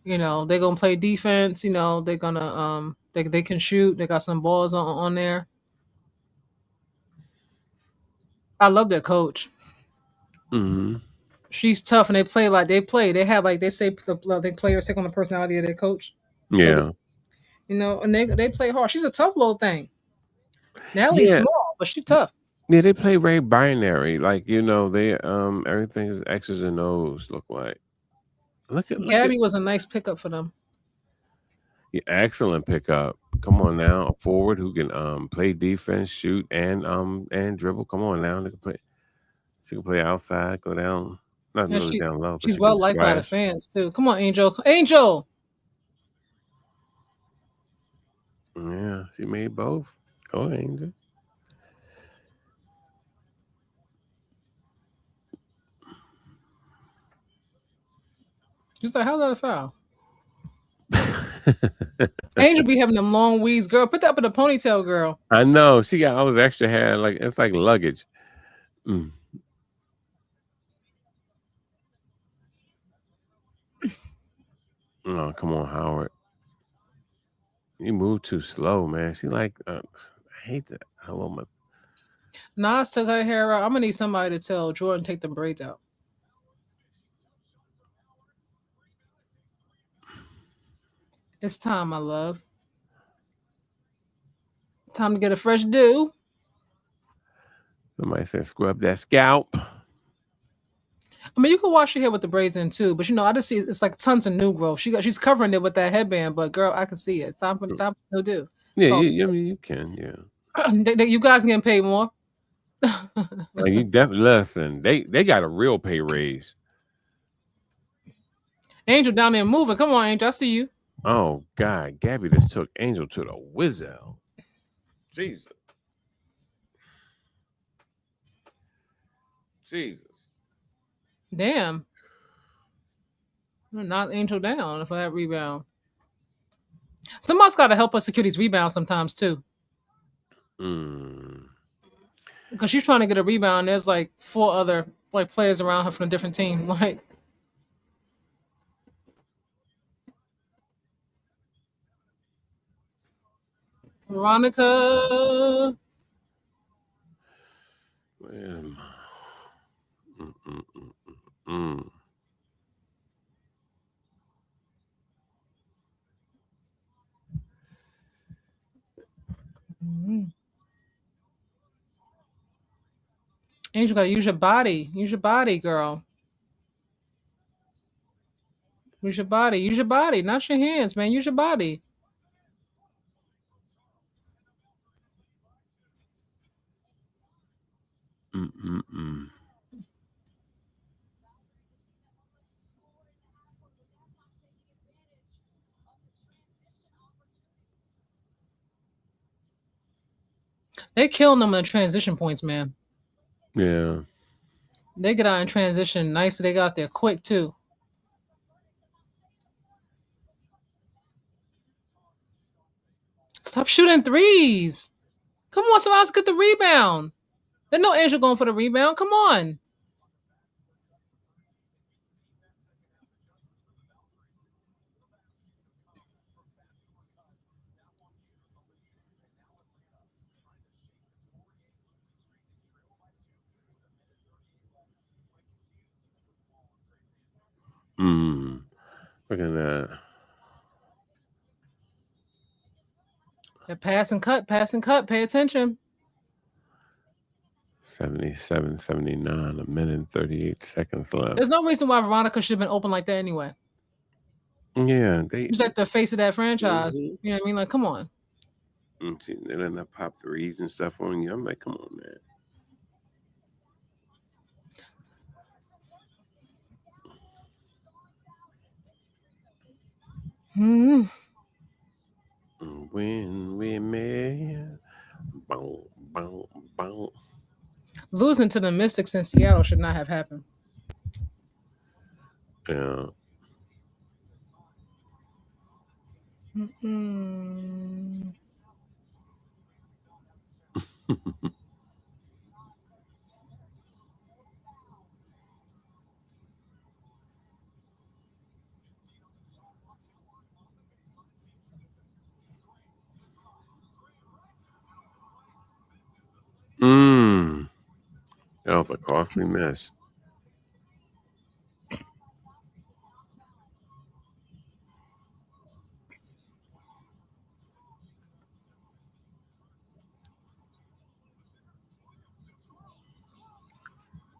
they're gonna play defense. They're gonna they can shoot. They got some balls on there. I love their coach. Mm-hmm. She's tough, and they play like they play. They have like they say the players take on the personality of their coach. So Yeah, and they play hard. She's a tough little thing. Natalie's yeah, small, but she's tough. yeah. They play very binary. Like they everything is X's and O's. Look like. Look at Gabby was a nice pickup for them. yeah, excellent pickup. Come on now, a forward who can play defense, shoot, and dribble. Come on now, they can play. She can play outside, go down, not And really down low, but she's she can well liked by the splash. fans too. Come on, Angel. Angel. Yeah, she made both. Go Angel. She's like, how's that a foul? Angel be having them long weeds, girl. Put that up in a ponytail, girl. I know she got all this extra hair, like it's like luggage. Mm. Oh, come on, Howard. You move too slow, man. She like, I hate that. Hello, my. Nas took her hair out. I'm gonna need somebody to tell Jordan take them braids out. It's time, my love. Time to get a fresh do. Somebody said scrub that scalp. I mean, you can wash your hair with the braids in too, but I just see it's like tons of new growth. She's covering it with that headband, but girl, I can see it. Time for no do. Yeah, So I mean, you can, yeah. you guys getting paid more. Like, you definitely listen, they got a real pay raise. Angel down there moving. Come on, Angel. I see you. Oh God, Gabby just took Angel to the Wizzo. Jesus. Jesus. Damn. Knock Angel down for that rebound. Somebody's got to help us secure these rebounds sometimes too. Mm. Because she's trying to get a rebound. There's like four other like players around her from a different team. Like Veronica. Where am I? Mm, mm, mm, mm. Mhm. Angel gotta use your body. Use your body, girl. Use your body. Use your body. Not your hands, man. Use your body. Mm, mm, mm. They killing them in the transition points, man. Yeah. They get out in transition nice. They got there quick too. Stop shooting threes. Come on, somebody else get the rebound. There's no Angel going for the rebound. Come on. Mm. Look at that. That pass and cut, pass and cut. Pay attention. 77, 79, a minute and 38 seconds left. There's no reason why Veronica should have been open like that anyway. Yeah, they. She's like the face of that franchise. Mhm. You know what I mean? Like, come on. See, they letting that pop threes and stuff on you. I'm like, come on, man. Hmm. When we met, boom, boom, boom. Losing to the Mystics in Seattle should not have happened. Yeah. Mm-mm. Mm. That was a costly mess.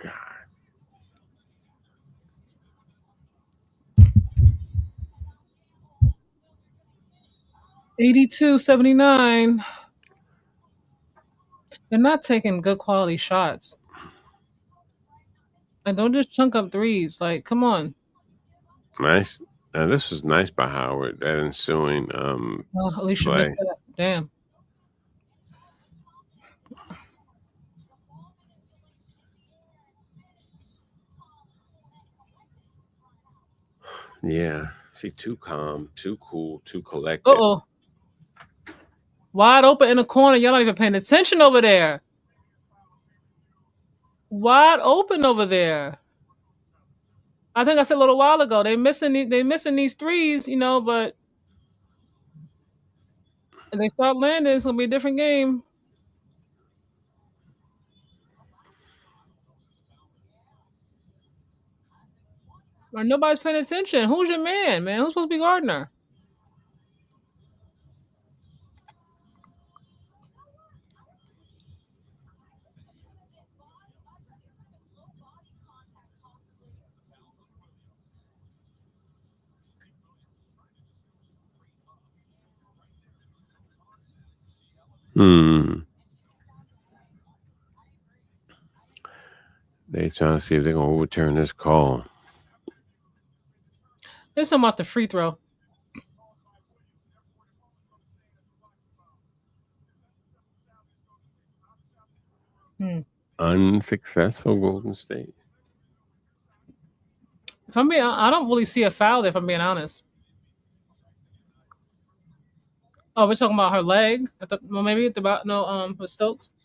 God. 82-79. They're not taking good quality shots. And don't just chunk up threes. Like, come on. Nice. This was nice by Howard. That ensuing Oh, at least you missed play. that. Damn. Yeah. See, too calm, too cool, too Uh collected. oh. Wide open in the corner. Y'all not even paying attention over there. Wide open over there. I think I said a little while ago. They missing these threes, but if they start landing, it's gonna be a different game. Or nobody's paying attention. Who's your man? Who's supposed to be Gardner? Hmm. They trying to see if they're gonna overturn this call. There's something about the free throw. Hmm. Unsuccessful Golden State. If I'm being, I don't really see a foul there. If I'm being honest. Oh, we're talking about her leg. Well, maybe at the about no with Stokes.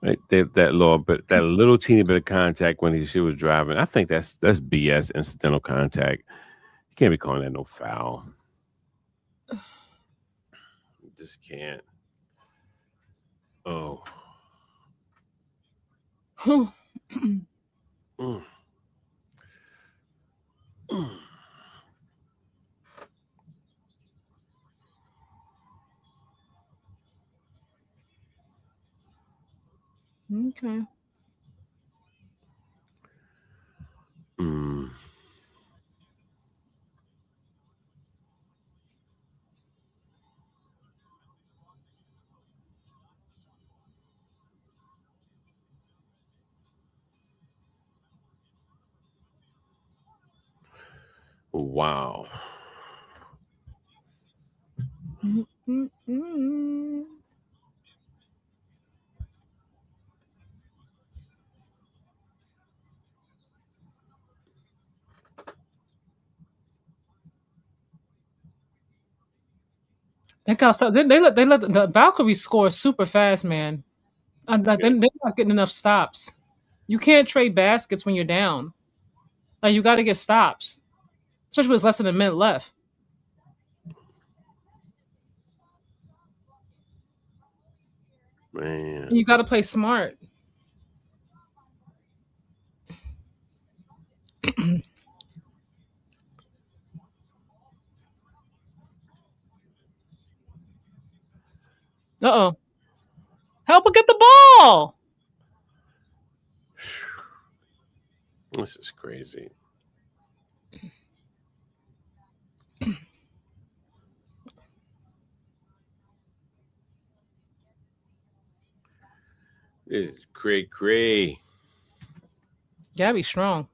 Right, that little bit, that little teeny bit of contact when she was driving. I think that's BS. Incidental contact. You can't be calling that no foul. You just can't. Oh. Mm. Mm. Okay. Mm. Wow. They got they let the Valkyries score super fast, man. Yeah. They're not getting enough stops. You can't trade baskets when you're down. Like you got to get stops, especially when it's less than a minute left. Man. And you got to play smart. Uh oh, help her get the ball. This is crazy. This is cray. Gabby's strong.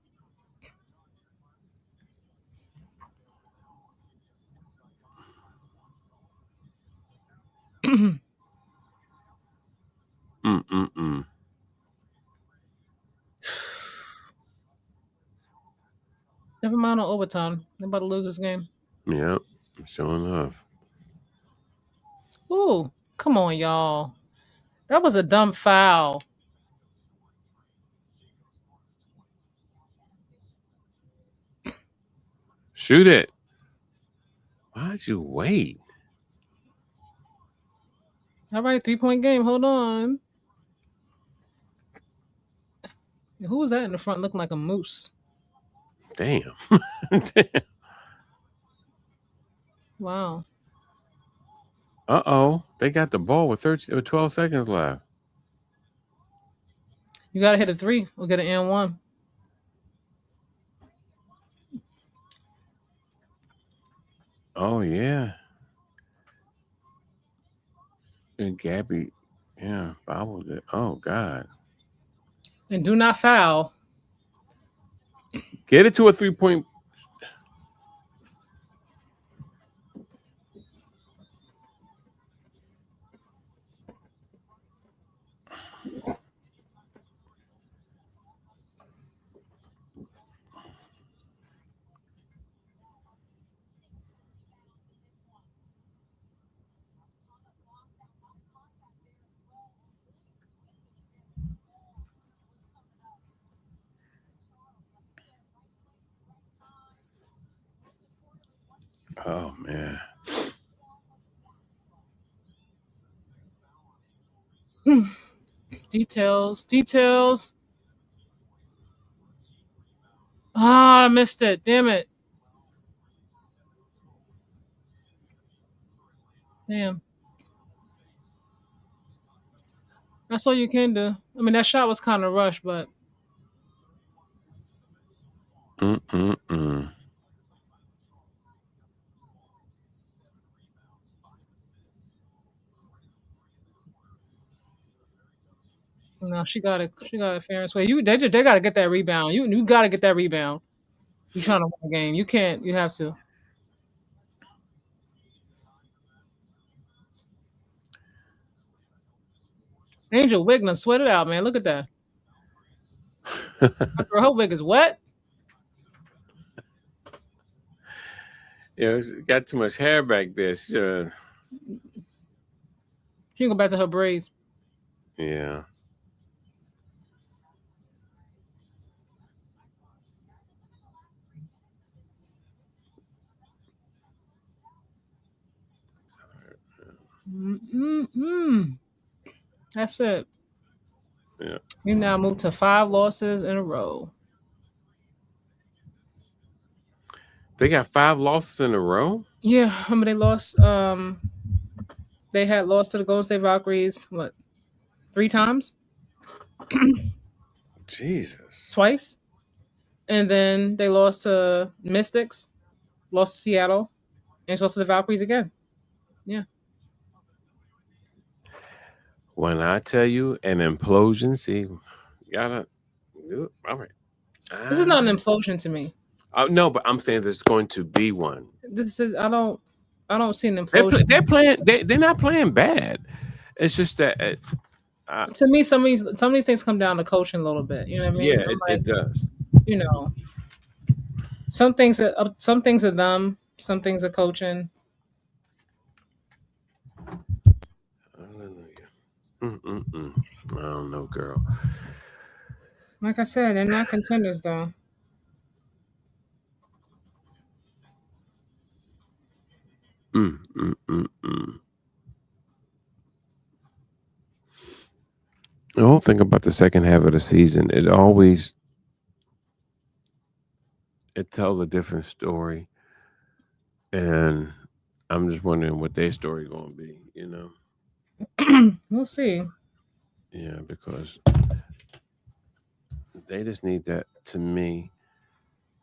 Mm. Never mind on overtime. They're about to lose this game. Yep. Sure enough. Ooh, come on, y'all. That was a dumb foul. Shoot it. Why'd you wait? All right, 3-point game. Hold on. Who was that in the front looking like a moose? Damn. Wow. Uh-oh. They got the ball with 13 or 12 seconds left. You got to hit a three. We'll get an N1. Oh yeah. And Gabby, yeah, fouled it. Oh God. And do not foul. Get it to a 3-point. Oh man. Details. Ah, I missed it. Damn it. Damn. That's all you can do. I mean, that shot was kind of rushed, but Mm. No, she got it fair and square. They got to get that rebound. You got to get that rebound. You trying to win a game. You can't. You have to. Angel Wigman, sweat it out, man. Look at that. My girl, her wig is wet. It's got too much hair back there. She can go back to her braids. Yeah. Mm-mm-mm. That's it. Yeah. We now move to 5 losses in a row. They got 5 losses in a row. Yeah, how many they lost? They had lost to the Golden State Valkyries. What? 3 times? Jesus. Twice? And then they lost to Mystics, lost to Seattle, and lost to the Valkyries again. Yeah. When I tell you an implosion, see, you gotta. All right. This is not an implosion to me. No, but I'm saying there's going to be one. This is I don't see an implosion. They're playing. They're not playing bad. It's just that. To me, some of these things come down to coaching a little bit. You know what I mean? Yeah, I'm it like, does. you know, some things are them, some things are coaching. Hallelujah. Mm-mm-mm. I don't know, girl. Like I said, they're not contenders though. Mm-mm-mm-mm. The whole thing about the second half of the season, it tells a different story, and I'm just wondering what their story going to be. We'll see. Yeah, because they just need that. To me,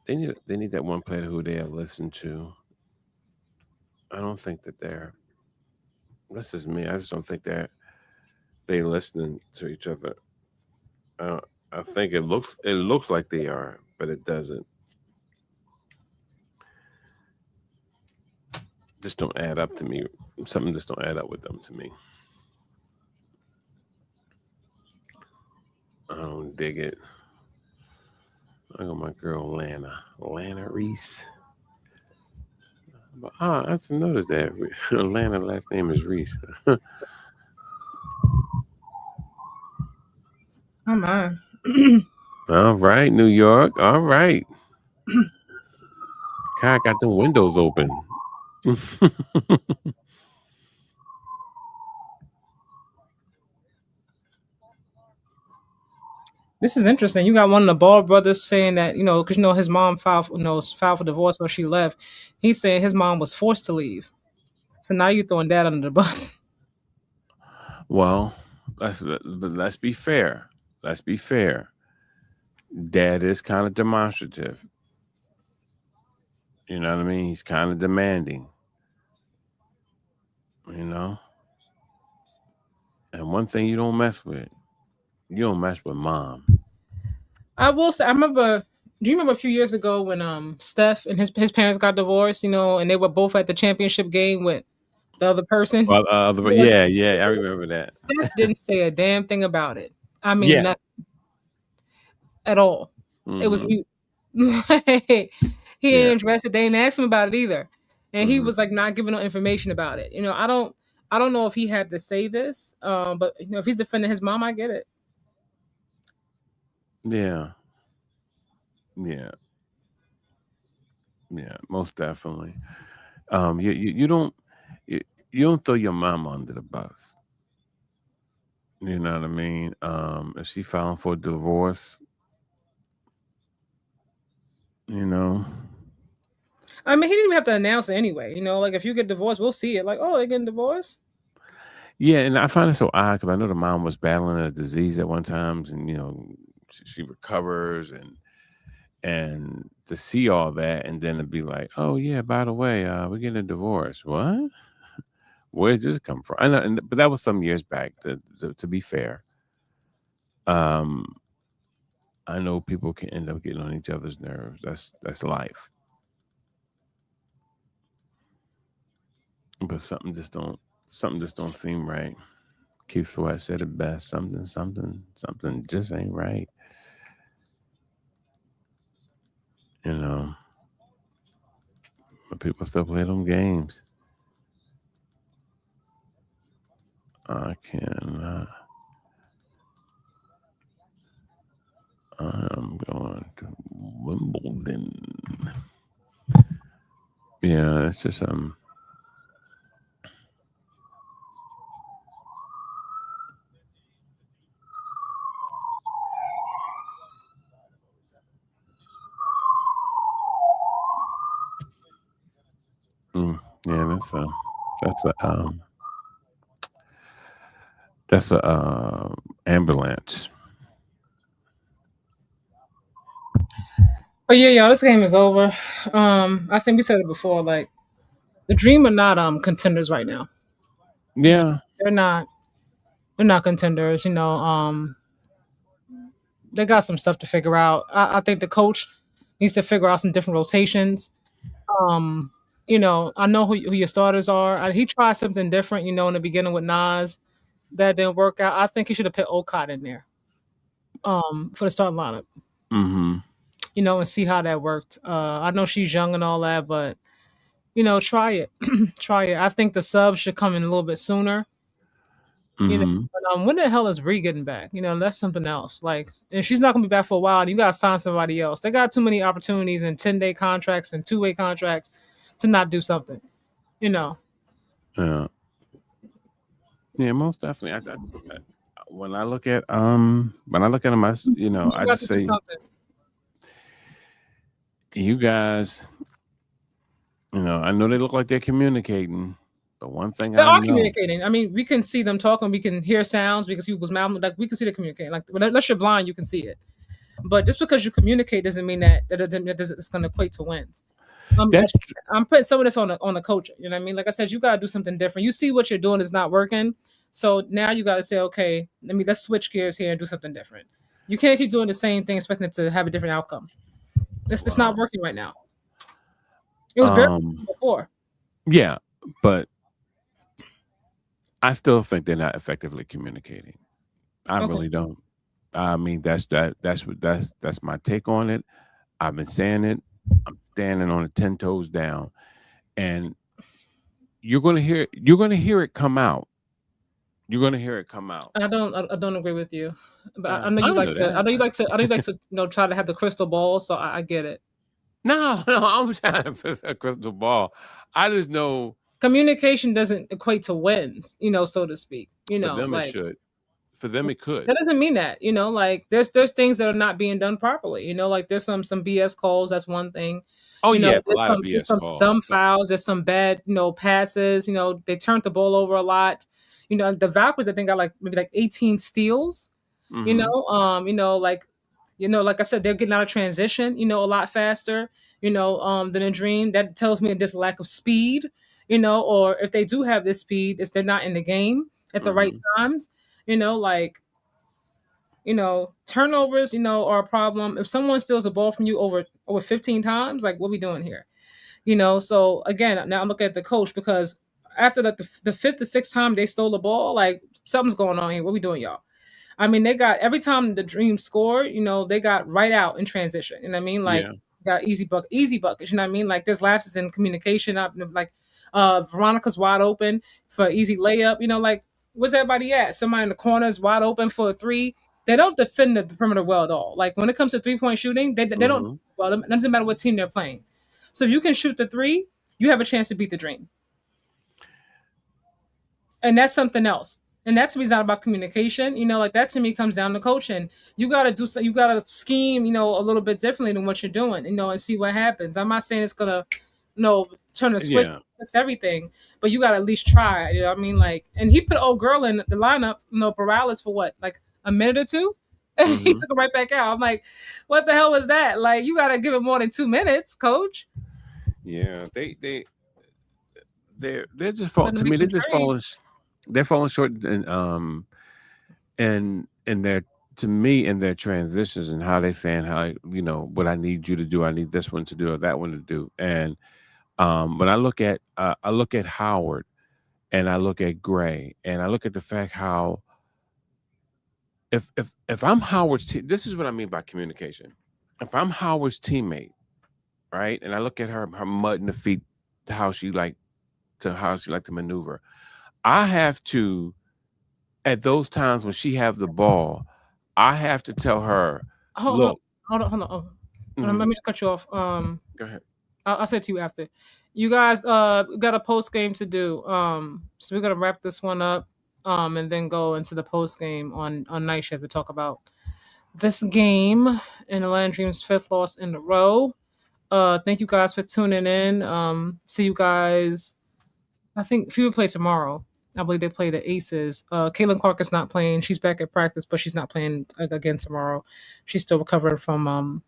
they need that one player who they'll listen to. I don't think that they're. This is me. I just don't think they listening to each other. Uh, I think it looks like they are, but it doesn't. Just don't add up to me. Something just don't add up with them to me. I don't dig it. I got my girl Lana Reese. But I just noticed that Lana last name is Reese. Oh my. All right, New York. All right. Kai got the windows open. This is interesting. You got one of the Ball brothers saying that, because his mom filed for divorce or she left. He's saying his mom was forced to leave. So now you're throwing that under the bus. Well, let's be fair. Let's be fair. Dad is kind of demonstrative. You know what I mean? He's kind of demanding. You know. And one thing you don't mess with mom. I will say, I remember. Do you remember a few years ago when Steph and his parents got divorced? And they were both at the championship game with the other person. Well, yeah, yeah, I remember that. Steph didn't say a damn thing about it. I mean, Yeah. nothing at all. It was Hmm. mute. He Yeah. ain't interested. They didn't ask him about it either, and he Hmm. was like not giving no information about it. I don't know if he had to say this, but if he's defending his mom, I get it. Yeah. Yeah. Yeah. Most definitely. You don't you, you don't throw your mom under the bus. You know what I mean? If she filing for divorce, you know. I mean, he didn't even have to announce it anyway. Like if you get divorced, we'll see it. Like, oh, they're getting divorced. Yeah, and I find it so odd because I know the mom was battling a disease at one time, and she recovers, and to see all that, and then to be like, oh yeah, by the way, we're getting a divorce. What? Where does this come from? But that was some years back. To be fair, Um, I know people can end up getting on each other's nerves. That's life. But something just don't seem right. Keith Sweat said it best. Something just ain't right. You know, but people still play them games. I cannot. I'm going to Wimbledon. Yeah, it's just mm, yeah, that's a ambulance. But yeah, y'all, this game is over. I think we said it before. Like the Dream are not contenders right now. You know, Yeah. they're not. They're not contenders. They got some stuff to figure out. I think the coach needs to figure out some different rotations. Um, I know who your starters are. He tried something different. In the beginning with Nas, that didn't work out. I think he should have put Okot in there. For the starting lineup. Mm-hmm. And see how that worked. I know she's young and all that, but try it. Try it. I think the subs should come in a little bit sooner. Mm-hmm. But when the hell is Bree getting back? That's something else. Like, if she's not gonna be back for a while, you gotta sign somebody else. They got too many opportunities and 10-day contracts and two-way contracts to not do something. You know, Yeah. Yeah, most definitely. I when I look at them, you I got just to do say, something. you guys, I know they look like they're communicating, but one thing They I are know, communicating. I mean, we can see them talking. We can hear sounds. We can see people's mouth. Like we can see them communicating. Like unless you're blind, you can see it. But just because you communicate doesn't mean that it's going to equate to wins. I'm that's tr- I'm putting some of this on the coach. You know what I mean? Like I said, you got to do something different. You see what you're doing is not working, so now you got to say, okay, let's switch gears here and do something different. You can't keep doing the same thing expecting it to have a different outcome. It's not wow. working right now. It was barely Um, before. yeah, but I still think they're not effectively communicating. I Okay, really don't. I mean, that's my take on it. I've been saying it. I'm standing on it 10 toes down, and you're gonna hear it come out. You're gonna hear it come out. I don't agree with you, but I Yeah, know you I like know to. I that. know you like to. I know you like to. Try to have the crystal ball. So I get it. No, no, I'm trying to put a crystal ball. I just know Communication doesn't equate to wins, so to speak. for them it Like should. For them it could. that doesn't mean that, like there's things that are not being done properly. Like there's some BS calls. That's one thing. Oh yeah, a There's lot of there's BS some dumb calls. fouls. There's some bad passes. They turned the ball over a lot. The Valkyries I think got like maybe like 18 steals. Mm-hmm. Like like I said, they're getting out of transition. A lot faster. Than a Dream. That tells me that there's a lack of speed. Or if they do have this speed, it's they're not in the game at the right Mm-hmm. times. Like turnovers, are a problem. If someone steals a ball from you over 15 times, like what we doing here? So again, now I'm looking at the coach because after the fifth or sixth time they stole the ball, like something's going on here. What we doing, y'all? I mean, they got every time the Dream scored, they got right out in transition. You know what I mean? Like Yeah. got easy buckets. You know what I mean? Like there's lapses in communication. Like Veronica's wide open for easy layup. Like where's everybody at? Somebody in the corner is wide open for a three. They don't defend the perimeter well at all. Like when it comes to 3-point shooting, they don't. Mm-hmm. Well, it doesn't matter what team they're playing. So if you can shoot the three, you have a chance to beat the Dream, and that's something else. And that to me is not about communication. Like that to me comes down to coaching. You got to do so. You got to scheme, a little bit differently than what you're doing, and see what happens. I'm not saying it's gonna, turn the switch, Yeah. fix everything, but you got to at least try. You know what I mean? Like, and he put old girl in the lineup, Morales for what, like a minute or two. He Mm-hmm. took her right back out. I'm like, what the hell was that? Like, you got to give it more than 2 minutes, coach. Yeah. They're just Got fall to to make me. some trades. They're falling short, and in their to me in their transitions and how they saying how what I need you to do, I need this one to do or that one to do. And when I look at Howard and I look at Gray and I look at the fact how if I'm this is what I mean by communication. If I'm Howard's teammate, right, and I look at her mud in the feet, how she like to maneuver, I have to at those times when she have the ball, I have to tell her, Hold on, look. hold on. Let Mhm, me cut you off. go ahead. I'll say it to you after. You guys got a post game to do. So we're gonna wrap this one up. And then go into the post game on night shift to talk about this game and the Land Dreams' fifth loss in a row. Thank you guys for tuning in. See you guys. I think few will play tomorrow. I believe they play the Aces. Caitlin Clark is not playing. She's back at practice, but she's not playing again tomorrow. She's still recovering from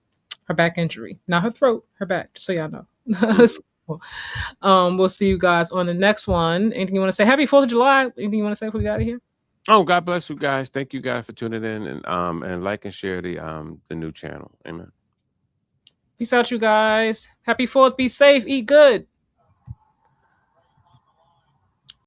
her back injury. Not her throat, her back. Just so y'all know. Mhm. So, we'll see you guys on the next one. Anything you want to say? Happy 4th of July. Anything you want to say before we get out of here? Oh, God bless you guys. Thank you guys for tuning in and like and share the new channel. Amen. Peace out, you guys. Happy 4th. Be safe. Eat good.